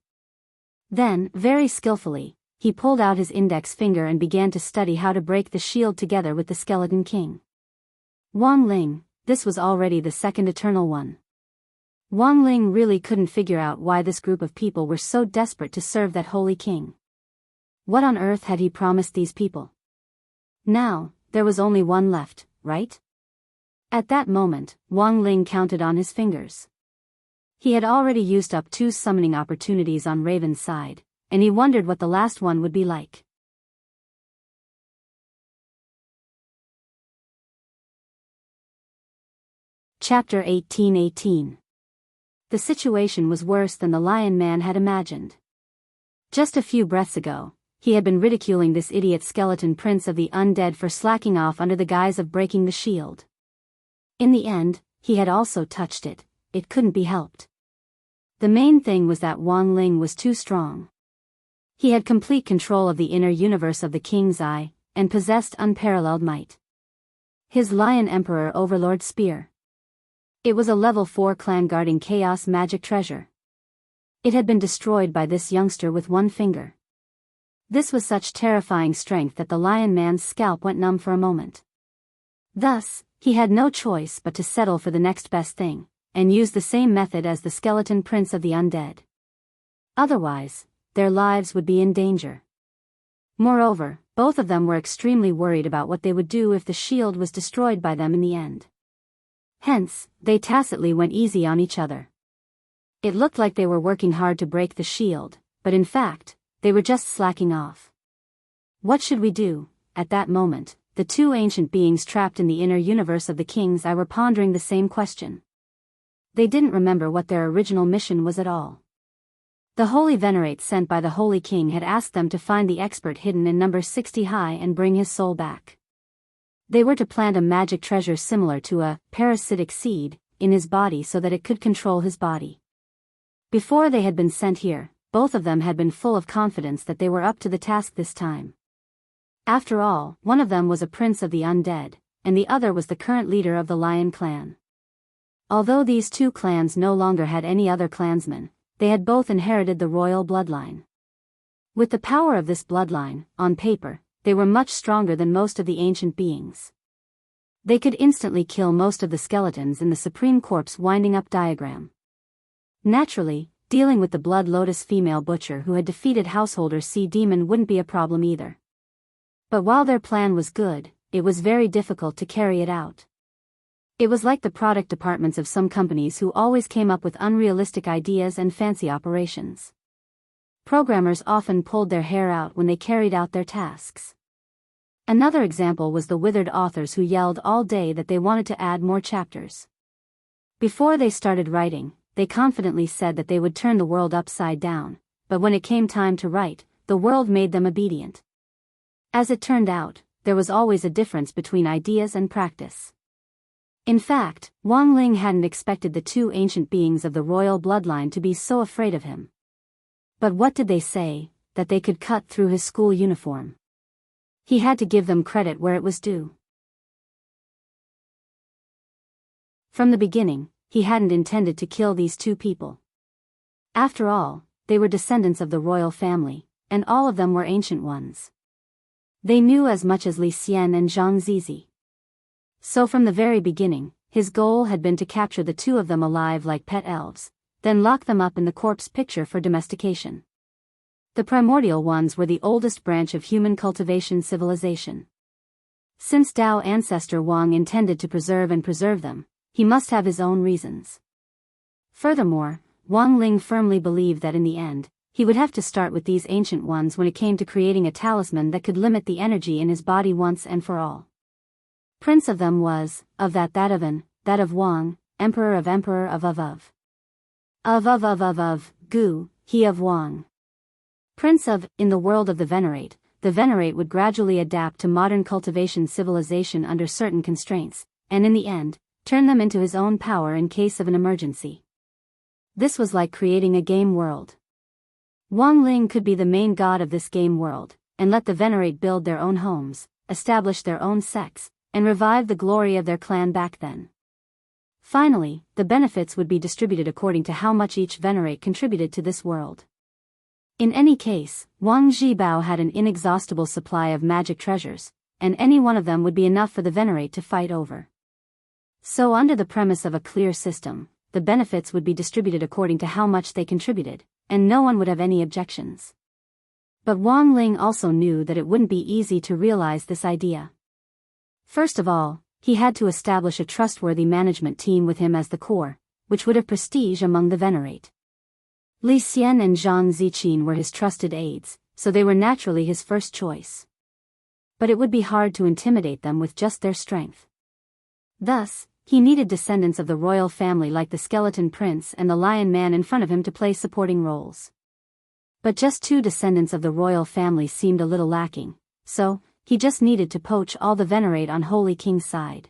Then, very skillfully, he pulled out his index finger and began to study how to break the shield together with the skeleton king. Wang Ling, this was already the second eternal one. Wang Ling really couldn't figure out why this group of people were so desperate to serve that holy king. What on earth had he promised these people? Now, there was only one left, right? At that moment, Wang Ling counted on his fingers. He had already used up 2 summoning opportunities on Raven's side, and he wondered what the last one would be like. Chapter 18:18. The situation was worse than the Lion Man had imagined. Just a few breaths ago, he had been ridiculing this idiot skeleton prince of the undead for slacking off under the guise of breaking the shield. In the end, he had also touched it. It couldn't be helped. The main thing was that Wang Ling was too strong. He had complete control of the inner universe of the King's Eye, and possessed unparalleled might. His Lion Emperor Overlord spear. It was a level 4 clan guarding chaos magic treasure. It had been destroyed by this youngster with one finger. This was such terrifying strength that the Lion Man's scalp went numb for a moment. Thus, he had no choice but to settle for the next best thing, and use the same method as the skeleton prince of the undead. Otherwise, their lives would be in danger. Moreover, both of them were extremely worried about what they would do if the shield was destroyed by them in the end. Hence, they tacitly went easy on each other. It looked like they were working hard to break the shield, but in fact, they were just slacking off. What should we do? At that moment, the 2 ancient beings trapped in the inner universe of the King's Eye were pondering the same question. They didn't remember what their original mission was at all. The Holy Venerate sent by the Holy King had asked them to find the expert hidden in number 60 high and bring his soul back. They were to plant a magic treasure similar to a parasitic seed in his body so that it could control his body. Before they had been sent here, both of them had been full of confidence that they were up to the task this time. After all, one of them was a prince of the undead, and the other was the current leader of the Lion clan. Although these two clans no longer had any other clansmen, they had both inherited the royal bloodline. With the power of this bloodline, on paper, they were much stronger than most of the ancient beings. They could instantly kill most of the skeletons in the Supreme Corpse winding up diagram. Naturally, dealing with the Blood Lotus female butcher who had defeated Householder Sea Demon wouldn't be a problem either. But while their plan was good, it was very difficult to carry it out. It was like the product departments of some companies who always came up with unrealistic ideas and fancy operations. Programmers often pulled their hair out when they carried out their tasks. Another example was the withered authors who yelled all day that they wanted to add more chapters. Before they started writing, they confidently said that they would turn the world upside down, but when it came time to write, the world made them obedient. As it turned out, there was always a difference between ideas and practice. In fact, Wang Ling hadn't expected the two ancient beings of the royal bloodline to be so afraid of him. But what did they say? That they could cut through his school uniform. He had to give them credit where it was due. From the beginning, he hadn't intended to kill these two people. After all, they were descendants of the royal family, and all of them were ancient ones. They knew as much as Li Xian and Zhang Zizi. So from the very beginning, his goal had been to capture the two of them alive like pet elves, then lock them up in the corpse picture for domestication. The primordial ones were the oldest branch of human cultivation civilization. Since Dao ancestor Wang intended to preserve them, he must have his own reasons. Furthermore, Wang Ling firmly believed that in the end, he would have to start with these ancient ones when it came to creating a talisman that could limit the energy in his body once and for all. Prince of them was, of that of Wang, Emperor of Gu, he of Wang. Prince of, in the world of the Venerate would gradually adapt to modern cultivation civilization under certain constraints, and in the end, turn them into his own power in case of an emergency. This was like creating a game world. Wang Ling could be the main god of this game world, and let the Venerate build their own homes, establish their own sects, and revive the glory of their clan back then. Finally, the benefits would be distributed according to how much each Venerate contributed to this world. In any case, Wang Zhibao had an inexhaustible supply of magic treasures, and any one of them would be enough for the Venerate to fight over. So under the premise of a clear system, the benefits would be distributed according to how much they contributed, and no one would have any objections. But Wang Ling also knew that it wouldn't be easy to realize this idea. First of all, he had to establish a trustworthy management team with him as the core, which would have prestige among the Venerate. Li Xian and Zhang Ziqin were his trusted aides, so they were naturally his first choice. But it would be hard to intimidate them with just their strength. Thus, he needed descendants of the royal family like the Skeleton Prince and the Lion Man in front of him to play supporting roles. But just two descendants of the royal family seemed a little lacking, so he just needed to poach all the Venerate on Holy King's side.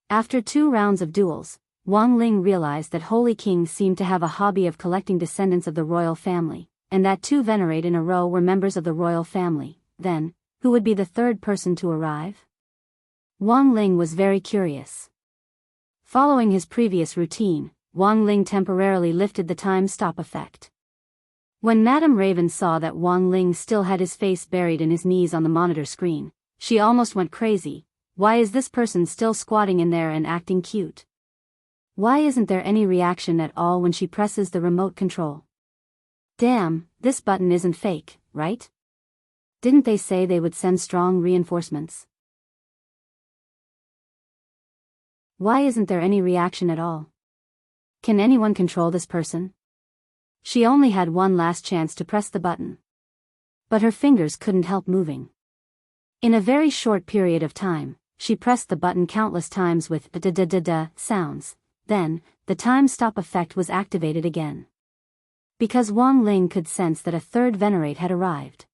After 2 rounds of duels, Wang Ling realized that Holy King seemed to have a hobby of collecting descendants of the royal family, and that 2 Venerate in a row were members of the royal family. Then, who would be the third person to arrive? Wang Ling was very curious. Following his previous routine, Wang Ling temporarily lifted the time stop effect. When Madame Raven saw that Wang Ling still had his face buried in his knees on the monitor screen, she almost went crazy. Why is this person still squatting in there and acting cute? Why isn't there any reaction at all when she presses the remote control? Damn, this button isn't fake, right? Didn't they say they would send strong reinforcements? Why isn't there any reaction at all? Can anyone control this person? She only had one last chance to press the button. But her fingers couldn't help moving. In a very short period of time, she pressed the button countless times with da-da-da-da sounds. Then, the time stop effect was activated again. Because Wang Ling could sense that a third Venerate had arrived.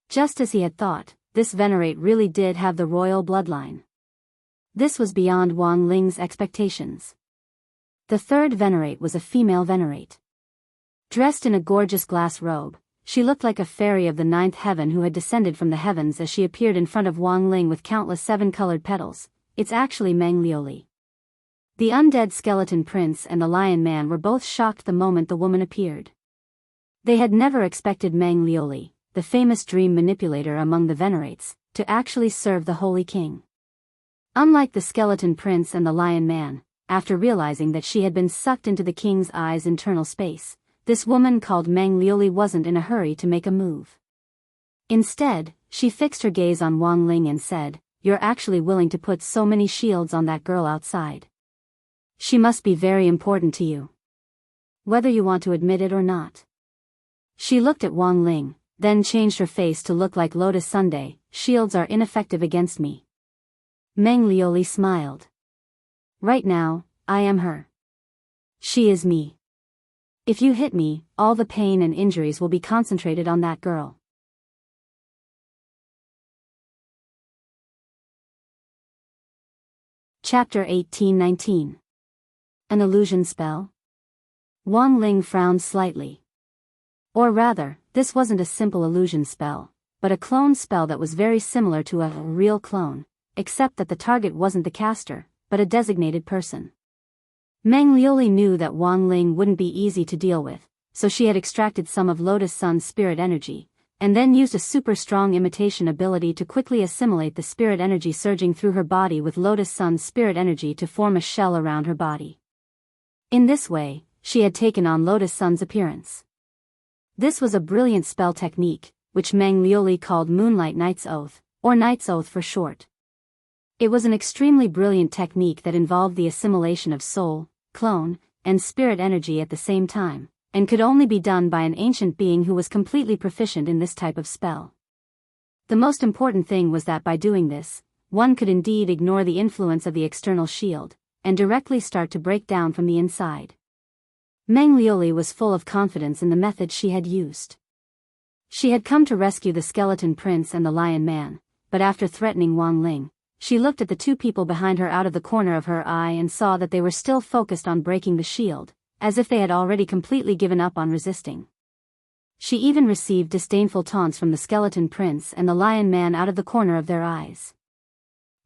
Just as he had thought, this Venerate really did have the royal bloodline. This was beyond Wang Ling's expectations. The third Venerate was a female Venerate. Dressed in a gorgeous glass robe, she looked like a fairy of the ninth heaven who had descended from the heavens as she appeared in front of Wang Ling with countless seven-colored petals. It's actually Meng Liuli. The undead skeleton prince and the lion man were both shocked the moment the woman appeared. They had never expected Meng Liuli, the famous dream manipulator among the venerates, to actually serve the Holy King. Unlike the skeleton prince and the lion man, after realizing that she had been sucked into the king's eye's internal space, this woman called Meng Liuli wasn't in a hurry to make a move. Instead, she fixed her gaze on Wang Ling and said, "You're actually willing to put so many shields on that girl outside. She must be very important to you. Whether you want to admit it or not." She looked at Wang Ling, then changed her face to look like Lotus Sunday. "Shields are ineffective against me." Meng Liuli smiled. "Right now, I am her. She is me. If you hit me, all the pain and injuries will be concentrated on that girl." Chapter 18-19. An illusion spell? Wang Ling frowned slightly. Or rather, this wasn't a simple illusion spell, but a clone spell that was very similar to a real clone, except that the target wasn't the caster, but a designated person. Meng Liuli knew that Wang Ling wouldn't be easy to deal with, so she had extracted some of Lotus Sun's spirit energy, and then used a super strong imitation ability to quickly assimilate the spirit energy surging through her body with Lotus Sun's spirit energy to form a shell around her body. In this way, she had taken on Lotus Sun's appearance. This was a brilliant spell technique, which Meng Liuli called Moonlight Knight's Oath, or Knight's Oath for short. It was an extremely brilliant technique that involved the assimilation of soul, clone, and spirit energy at the same time, and could only be done by an ancient being who was completely proficient in this type of spell. The most important thing was that by doing this, one could indeed ignore the influence of the external shield, and directly start to break down from the inside. Meng Liuli was full of confidence in the method she had used. She had come to rescue the skeleton prince and the lion man, but after threatening Wang Ling, she looked at the two people behind her out of the corner of her eye and saw that they were still focused on breaking the shield, as if they had already completely given up on resisting. She even received disdainful taunts from the skeleton prince and the lion man out of the corner of their eyes.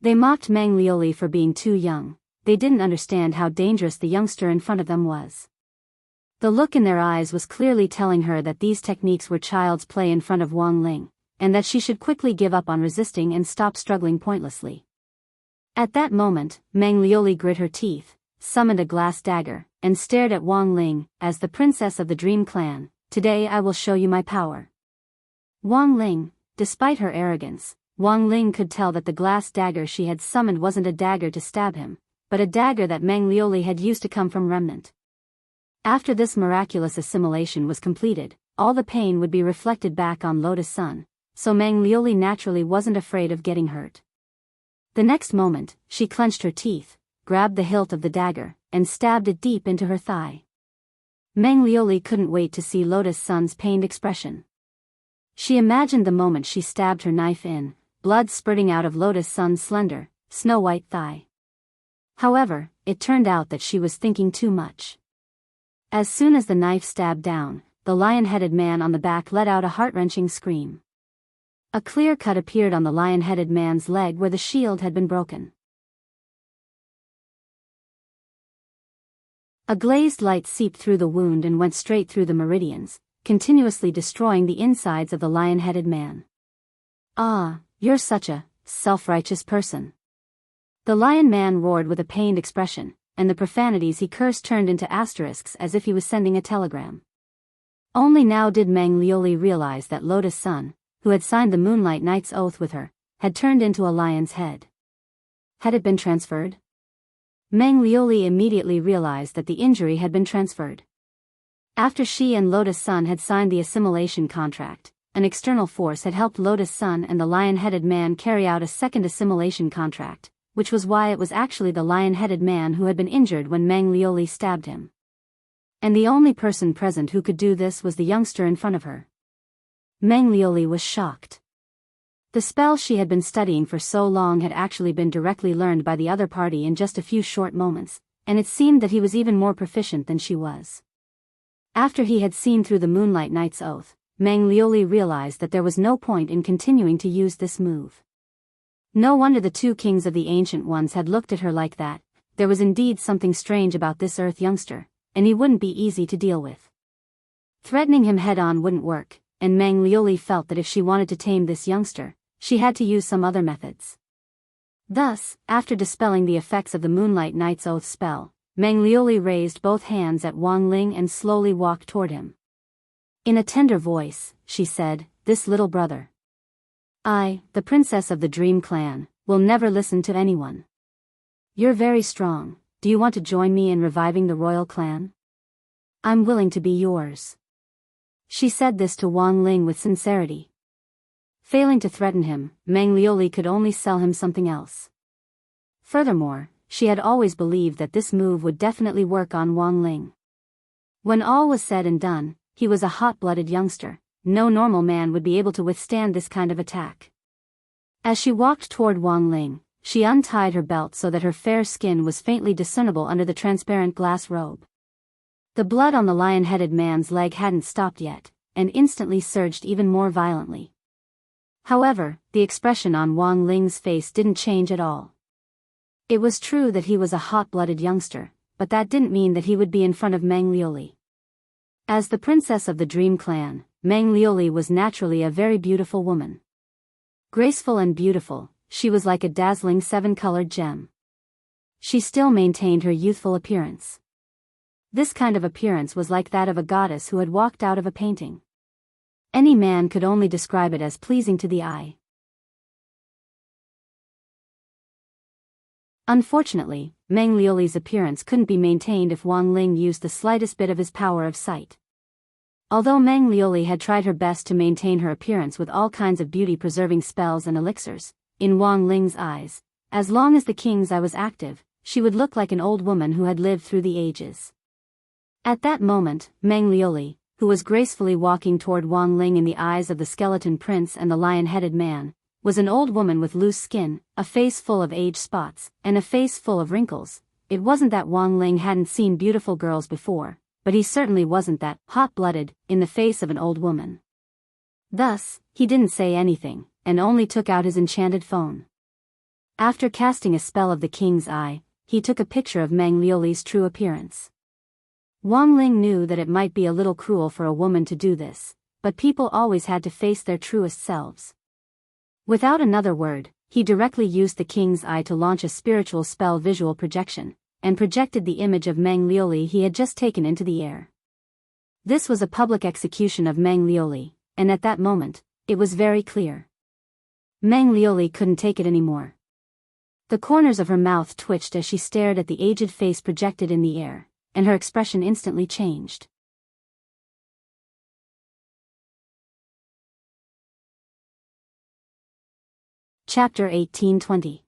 They mocked Meng Liuli for being too young. They didn't understand how dangerous the youngster in front of them was. The look in their eyes was clearly telling her that these techniques were child's play in front of Wang Ling, and that she should quickly give up on resisting and stop struggling pointlessly. At that moment, Meng Liuli grit her teeth, summoned a glass dagger, and stared at Wang Ling. "As the princess of the Dream Clan, today I will show you my power." Wang Ling, despite her arrogance, Wang Ling could tell that the glass dagger she had summoned wasn't a dagger to stab him, but a dagger that Meng Liuli had used to come from Remnant. After this miraculous assimilation was completed, all the pain would be reflected back on Lotus Sun, so Meng Liuli naturally wasn't afraid of getting hurt. The next moment, she clenched her teeth, grabbed the hilt of the dagger, and stabbed it deep into her thigh. Meng Liuli couldn't wait to see Lotus Sun's pained expression. She imagined the moment she stabbed her knife in, blood spurting out of Lotus Sun's slender, snow-white thigh. However, it turned out that she was thinking too much. As soon as the knife stabbed down, the lion-headed man on the back let out a heart-wrenching scream. A clear cut appeared on the lion-headed man's leg where the shield had been broken. A glazed light seeped through the wound and went straight through the meridians, continuously destroying the insides of the lion-headed man. "Ah, you're such a self-righteous person." The lion man roared with a pained expression, and the profanities he cursed turned into asterisks as if he was sending a telegram. Only now did Meng Liuli realize that Lotus Sun, who had signed the Moonlight Knight's Oath with her, had turned into a lion's head. Had it been transferred? Meng Liuli immediately realized that the injury had been transferred. After she and Lotus Sun had signed the assimilation contract, an external force had helped Lotus Sun and the lion-headed man carry out a second assimilation contract, which was why it was actually the lion-headed man who had been injured when Meng Liuli stabbed him. And the only person present who could do this was the youngster in front of her. Meng Liuli was shocked. The spell she had been studying for so long had actually been directly learned by the other party in just a few short moments, and it seemed that he was even more proficient than she was. After he had seen through the Moonlight Knight's Oath, Mang Lioli realized that there was no point in continuing to use this move. No wonder the two kings of the Ancient Ones had looked at her like that. There was indeed something strange about this Earth youngster, and he wouldn't be easy to deal with. Threatening him head-on wouldn't work, and Mang Lioli felt that if she wanted to tame this youngster, she had to use some other methods. Thus, after dispelling the effects of the Moonlight Knight's Oath spell, Mang Lioli raised both hands at Wang Ling and slowly walked toward him. In a tender voice, she said, "This little brother. I, the princess of the Dream Clan, will never listen to anyone. You're very strong. Do you want to join me in reviving the royal clan? I'm willing to be yours." She said this to Wang Ling with sincerity. Failing to threaten him, Mang Lioli could only sell him something else. Furthermore, she had always believed that this move would definitely work on Wang Ling. When all was said and done, he was a hot-blooded youngster. No normal man would be able to withstand this kind of attack. As she walked toward Wang Ling, she untied her belt so that her fair skin was faintly discernible under the transparent glass robe. The blood on the lion-headed man's leg hadn't stopped yet, and instantly surged even more violently. However, the expression on Wang Ling's face didn't change at all. It was true that he was a hot-blooded youngster, but that didn't mean that he would be in front of Mang Lioli. As the princess of the Dream Clan, Mang Lioli was naturally a very beautiful woman. Graceful and beautiful, she was like a dazzling seven-colored gem. She still maintained her youthful appearance. This kind of appearance was like that of a goddess who had walked out of a painting. Any man could only describe it as pleasing to the eye. Unfortunately, Mang Lioli's appearance couldn't be maintained if Wang Ling used the slightest bit of his power of sight. Although Mang Lioli had tried her best to maintain her appearance with all kinds of beauty-preserving spells and elixirs, in Wang Ling's eyes, as long as the king's eye was active, she would look like an old woman who had lived through the ages. At that moment, Mang Lioli, who was gracefully walking toward Wang Ling in the eyes of the skeleton prince and the lion-headed man, was an old woman with loose skin, a face full of age spots, and a face full of wrinkles. It wasn't that Wang Ling hadn't seen beautiful girls before, but he certainly wasn't that hot-blooded in the face of an old woman. Thus, he didn't say anything, and only took out his enchanted phone. After casting a spell of the king's eye, he took a picture of Mang Lioli's true appearance. Wang Ling knew that it might be a little cruel for a woman to do this, but people always had to face their truest selves. Without another word, he directly used the king's eye to launch a spiritual spell visual projection, and projected the image of Mang Lioli he had just taken into the air. This was a public execution of Mang Lioli, and at that moment, it was very clear. Mang Lioli couldn't take it anymore. The corners of her mouth twitched as she stared at the aged face projected in the air, and her expression instantly changed. Chapter 1820.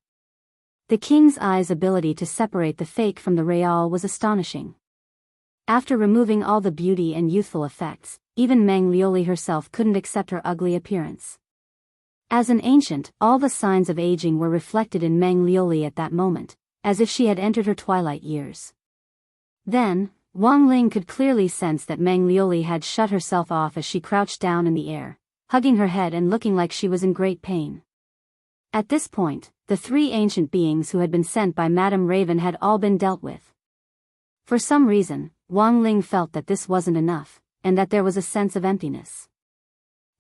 The king's eye's ability to separate the fake from the real was astonishing. After removing all the beauty and youthful effects, even Mang Lioli herself couldn't accept her ugly appearance. As an ancient, all the signs of aging were reflected in Mang Lioli at that moment, as if she had entered her twilight years. Then, Wang Ling could clearly sense that Mang Lioli had shut herself off as she crouched down in the air, hugging her head and looking like she was in great pain. At this point, the three ancient beings who had been sent by Madame Raven had all been dealt with. For some reason, Wang Ling felt that this wasn't enough, and that there was a sense of emptiness.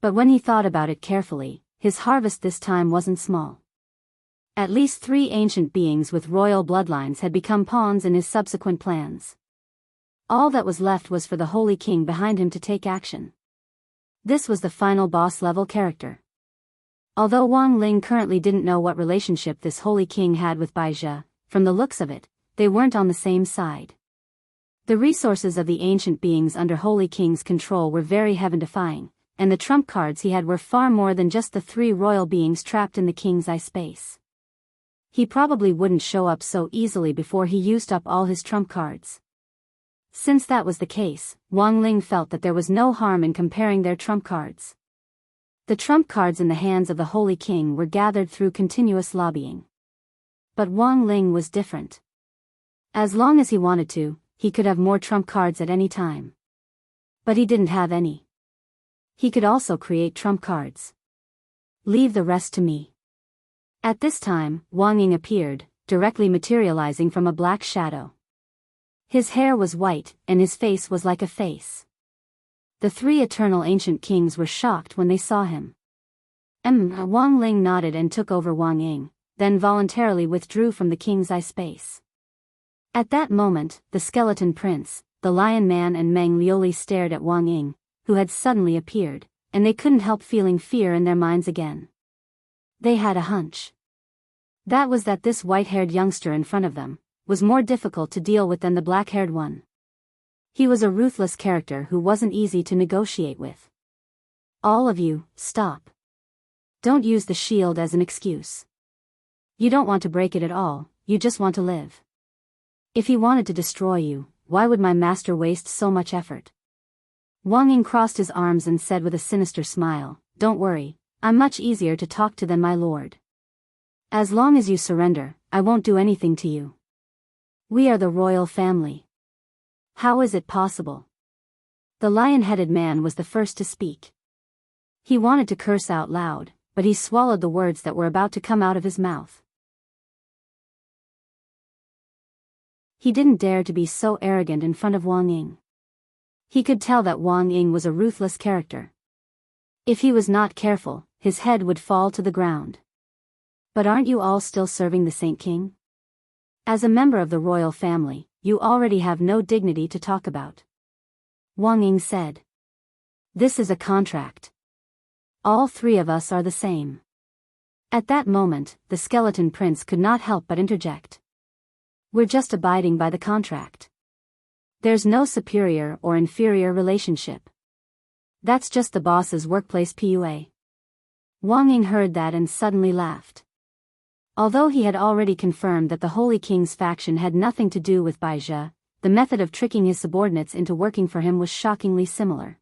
But when he thought about it carefully, his harvest this time wasn't small. At least 3 ancient beings with royal bloodlines had become pawns in his subsequent plans. All that was left was for the Holy King behind him to take action. This was the final boss-level character. Although Wang Ling currently didn't know what relationship this Holy King had with Baizhi, from the looks of it, they weren't on the same side. The resources of the ancient beings under Holy King's control were very heaven-defying, and the trump cards he had were far more than just the 3 royal beings trapped in the king's eye space. He probably wouldn't show up so easily before he used up all his trump cards. Since that was the case, Wang Ling felt that there was no harm in comparing their trump cards. The trump cards in the hands of the Holy King were gathered through continuous lobbying. But Wang Ling was different. As long as he wanted to, he could have more trump cards at any time. But he didn't have any. He could also create trump cards. Leave the rest to me. At this time, Wang Ying appeared, directly materializing from a black shadow. His hair was white, and his face was like a face. The three eternal ancient kings were shocked when they saw him. Wang Ling nodded and took over Wang Ying, then voluntarily withdrew from the king's eye space. At that moment, the skeleton prince, the lion man and Meng Liuli stared at Wang Ying, who had suddenly appeared, and they couldn't help feeling fear in their minds again. They had a hunch. That was that this white-haired youngster in front of them was more difficult to deal with than the black-haired one. He was a ruthless character who wasn't easy to negotiate with. All of you, stop. Don't use the shield as an excuse. You don't want to break it at all, you just want to live. If he wanted to destroy you, why would my master waste so much effort? Wang Ying crossed his arms and said with a sinister smile, "Don't worry, I'm much easier to talk to than my lord. As long as you surrender, I won't do anything to you. We are the royal family." "How is it possible?" The lion-headed man was the first to speak. He wanted to curse out loud, but he swallowed the words that were about to come out of his mouth. He didn't dare to be so arrogant in front of Wang Ying. He could tell that Wang Ying was a ruthless character. If he was not careful, his head would fall to the ground. "But aren't you all still serving the Saint King? As a member of the royal family, you already have no dignity to talk about," Wang Ying said. "This is a contract. All three of us are the same." At that moment, the skeleton prince could not help but interject. "We're just abiding by the contract. There's no superior or inferior relationship. That's just the boss's workplace PUA." Wang Ying heard that and suddenly laughed. Although he had already confirmed that the Holy King's faction had nothing to do with Baizhe, the method of tricking his subordinates into working for him was shockingly similar.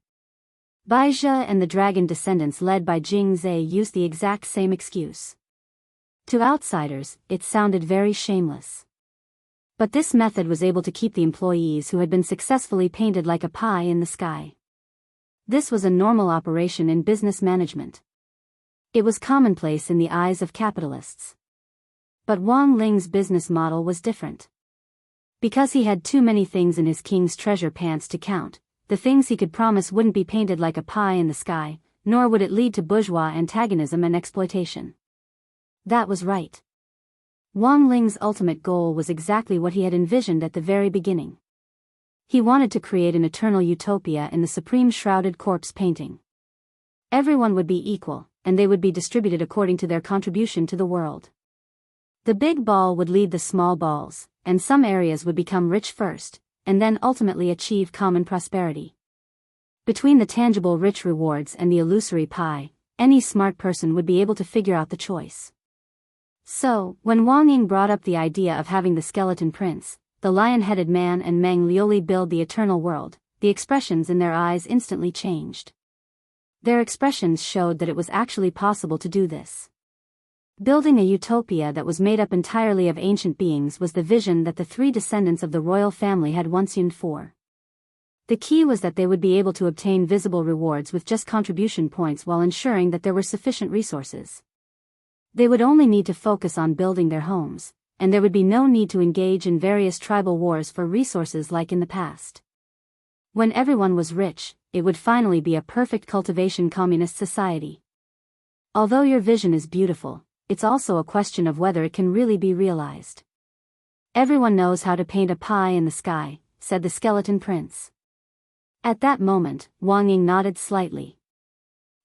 Baizhe and the dragon descendants led by Jing Zhe used the exact same excuse. To outsiders, it sounded very shameless. But this method was able to keep the employees who had been successfully painted like a pie in the sky. This was a normal operation in business management. It was commonplace in the eyes of capitalists. But Wang Ling's business model was different. Because he had too many things in his king's treasure pants to count, the things he could promise wouldn't be painted like a pie in the sky, nor would it lead to bourgeois antagonism and exploitation. That was right. Wang Ling's ultimate goal was exactly what he had envisioned at the very beginning. He wanted to create an eternal utopia in the supreme shrouded corpse painting. Everyone would be equal, and they would be distributed according to their contribution to the world. The big ball would lead the small balls, and some areas would become rich first, and then ultimately achieve common prosperity. Between the tangible rich rewards and the illusory pie, any smart person would be able to figure out the choice. So, when Wang Ying brought up the idea of having the skeleton prince, the lion-headed man and Meng Liuli build the eternal world, the expressions in their eyes instantly changed. Their expressions showed that it was actually possible to do this. Building a utopia that was made up entirely of ancient beings was the vision that the three descendants of the royal family had once yearned for. The key was that they would be able to obtain visible rewards with just contribution points while ensuring that there were sufficient resources. They would only need to focus on building their homes, and there would be no need to engage in various tribal wars for resources like in the past. When everyone was rich, it would finally be a perfect cultivation communist society. Although your vision is beautiful, it's also a question of whether it can really be realized. "Everyone knows how to paint a pie in the sky," said the skeleton prince. At that moment, Wang Ying nodded slightly.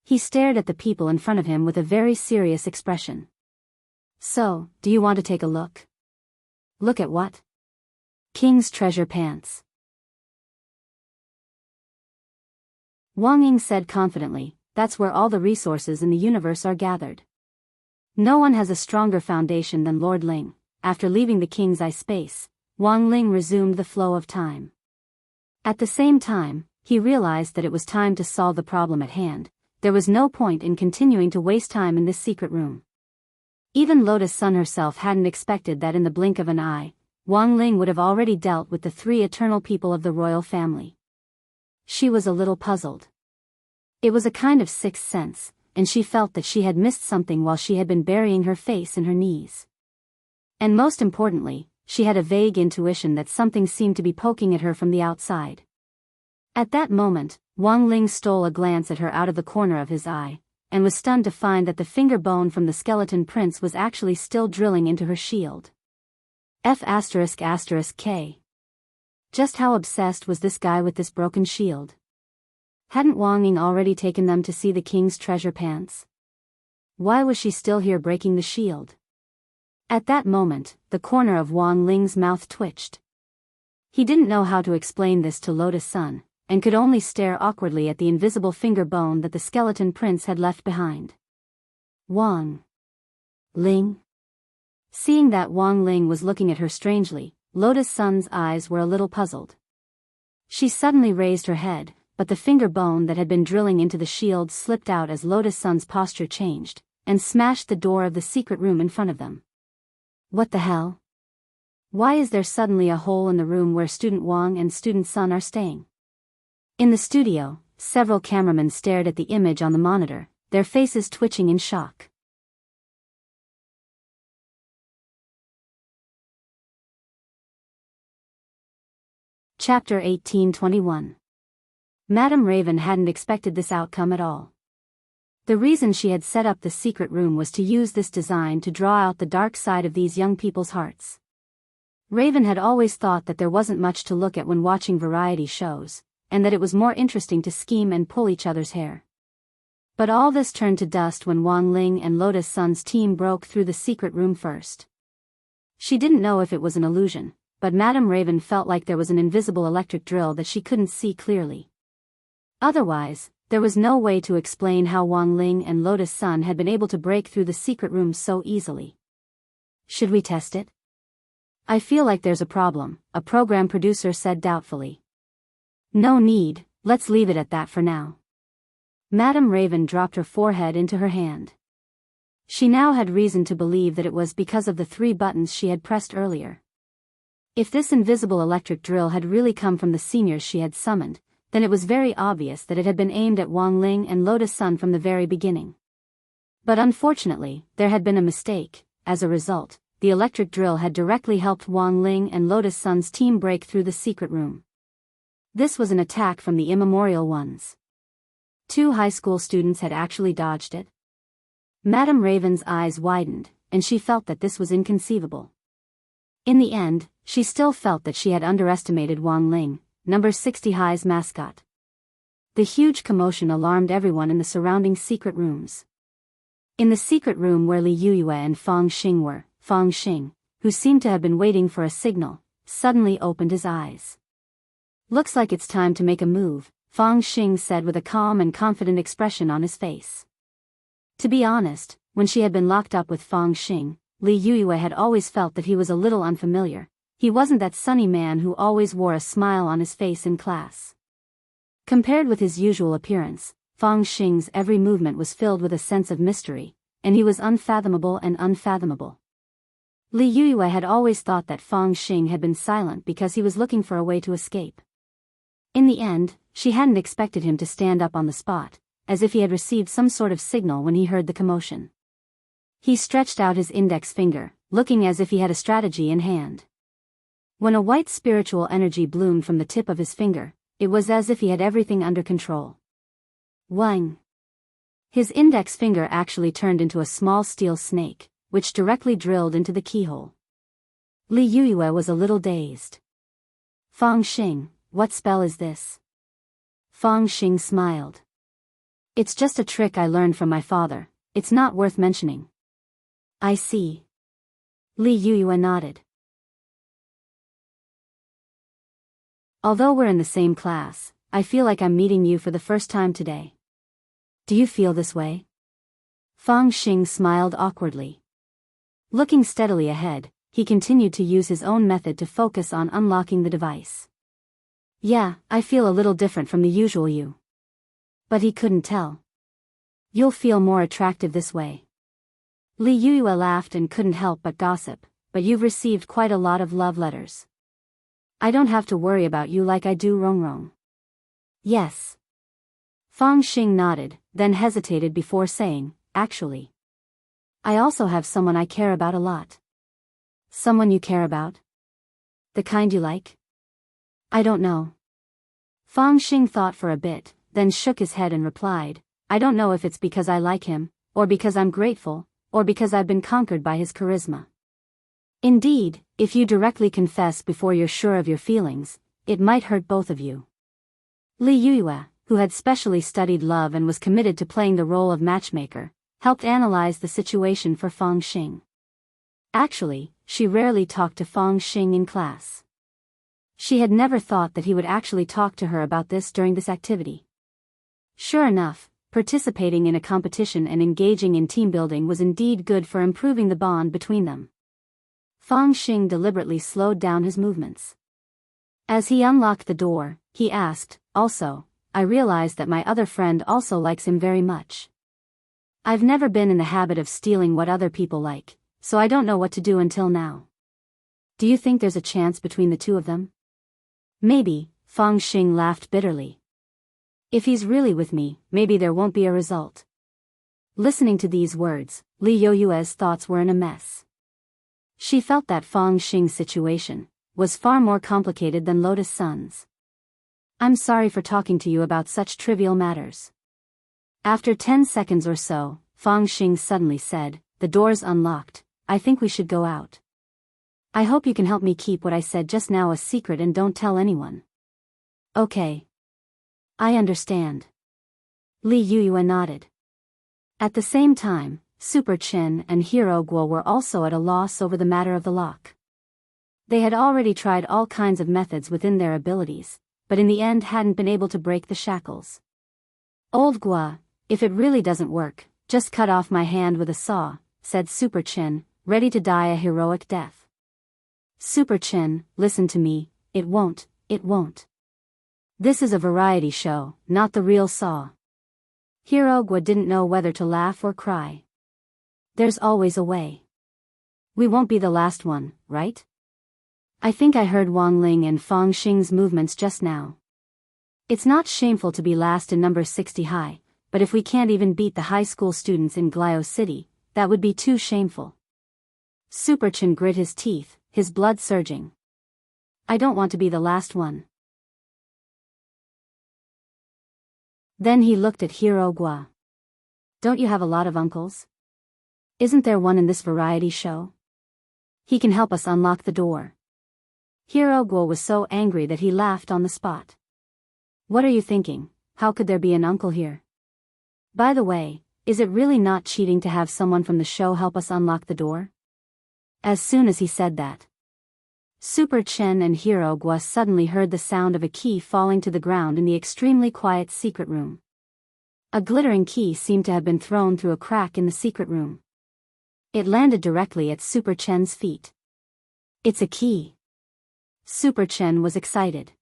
He stared at the people in front of him with a very serious expression. "So, do you want to take a look?" "Look at what?" "King's treasure pants." Wang Ying said confidently, "That's where all the resources in the universe are gathered. No one has a stronger foundation than Lord Ling." After leaving the king's eye space, Wang Ling resumed the flow of time. At the same time, he realized that it was time to solve the problem at hand. There was no point in continuing to waste time in this secret room. Even Lotus Sun herself hadn't expected that in the blink of an eye, Wang Ling would have already dealt with the three eternal people of the royal family. She was a little puzzled. It was a kind of sixth sense, and she felt that she had missed something while she had been burying her face in her knees. And most importantly, she had a vague intuition that something seemed to be poking at her from the outside. At that moment, Wang Ling stole a glance at her out of the corner of his eye, and was stunned to find that the finger bone from the skeleton prince was actually still drilling into her shield. F***K. Just how obsessed was this guy with this broken shield? Hadn't Wang Ning already taken them to see the king's treasure pants? Why was she still here breaking the shield? At that moment, the corner of Wang Ling's mouth twitched. He didn't know how to explain this to Lotus Sun, and could only stare awkwardly at the invisible finger bone that the skeleton prince had left behind. Wang Ling? Seeing that Wang Ling was looking at her strangely, Lotus Sun's eyes were a little puzzled. She suddenly raised her head, but the finger bone that had been drilling into the shield slipped out as Lotus Sun's posture changed, and smashed the door of the secret room in front of them. What the hell? Why is there suddenly a hole in the room where Student Wang and Student Sun are staying? In the studio, several cameramen stared at the image on the monitor, their faces twitching in shock. Chapter 1821. Madame Raven hadn't expected this outcome at all. The reason she had set up the secret room was to use this design to draw out the dark side of these young people's hearts. Raven had always thought that there wasn't much to look at when watching variety shows, and that it was more interesting to scheme and pull each other's hair. But all this turned to dust when Wang Ling and Lotus Sun's team broke through the secret room first. She didn't know if it was an illusion, but Madame Raven felt like there was an invisible electric drill that she couldn't see clearly. Otherwise, there was no way to explain how Wang Ling and Lotus Sun had been able to break through the secret room so easily. Should we test it? I feel like there's a problem, a program producer said doubtfully. No need, let's leave it at that for now. Madame Raven dropped her forehead into her hand. She now had reason to believe that it was because of the 3 buttons she had pressed earlier. If this invisible electric drill had really come from the seniors she had summoned, then it was very obvious that it had been aimed at Wang Ling and Lotus Sun from the very beginning. But unfortunately, there had been a mistake. As a result, the electric drill had directly helped Wang Ling and Lotus Sun's team break through the secret room. This was an attack from the immemorial ones. 2 high school students had actually dodged it. Madame Raven's eyes widened, and she felt that this was inconceivable. In the end, she still felt that she had underestimated Wang Ling, number 60 High's mascot. The huge commotion alarmed everyone in the surrounding secret rooms. In the secret room where Li Yuyue and Fang Xing were, Fang Xing, who seemed to have been waiting for a signal, suddenly opened his eyes. Looks like it's time to make a move, Fang Xing said with a calm and confident expression on his face. To be honest, when she had been locked up with Fang Xing, Li Yuyue had always felt that he was a little unfamiliar. He wasn't that sunny man who always wore a smile on his face in class. Compared with his usual appearance, Fang Xing's every movement was filled with a sense of mystery, and he was unfathomable and unfathomable. Li Yuyue had always thought that Fang Xing had been silent because he was looking for a way to escape. In the end, she hadn't expected him to stand up on the spot, as if he had received some sort of signal when he heard the commotion. He stretched out his index finger, looking as if he had a strategy in hand. When a white spiritual energy bloomed from the tip of his finger, it was as if he had everything under control. Wang. His index finger actually turned into a small steel snake, which directly drilled into the keyhole. Li Yuyue was a little dazed. Fang Xing, what spell is this? Fang Xing smiled. It's just a trick I learned from my father, it's not worth mentioning. I see. Li Yuyue nodded. Although we're in the same class, I feel like I'm meeting you for the first time today. Do you feel this way? Fang Xing smiled awkwardly. Looking steadily ahead, he continued to use his own method to focus on unlocking the device. Yeah, I feel a little different from the usual you. But he couldn't tell. You'll feel more attractive this way. Li Yuyue laughed and couldn't help but gossip, but you've received quite a lot of love letters. I don't have to worry about you like I do Rongrong. Yes. Fang Xing nodded, then hesitated before saying, actually. I also have someone I care about a lot. Someone you care about? The kind you like? I don't know. Fang Xing thought for a bit, then shook his head and replied, I don't know if it's because I like him, or because I'm grateful, or because I've been conquered by his charisma. Indeed, if you directly confess before you're sure of your feelings, it might hurt both of you. Li Yuyue, who had specially studied love and was committed to playing the role of matchmaker, helped analyze the situation for Fang Xing. Actually, she rarely talked to Fang Xing in class. She had never thought that he would actually talk to her about this during this activity. Sure enough, participating in a competition and engaging in team building was indeed good for improving the bond between them. Fang Xing deliberately slowed down his movements. As he unlocked the door, he asked, also, I realized that my other friend also likes him very much. I've never been in the habit of stealing what other people like, so I don't know what to do until now. Do you think there's a chance between the two of them? Maybe, Fang Xing laughed bitterly. If he's really with me, maybe there won't be a result. Listening to these words, Li Youyue's thoughts were in a mess. She felt that Fang Xing's situation was far more complicated than Lotus Sun's. I'm sorry for talking to you about such trivial matters. After 10 seconds or so, Fang Xing suddenly said, the door's unlocked, I think we should go out. I hope you can help me keep what I said just now a secret and don't tell anyone. Okay. I understand. Li Yuyue nodded. At the same time, Super Chen and Hero Guo were also at a loss over the matter of the lock. They had already tried all kinds of methods within their abilities, but in the end hadn't been able to break the shackles. Old Guo, if it really doesn't work, just cut off my hand with a saw, said Super Chen, ready to die a heroic death. Super Chen, listen to me, it won't. This is a variety show, not the real Saw. Hero Guo didn't know whether to laugh or cry. There's always a way. We won't be the last one, right? I think I heard Wang Ling and Fang Xing's movements just now. It's not shameful to be last in number 60 high, but if we can't even beat the high school students in Glio City, that would be too shameful. Super Chen grit his teeth, his blood surging. I don't want to be the last one. Then he looked at Hero Guo. Don't you have a lot of uncles? Isn't there one in this variety show? He can help us unlock the door. Hero Guo was so angry that he laughed on the spot. What are you thinking? How could there be an uncle here? By the way, is it really not cheating to have someone from the show help us unlock the door? As soon as he said that, Super Chen and Hero Guo suddenly heard the sound of a key falling to the ground in the extremely quiet secret room. A glittering key seemed to have been thrown through a crack in the secret room. It landed directly at Super Chen's feet. It's a key. Super Chen was excited.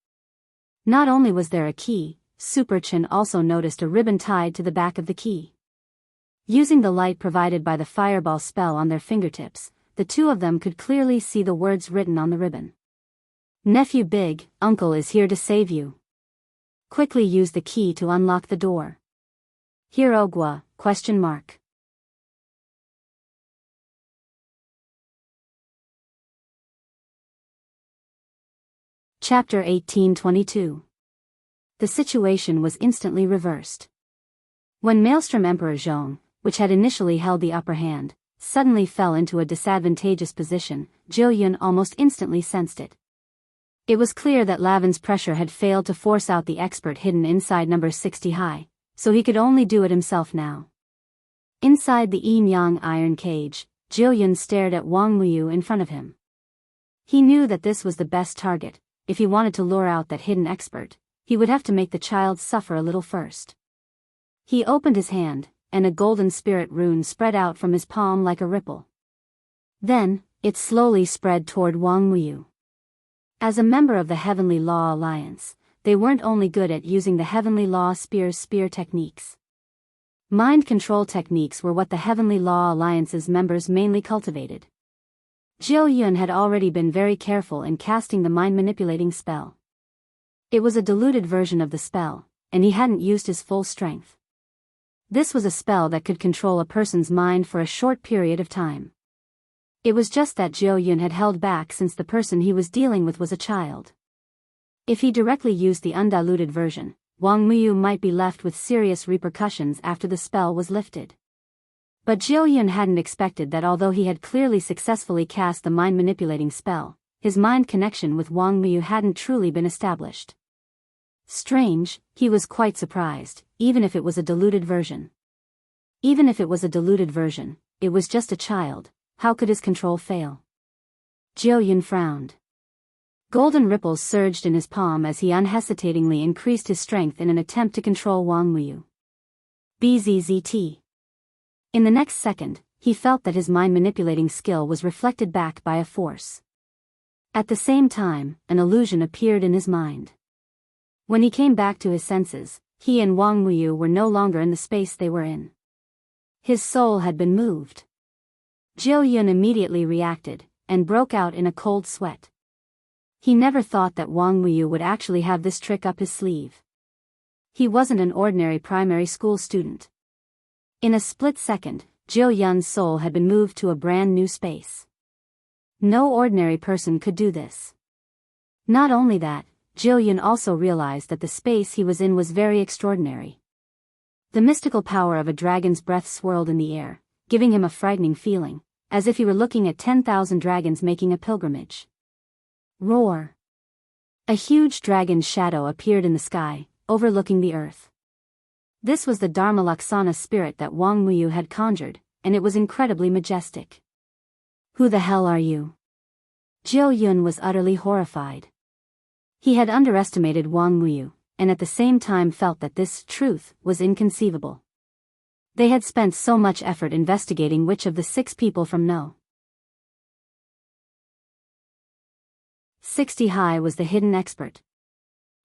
Not only was there a key, Super Chen also noticed a ribbon tied to the back of the key. Using the light provided by the fireball spell on their fingertips, the two of them could clearly see the words written on the ribbon. Nephew Big, Uncle is here to save you. Quickly use the key to unlock the door. Hero Guo, ? Chapter 1822. The situation was instantly reversed. When Maelstrom Emperor Zhong, which had initially held the upper hand, suddenly fell into a disadvantageous position, Zhou Yun almost instantly sensed it. It was clear that Lavin's pressure had failed to force out the expert hidden inside number 60 high, so he could only do it himself now. Inside the yin-yang iron cage, Zhou Yun stared at Wang Muyu in front of him. He knew that this was the best target. If he wanted to lure out that hidden expert, he would have to make the child suffer a little first. He opened his hand, and a golden spirit rune spread out from his palm like a ripple. Then, it slowly spread toward Wang Muyu. As a member of the Heavenly Law Alliance, they weren't only good at using the Heavenly Law spear techniques. Mind control techniques were what the Heavenly Law Alliance's members mainly cultivated. Zhou Yun had already been very careful in casting the mind-manipulating spell. It was a diluted version of the spell, and he hadn't used his full strength. This was a spell that could control a person's mind for a short period of time. It was just that Jiao Yun had held back since the person he was dealing with was a child. If he directly used the undiluted version, Wang Muyu might be left with serious repercussions after the spell was lifted. But Jiao Yun hadn't expected that although he had clearly successfully cast the mind-manipulating spell, his mind connection with Wang Muyu hadn't truly been established. Strange, he was quite surprised, even if it was a diluted version. Even if it was a diluted version, it was just a child, how could his control fail? Jiao Yun frowned. Golden ripples surged in his palm as he unhesitatingly increased his strength in an attempt to control Wang Muyu. Bzzzt. In the next second, he felt that his mind-manipulating skill was reflected back by a force. At the same time, an illusion appeared in his mind. When he came back to his senses, he and Wang Muyu were no longer in the space they were in. His soul had been moved. Jiao Yun immediately reacted, and broke out in a cold sweat. He never thought that Wang Muyu would actually have this trick up his sleeve. He wasn't an ordinary primary school student. In a split second, Jiao Yun's soul had been moved to a brand new space. No ordinary person could do this. Not only that, Jiao Yun also realized that the space he was in was very extraordinary. The mystical power of a dragon's breath swirled in the air, giving him a frightening feeling, as if he were looking at 10,000 dragons making a pilgrimage. Roar! A huge dragon's shadow appeared in the sky, overlooking the earth. This was the Dharma Laksana spirit that Wang Muyu had conjured, and it was incredibly majestic. Who the hell are you? Jiao Yun was utterly horrified. He had underestimated Wang Muyu, and at the same time felt that this truth was inconceivable. They had spent so much effort investigating which of the 6 people from No. 60 High was the hidden expert.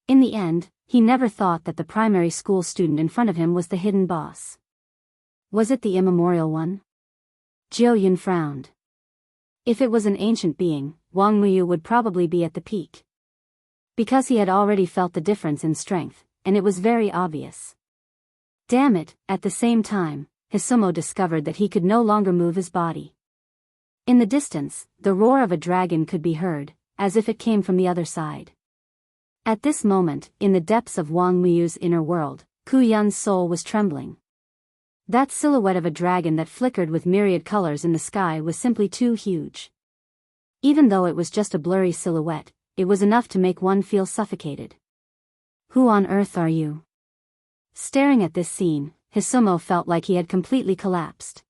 In the end, he never thought that the primary school student in front of him was the hidden boss. Was it the immemorial one? Jiao Yun frowned. If it was an ancient being, Wang Muyu would probably be at the peak. Because he had already felt the difference in strength, and it was very obvious. Damn it, at the same time, Hisumo discovered that he could no longer move his body. In the distance, the roar of a dragon could be heard, as if it came from the other side. At this moment, in the depths of Wang Muyu's inner world, Ku Yun's soul was trembling. That silhouette of a dragon that flickered with myriad colors in the sky was simply too huge. Even though it was just a blurry silhouette, it was enough to make one feel suffocated. Who on earth are you? Staring at this scene, Hisumo felt like he had completely collapsed.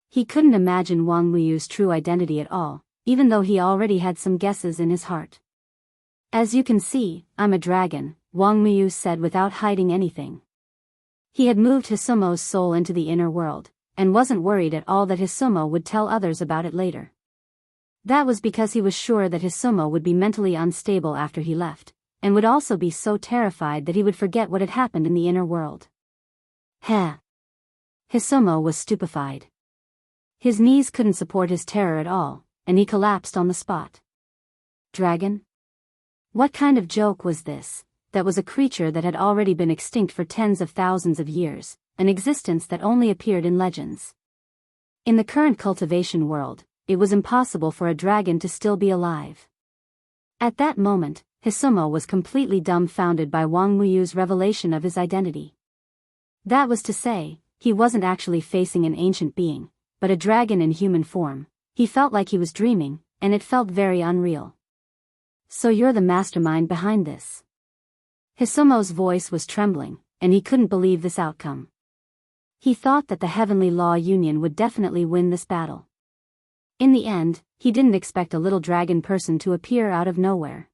He couldn't imagine Wang Muyu's true identity at all, even though he already had some guesses in his heart. As you can see, I'm a dragon, Wang Muyu said without hiding anything. He had moved Hisumo's soul into the inner world, and wasn't worried at all that Hisumo would tell others about it later. That was because he was sure that Hisumo would be mentally unstable after he left, and would also be so terrified that he would forget what had happened in the inner world. Heh! Hisumo was stupefied. His knees couldn't support his terror at all, and he collapsed on the spot. Dragon? What kind of joke was this? That was a creature that had already been extinct for tens of thousands of years, an existence that only appeared in legends. In the current cultivation world, it was impossible for a dragon to still be alive. At that moment, Hisumo was completely dumbfounded by Wang Muyu's revelation of his identity. That was to say, he wasn't actually facing an ancient being, but a dragon in human form. He felt like he was dreaming, and it felt very unreal. So you're the mastermind behind this. Hisumo's voice was trembling, and he couldn't believe this outcome. He thought that the Heavenly Law Union would definitely win this battle. In the end, he didn't expect a little dragon person to appear out of nowhere.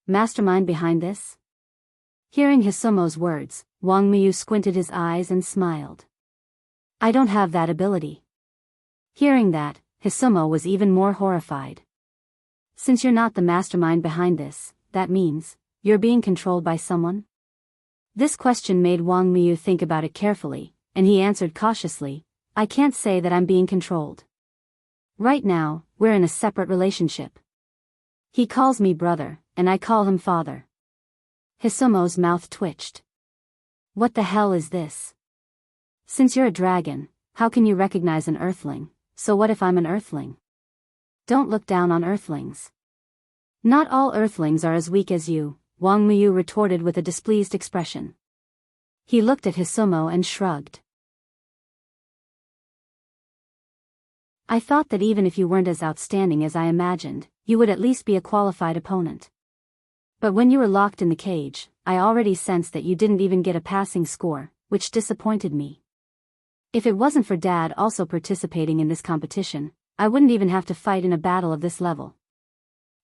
Mastermind behind this? Hearing Hisumo's words, Wang Muyu squinted his eyes and smiled. I don't have that ability. Hearing that, Hisumo was even more horrified. Since you're not the mastermind behind this, that means, you're being controlled by someone? This question made Wang Muyu think about it carefully, and he answered cautiously, I can't say that I'm being controlled. Right now, we're in a separate relationship. He calls me brother, and I call him father. Hisumo's mouth twitched. What the hell is this? Since you're a dragon, how can you recognize an earthling? So what if I'm an earthling? Don't look down on earthlings. Not all earthlings are as weak as you, Wang Muyu retorted with a displeased expression. He looked at Hisumo and shrugged. I thought that even if you weren't as outstanding as I imagined, you would at least be a qualified opponent. But when you were locked in the cage, I already sensed that you didn't even get a passing score, which disappointed me. If it wasn't for Dad also participating in this competition, I wouldn't even have to fight in a battle of this level.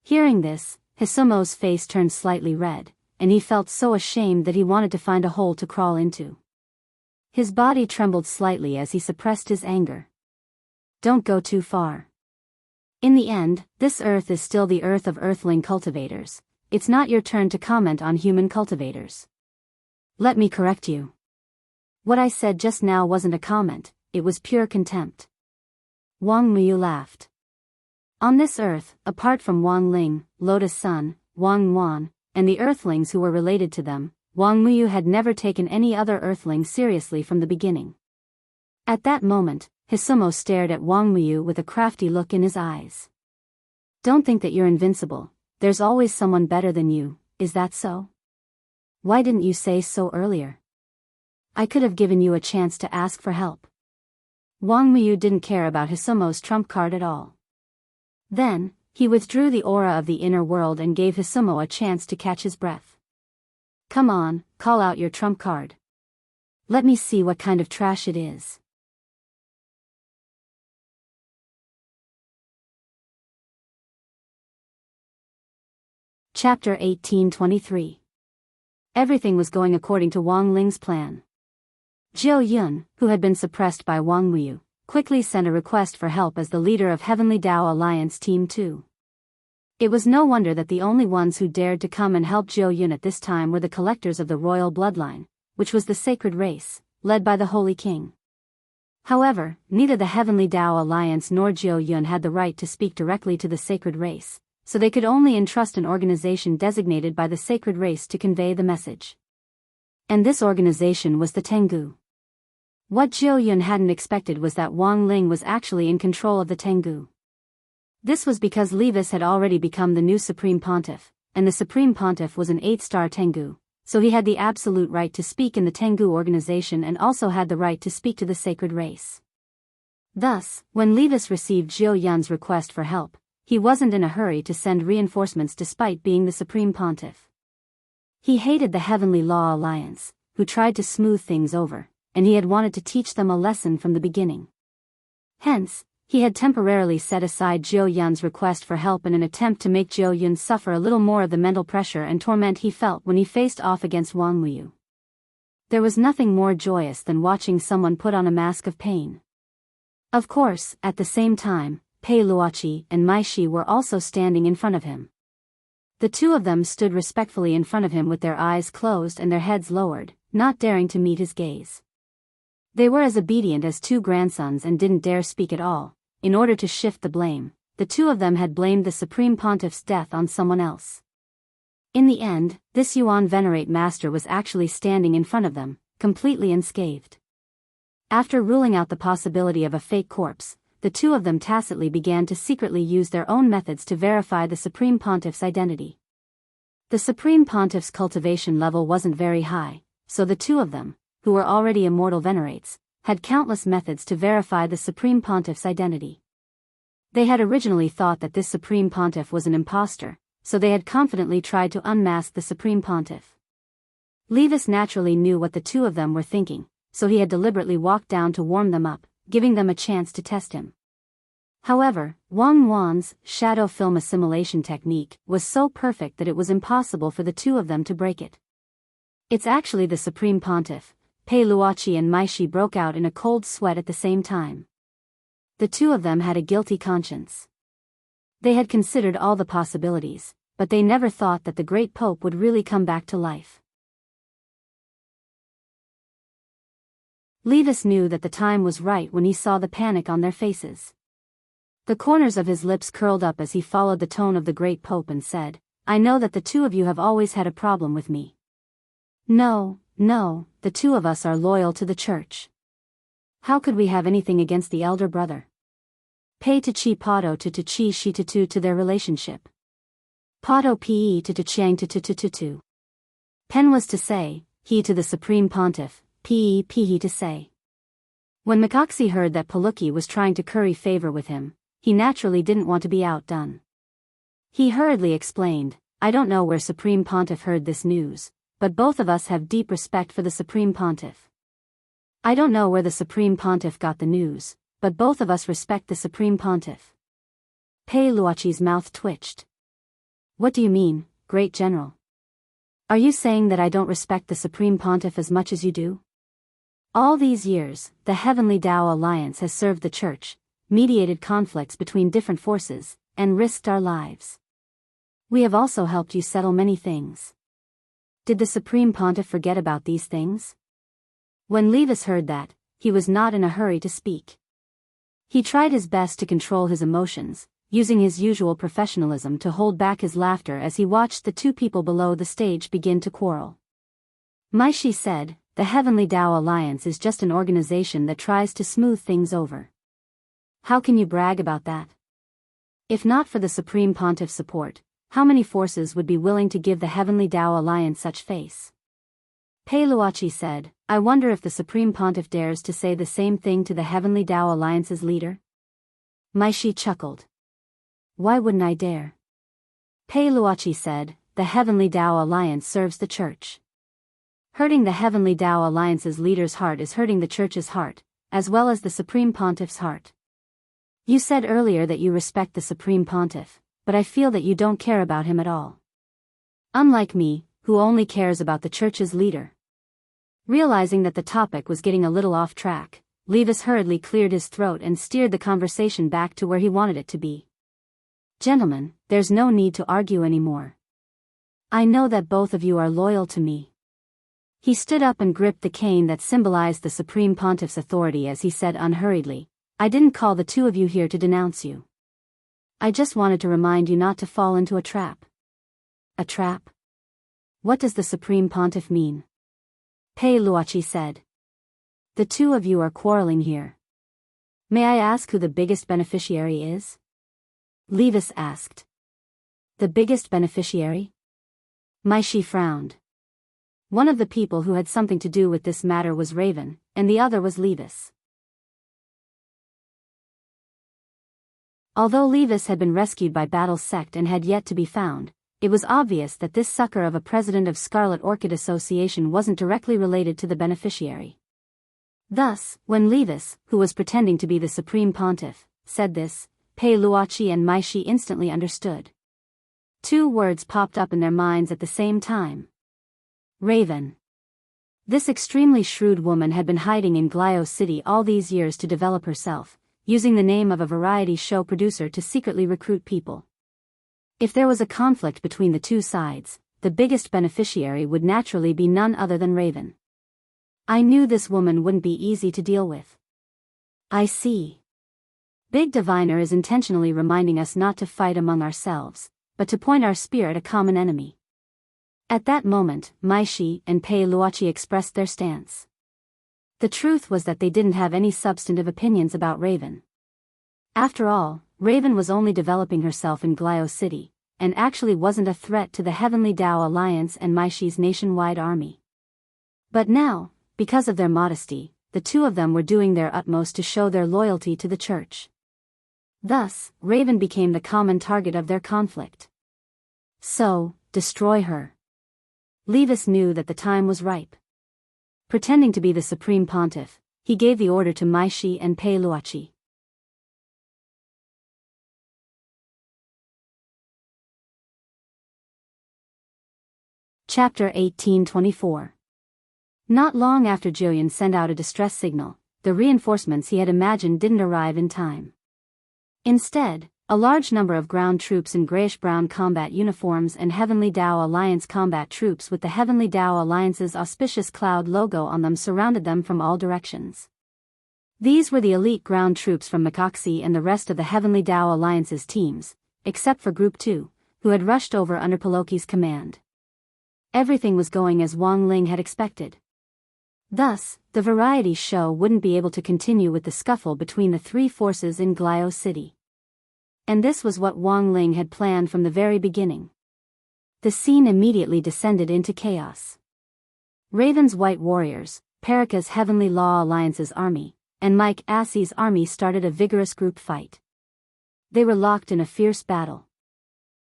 Hearing this, Hisumo's face turned slightly red, and he felt so ashamed that he wanted to find a hole to crawl into. His body trembled slightly as he suppressed his anger. Don't go too far. In the end, this earth is still the earth of earthling cultivators. It's not your turn to comment on human cultivators. Let me correct you. What I said just now wasn't a comment, it was pure contempt. Wang Muyu laughed. On this earth, apart from Wang Ling, Lotus Sun, Wang Wan, and the earthlings who were related to them, Wang Muyu had never taken any other earthling seriously from the beginning. At that moment, Hisumo stared at Wang Muyu with a crafty look in his eyes. Don't think that you're invincible, there's always someone better than you, is that so? Why didn't you say so earlier? I could have given you a chance to ask for help. Wang Muyu didn't care about Hisumo's trump card at all. Then, he withdrew the aura of the inner world and gave Hisumo a chance to catch his breath. Come on, call out your trump card. Let me see what kind of trash it is. Chapter 1823. Everything was going according to Wang Ling's plan. Jiu Yun, who had been suppressed by Wang Muyu, quickly sent a request for help as the leader of Heavenly Dao Alliance Team 2. It was no wonder that the only ones who dared to come and help Jiu Yun at this time were the collectors of the royal bloodline, which was the sacred race, led by the Holy King. However, neither the Heavenly Dao Alliance nor Jiu Yun had the right to speak directly to the sacred race, so they could only entrust an organization designated by the sacred race to convey the message. And this organization was the Tengu. What Jiu Yun hadn't expected was that Wang Ling was actually in control of the Tengu. This was because Levis had already become the new Supreme Pontiff, and the Supreme Pontiff was an 8-star Tengu, so he had the absolute right to speak in the Tengu organization and also had the right to speak to the sacred race. Thus, when Levis received Jiu Yun's request for help, he wasn't in a hurry to send reinforcements despite being the Supreme Pontiff. He hated the Heavenly Law Alliance, who tried to smooth things over, and he had wanted to teach them a lesson from the beginning. Hence, he had temporarily set aside Jiu Yun's request for help in an attempt to make Jiu Yun suffer a little more of the mental pressure and torment he felt when he faced off against Wang Muyu. There was nothing more joyous than watching someone put on a mask of pain. Of course, at the same time, Pei Luoqi and Mai Shi were also standing in front of him. The two of them stood respectfully in front of him with their eyes closed and their heads lowered, not daring to meet his gaze. They were as obedient as two grandsons and didn't dare speak at all. In order to shift the blame, the two of them had blamed the Supreme Pontiff's death on someone else. In the end, this Yuan Venerate Master was actually standing in front of them, completely unscathed. After ruling out the possibility of a fake corpse, the two of them tacitly began to secretly use their own methods to verify the Supreme Pontiff's identity. The Supreme Pontiff's cultivation level wasn't very high, so the two of them, who were already immortal venerates, had countless methods to verify the Supreme Pontiff's identity. They had originally thought that this Supreme Pontiff was an impostor, so they had confidently tried to unmask the Supreme Pontiff. Levis naturally knew what the two of them were thinking, so he had deliberately walked down to warm them up, giving them a chance to test him. However, Wang Wan's shadow film assimilation technique was so perfect that it was impossible for the two of them to break it. It's actually the Supreme Pontiff. Pei Luoqi and Mai Shi broke out in a cold sweat at the same time. The two of them had a guilty conscience. They had considered all the possibilities, but they never thought that the great Pope would really come back to life. Levis knew that the time was right when he saw the panic on their faces. The corners of his lips curled up as he followed the tone of the great Pope and said, "I know that the two of you have always had a problem with me. No, No, the two of us are loyal to the church. How could we have anything against the elder brother? Pei to chi pado to chi shi to their relationship. Pado pe to chiang to. Pen was to say, he to the Supreme Pontiff, pe he to say. When Mikaxi heard that Paluki was trying to curry favor with him, he naturally didn't want to be outdone. He hurriedly explained, I don't know where Supreme Pontiff heard this news, but both of us have deep respect for the Supreme Pontiff. I don't know where the Supreme Pontiff got the news, but both of us respect the Supreme Pontiff. Pei Luochi's mouth twitched. What do you mean, Great General? Are you saying that I don't respect the Supreme Pontiff as much as you do? All these years, the Heavenly Tao Alliance has served the Church, mediated conflicts between different forces, and risked our lives. We have also helped you settle many things. Did the Supreme Pontiff forget about these things? When Levis heard that, he was not in a hurry to speak. He tried his best to control his emotions, using his usual professionalism to hold back his laughter as he watched the two people below the stage begin to quarrel. Maishi said, the Heavenly Tao Alliance is just an organization that tries to smooth things over. How can you brag about that? If not for the Supreme Pontiff's support, how many forces would be willing to give the Heavenly Tao Alliance such face? Pei Luochi said, I wonder if the Supreme Pontiff dares to say the same thing to the Heavenly Tao Alliance's leader? Maishi chuckled. Why wouldn't I dare? Pei Luochi said, the Heavenly Tao Alliance serves the Church. Hurting the Heavenly Tao Alliance's leader's heart is hurting the Church's heart, as well as the Supreme Pontiff's heart. You said earlier that you respect the Supreme Pontiff, but I feel that you don't care about him at all. Unlike me, who only cares about the Church's leader. Realizing that the topic was getting a little off track, Levis hurriedly cleared his throat and steered the conversation back to where he wanted it to be. Gentlemen, there's no need to argue anymore. I know that both of you are loyal to me. He stood up and gripped the cane that symbolized the Supreme Pontiff's authority as he said unhurriedly, I didn't call the two of you here to denounce you. I just wanted to remind you not to fall into a trap. A trap? What does the Supreme Pontiff mean? Pei Luochi said. The two of you are quarreling here. May I ask who the biggest beneficiary is? Levis asked. The biggest beneficiary? Maishi frowned. One of the people who had something to do with this matter was Raven, and the other was Levis. Although Levis had been rescued by Battle's sect and had yet to be found, it was obvious that this sucker of a president of Scarlet Orchid Association wasn't directly related to the beneficiary. Thus, when Levis, who was pretending to be the Supreme Pontiff, said this, Pei Luochi and Maishi instantly understood. Two words popped up in their minds at the same time. Raven. This extremely shrewd woman had been hiding in Glio City all these years to develop herself, using the name of a variety show producer to secretly recruit people. If there was a conflict between the two sides, the biggest beneficiary would naturally be none other than Raven. I knew this woman wouldn't be easy to deal with. I see. Big Diviner is intentionally reminding us not to fight among ourselves, but to point our spear at a common enemy. At that moment, Maishi and Pei Luochi expressed their stance. The truth was that they didn't have any substantive opinions about Raven. After all, Raven was only developing herself in Glio City, and actually wasn't a threat to the Heavenly Tao Alliance and Maishi's nationwide army. But now, because of their modesty, the two of them were doing their utmost to show their loyalty to the Church. Thus, Raven became the common target of their conflict. So, destroy her. Levis knew that the time was ripe. Pretending to be the Supreme Pontiff, he gave the order to Maishi and Pei Luochi. Chapter 1824. Not long after Jillian sent out a distress signal, the reinforcements he had imagined didn't arrive in time. Instead, a large number of ground troops in grayish-brown combat uniforms and Heavenly Tao Alliance combat troops with the Heavenly Tao Alliance's auspicious cloud logo on them surrounded them from all directions. These were the elite ground troops from Mikaxi and the rest of the Heavenly Tao Alliance's teams, except for Group 2, who had rushed over under Paloki's command. Everything was going as Wang Ling had expected. Thus, the variety show wouldn't be able to continue with the scuffle between the three forces in Glio City. And this was what Wang Ling had planned from the very beginning. The scene immediately descended into chaos. Raven's White Warriors, Parika's Heavenly Law Alliance's army, and Mike Assey's army started a vigorous group fight. They were locked in a fierce battle.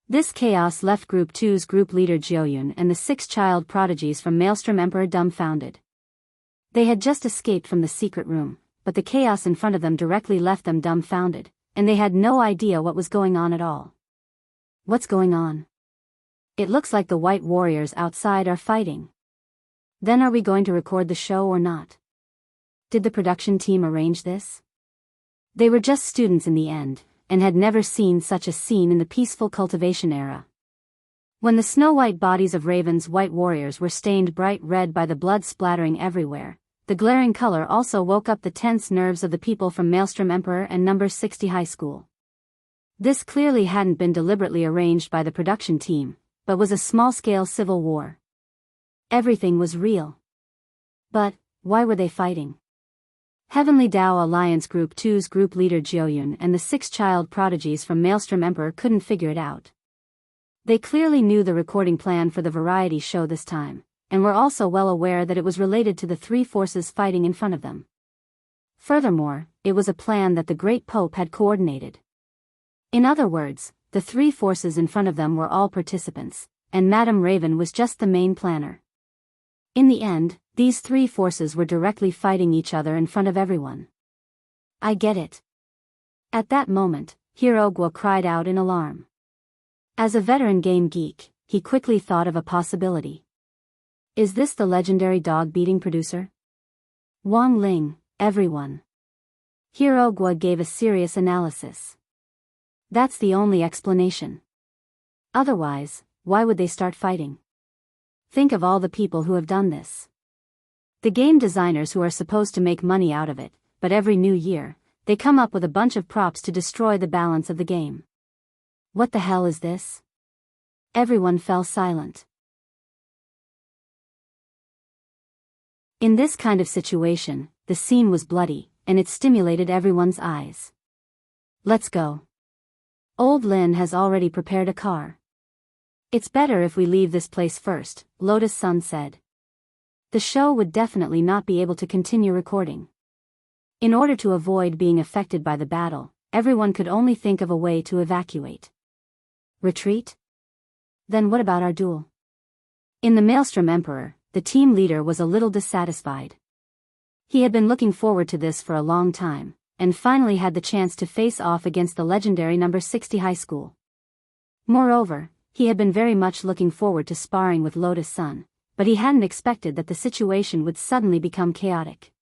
This chaos left Group 2's group leader Jiuyun and the 6 child prodigies from Maelstrom Emperor dumbfounded. They had just escaped from the secret room, but the chaos in front of them directly left them dumbfounded, and they had no idea what was going on at all. What's going on? It looks like the White Warriors outside are fighting. Then are we going to record the show or not? Did the production team arrange this? They were just students in the end, and had never seen such a scene in the peaceful cultivation era. When the snow-white bodies of Raven's White Warriors were stained bright red by the blood splattering everywhere, the glaring color also woke up the tense nerves of the people from Maelstrom Emperor and No. 60 High School. This clearly hadn't been deliberately arranged by the production team, but was a small-scale civil war. Everything was real. But, why were they fighting? Heavenly Dao Alliance Group 2's group leader Jiuyun and the 6 child prodigies from Maelstrom Emperor couldn't figure it out. They clearly knew the recording plan for the variety show this time, and were also well aware that it was related to the 3 forces fighting in front of them. Furthermore, it was a plan that the Great Pope had coordinated. In other words, the 3 forces in front of them were all participants, and Madame Raven was just the main planner. In the end, these 3 forces were directly fighting each other in front of everyone. I get it. At that moment, Hirogwa cried out in alarm. As a veteran game geek, he quickly thought of a possibility. Is this the legendary dog-beating producer? Wang Ling, everyone. Hirogwa gave a serious analysis. That's the only explanation. Otherwise, why would they start fighting? Think of all the people who have done this. The game designers who are supposed to make money out of it, but every new year, they come up with a bunch of props to destroy the balance of the game. What the hell is this? Everyone fell silent. In this kind of situation, the scene was bloody, and it stimulated everyone's eyes. Let's go. Old Lin has already prepared a car. It's better if we leave this place first, Lotus Sun said. The show would definitely not be able to continue recording. In order to avoid being affected by the battle, everyone could only think of a way to evacuate. Retreat? Then what about our duel? In the Maelstrom Emperor, the team leader was a little dissatisfied. He had been looking forward to this for a long time, and finally had the chance to face off against the legendary No. 60 High School. Moreover, he had been very much looking forward to sparring with Lotus Sun, but he hadn't expected that the situation would suddenly become chaotic.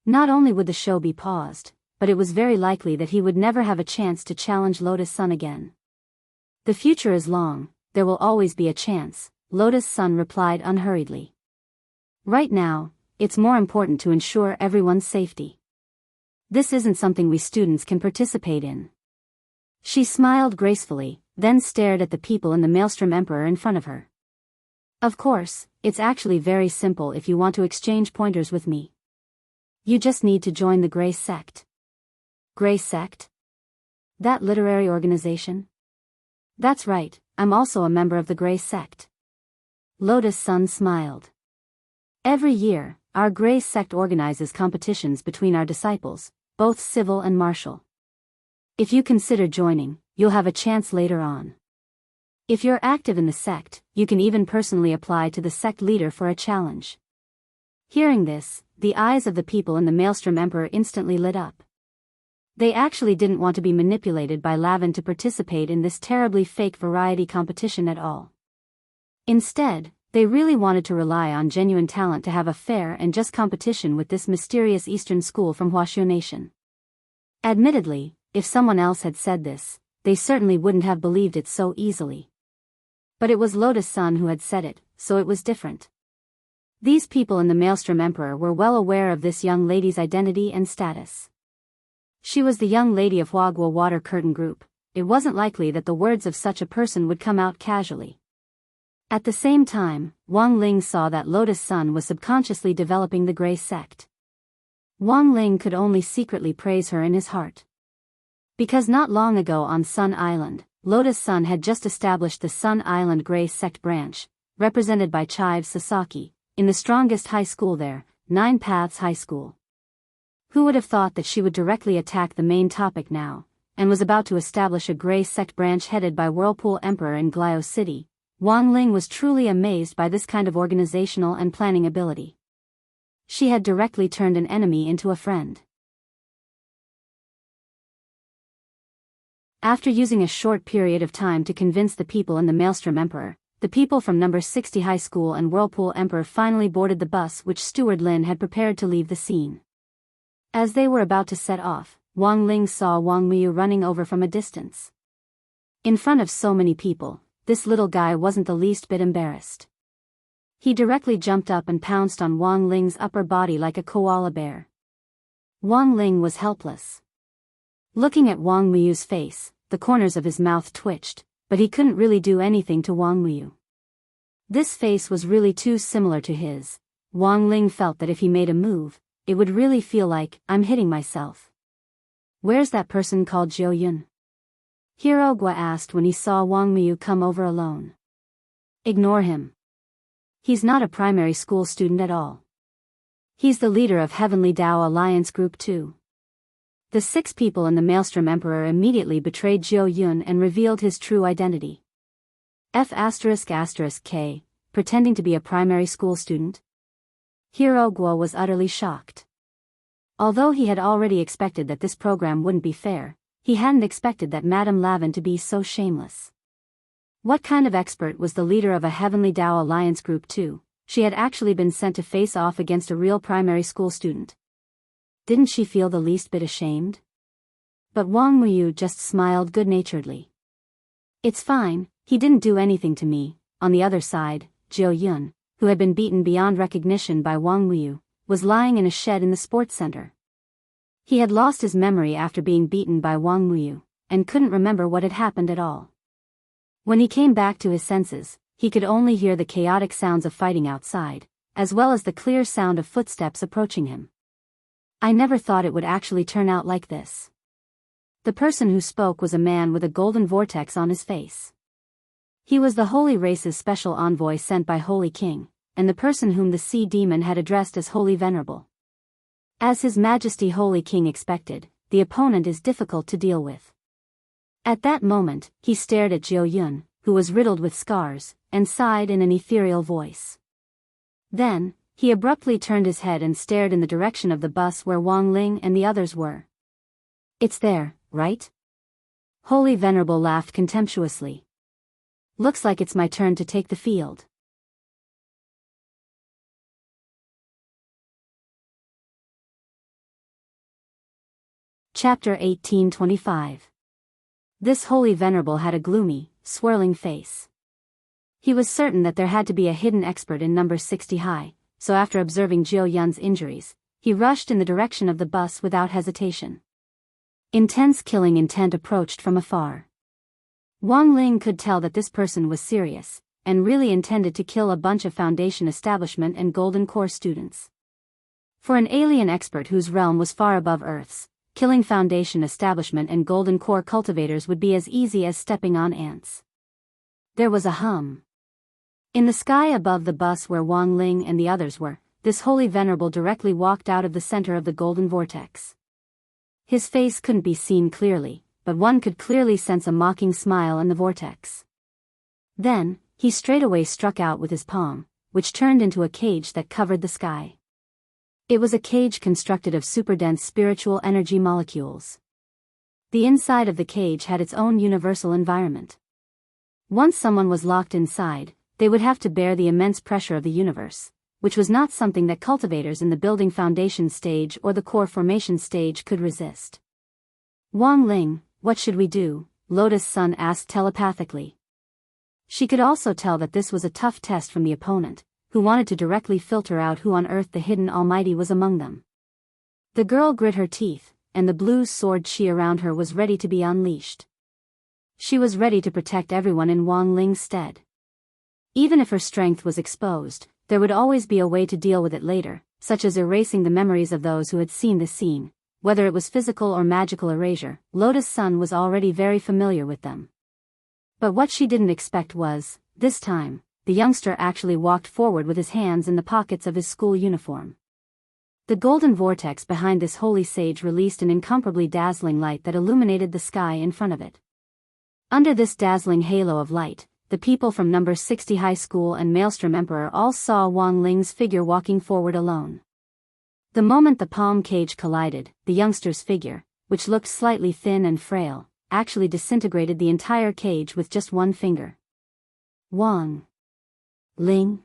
Not only would the show be paused, but it was very likely that he would never have a chance to challenge Lotus Sun again. The future is long, there will always be a chance, Lotus Sun replied unhurriedly. Right now, it's more important to ensure everyone's safety. This isn't something we students can participate in. She smiled gracefully, then stared at the people in the Maelstrom Emperor in front of her. Of course, it's actually very simple if you want to exchange pointers with me. You just need to join the Grey Sect. Grey Sect? That literary organization? That's right, I'm also a member of the Grey Sect. Lotus Sun smiled. Every year, our Grey Sect organizes competitions between our disciples, both civil and martial. If you consider joining, you'll have a chance later on. If you're active in the sect, you can even personally apply to the sect leader for a challenge. Hearing this, the eyes of the people in the Maelstrom Emperor instantly lit up. They actually didn't want to be manipulated by Lavin to participate in this terribly fake variety competition at all. Instead, they really wanted to rely on genuine talent to have a fair and just competition with this mysterious Eastern school from Huaxiu Nation. Admittedly, if someone else had said this, they certainly wouldn't have believed it so easily. But it was Lotus Sun who had said it, so it was different. These people in the Maelstrom Emperor were well aware of this young lady's identity and status. She was the young lady of Huagua Water Curtain Group. It wasn't likely that the words of such a person would come out casually. At the same time, Wang Ling saw that Lotus Sun was subconsciously developing the Grey sect. Wang Ling could only secretly praise her in his heart. Because not long ago on Sun Island, Lotus Sun had just established the Sun Island Grey sect branch, represented by Chive Sasaki, in the strongest high school there, Nine Paths High School. Who would have thought that she would directly attack the main topic now, and was about to establish a Grey sect branch headed by Whirlpool Emperor in Glio City? Wang Ling was truly amazed by this kind of organizational and planning ability. She had directly turned an enemy into a friend. After using a short period of time to convince the people in the Maelstrom Emperor, the people from number 60 High School and Whirlpool Emperor finally boarded the bus which Steward Lin had prepared to leave the scene. As they were about to set off, Wang Ling saw Wang Miyu running over from a distance. In front of so many people, this little guy wasn't the least bit embarrassed. He directly jumped up and pounced on Wang Ling's upper body like a koala bear. Wang Ling was helpless. Looking at Wang Miyu's face, the corners of his mouth twitched, but he couldn't really do anything to Wang Miyu. This face was really too similar to his. Wang Ling felt that if he made a move, it would really feel like, I'm hitting myself. Where's that person called Jiu Yun? Hirogwa asked when he saw Wang Miyu come over alone. Ignore him. He's not a primary school student at all. He's the leader of Heavenly Tao Alliance Group 2. The 6 people in the Maelstrom Emperor immediately betrayed Jiu Yun and revealed his true identity. F***K, pretending to be a primary school student? Hirogwa was utterly shocked. Although he had already expected that this program wouldn't be fair, he hadn't expected that Madame Lavin to be so shameless. What kind of expert was the leader of a Heavenly Tao Alliance Group 2? She had actually been sent to face off against a real primary school student. Didn't she feel the least bit ashamed? But Wang Miyu just smiled good-naturedly. It's fine, he didn't do anything to me. On the other side, Jiu Yun, who had been beaten beyond recognition by Wang Miyu, was lying in a shed in the sports center. He had lost his memory after being beaten by Wang Miyu, and couldn't remember what had happened at all. When he came back to his senses, he could only hear the chaotic sounds of fighting outside, as well as the clear sound of footsteps approaching him. I never thought it would actually turn out like this. The person who spoke was a man with a golden vortex on his face. He was the Holy Race's special envoy sent by Holy King, and the person whom the Sea Demon had addressed as Holy Venerable. As His Majesty Holy King expected, the opponent is difficult to deal with. At that moment, he stared at Jiu Yun, who was riddled with scars, and sighed in an ethereal voice. Then, he abruptly turned his head and stared in the direction of the bus where Wang Ling and the others were. It's there, right? Holy Venerable laughed contemptuously. Looks like it's my turn to take the field. Chapter 1825. This Holy Venerable had a gloomy, swirling face. He was certain that there had to be a hidden expert in number 60 high, so after observing Jiu Yun's injuries, he rushed in the direction of the bus without hesitation. Intense killing intent approached from afar. Wang Ling could tell that this person was serious, and really intended to kill a bunch of Foundation Establishment and Golden Core students. For an alien expert whose realm was far above Earth's, killing Foundation Establishment and Golden Core cultivators would be as easy as stepping on ants. There was a hum. In the sky above the bus where Wang Ling and the others were, this Holy Venerable directly walked out of the center of the golden vortex. His face couldn't be seen clearly, but one could clearly sense a mocking smile in the vortex. Then, he straightaway struck out with his palm, which turned into a cage that covered the sky. It was a cage constructed of super-dense spiritual energy molecules. The inside of the cage had its own universal environment. Once someone was locked inside, they would have to bear the immense pressure of the universe, which was not something that cultivators in the building foundation stage or the core formation stage could resist. Wang Ling, what should we do? Lotus Sun asked telepathically. She could also tell that this was a tough test from the opponent, who wanted to directly filter out who on earth the hidden almighty was among them. The girl grit her teeth, and the blue sword chi around her was ready to be unleashed. She was ready to protect everyone in Wang Ling's stead. Even if her strength was exposed, there would always be a way to deal with it later, such as erasing the memories of those who had seen the scene. Whether it was physical or magical erasure, Lotus Sun was already very familiar with them. But what she didn't expect was, this time, the youngster actually walked forward with his hands in the pockets of his school uniform. The golden vortex behind this holy sage released an incomparably dazzling light that illuminated the sky in front of it. Under this dazzling halo of light, the people from number 60 High School and Maelstrom Emperor all saw Wang Ling's figure walking forward alone. The moment the palm cage collided, the youngster's figure, which looked slightly thin and frail, actually disintegrated the entire cage with just one finger. Wang Ling,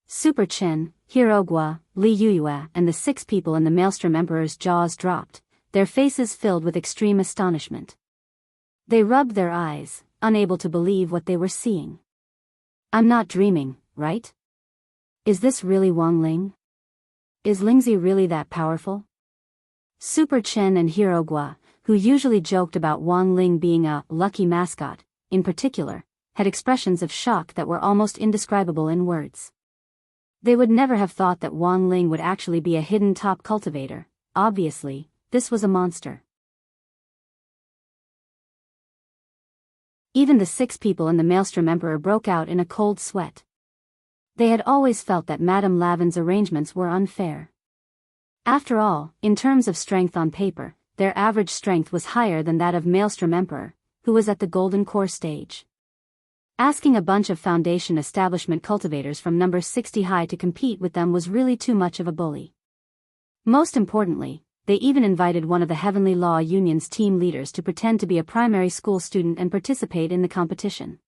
Super Chen, Hirogua, Li Yuyue, and the 6 people in the Maelstrom Emperor's jaws dropped, their faces filled with extreme astonishment. They rubbed their eyes, unable to believe what they were seeing. I'm not dreaming, right? Is this really Wang Ling? Is Lingzi really that powerful? Super Chen and Hirogua, who usually joked about Wang Ling being a lucky mascot, in particular, had expressions of shock that were almost indescribable in words. They would never have thought that Wang Ling would actually be a hidden top cultivator. Obviously, this was a monster. Even the 6 people in the Maelstrom Emperor broke out in a cold sweat. They had always felt that Madame Lavin's arrangements were unfair. After all, in terms of strength on paper, their average strength was higher than that of Maelstrom Emperor, who was at the Golden Core stage. Asking a bunch of Foundation establishment cultivators from number 60 high to compete with them was really too much of a bully. Most importantly, they even invited one of the Heavenly Law Union's team leaders to pretend to be a primary school student and participate in the competition.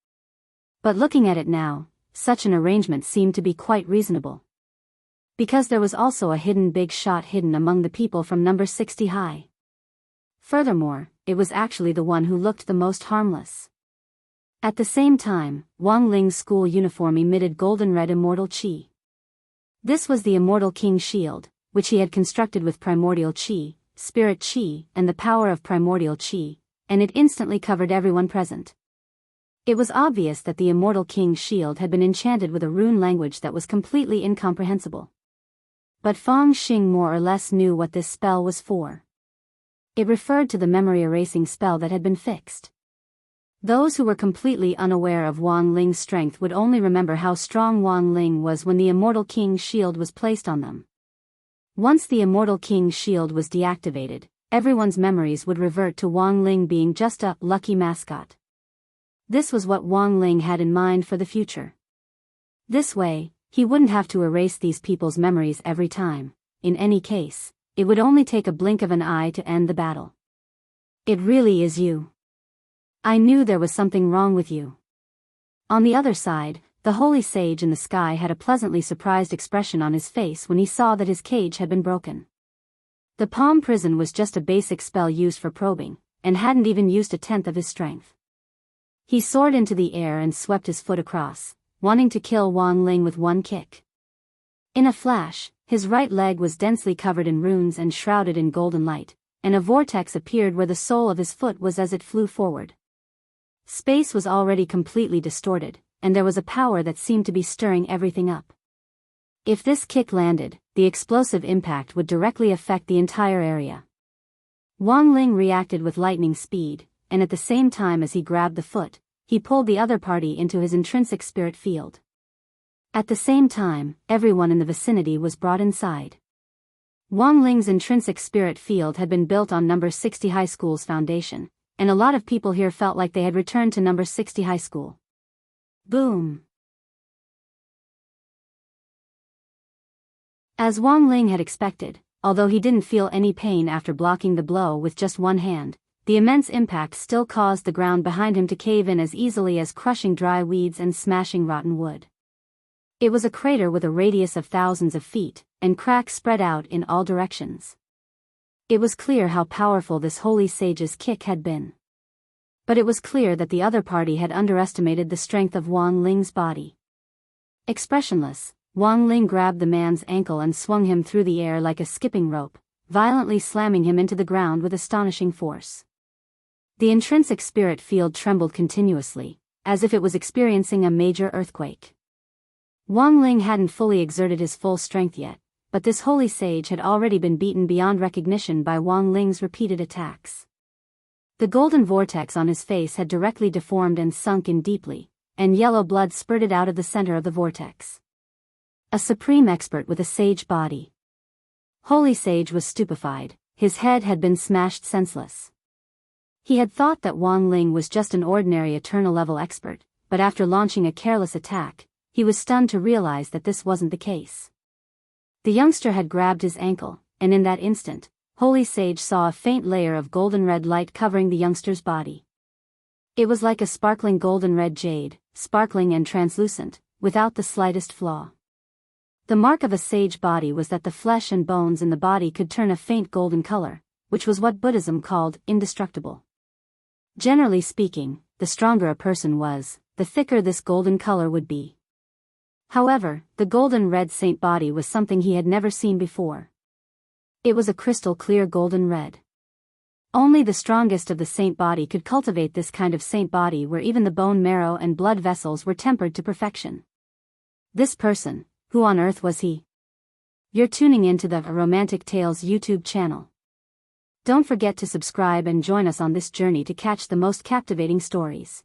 But looking at it now, such an arrangement seemed to be quite reasonable. Because there was also a hidden big shot hidden among the people from number 60 high. Furthermore, it was actually the one who looked the most harmless. At the same time, Wang Ling's school uniform emitted golden red immortal chi. This was the Immortal King Shield, which he had constructed with primordial chi, spirit chi, and the power of primordial chi, and it instantly covered everyone present. It was obvious that the Immortal King's shield had been enchanted with a rune language that was completely incomprehensible. But Fang Xing more or less knew what this spell was for. It referred to the memory erasing spell that had been fixed. Those who were completely unaware of Wang Ling's strength would only remember how strong Wang Ling was when the Immortal King's shield was placed on them. Once the Immortal King's shield was deactivated, everyone's memories would revert to Wang Ling being just a lucky mascot. This was what Wang Ling had in mind for the future. This way, he wouldn't have to erase these people's memories every time. In any case, it would only take a blink of an eye to end the battle. It really is you. I knew there was something wrong with you. On the other side, the holy sage in the sky had a pleasantly surprised expression on his face when he saw that his cage had been broken. The palm prison was just a basic spell used for probing, and hadn't even used a tenth of his strength. He soared into the air and swept his foot across, wanting to kill Wang Ling with one kick. In a flash, his right leg was densely covered in runes and shrouded in golden light, and a vortex appeared where the sole of his foot was as it flew forward. Space was already completely distorted, and there was a power that seemed to be stirring everything up. If this kick landed, the explosive impact would directly affect the entire area. Wang Ling reacted with lightning speed, and at the same time as he grabbed the foot, he pulled the other party into his intrinsic spirit field. At the same time, everyone in the vicinity was brought inside. Wang Ling's intrinsic spirit field had been built on number 60 High School's foundation, and a lot of people here felt like they had returned to number 60 High School. Boom! As Wang Ling had expected, although he didn't feel any pain after blocking the blow with just one hand, the immense impact still caused the ground behind him to cave in as easily as crushing dry weeds and smashing rotten wood. It was a crater with a radius of thousands of feet, and cracks spread out in all directions. It was clear how powerful this holy sage's kick had been. But it was clear that the other party had underestimated the strength of Wang Ling's body. Expressionless, Wang Ling grabbed the man's ankle and swung him through the air like a skipping rope, violently slamming him into the ground with astonishing force. The intrinsic spirit field trembled continuously, as if it was experiencing a major earthquake. Wang Ling hadn't fully exerted his full strength yet, but this holy sage had already been beaten beyond recognition by Wang Ling's repeated attacks. The golden vortex on his face had directly deformed and sunk in deeply, and yellow blood spurted out of the center of the vortex. A supreme expert with a sage body. Holy Sage was stupefied, his head had been smashed senseless. He had thought that Wang Ling was just an ordinary eternal-level expert, but after launching a careless attack, he was stunned to realize that this wasn't the case. The youngster had grabbed his ankle, and in that instant, Holy Sage saw a faint layer of golden-red light covering the youngster's body. It was like a sparkling golden-red jade, sparkling and translucent, without the slightest flaw. The mark of a sage body was that the flesh and bones in the body could turn a faint golden color, which was what Buddhism called indestructible. Generally speaking, the stronger a person was, the thicker this golden color would be. However, the golden red saint body was something he had never seen before. It was a crystal clear golden red. Only the strongest of the saint body could cultivate this kind of saint body where even the bone marrow and blood vessels were tempered to perfection. This person, who on earth was he? You're tuning into the Romantic Tales YouTube channel. Don't forget to subscribe and join us on this journey to catch the most captivating stories.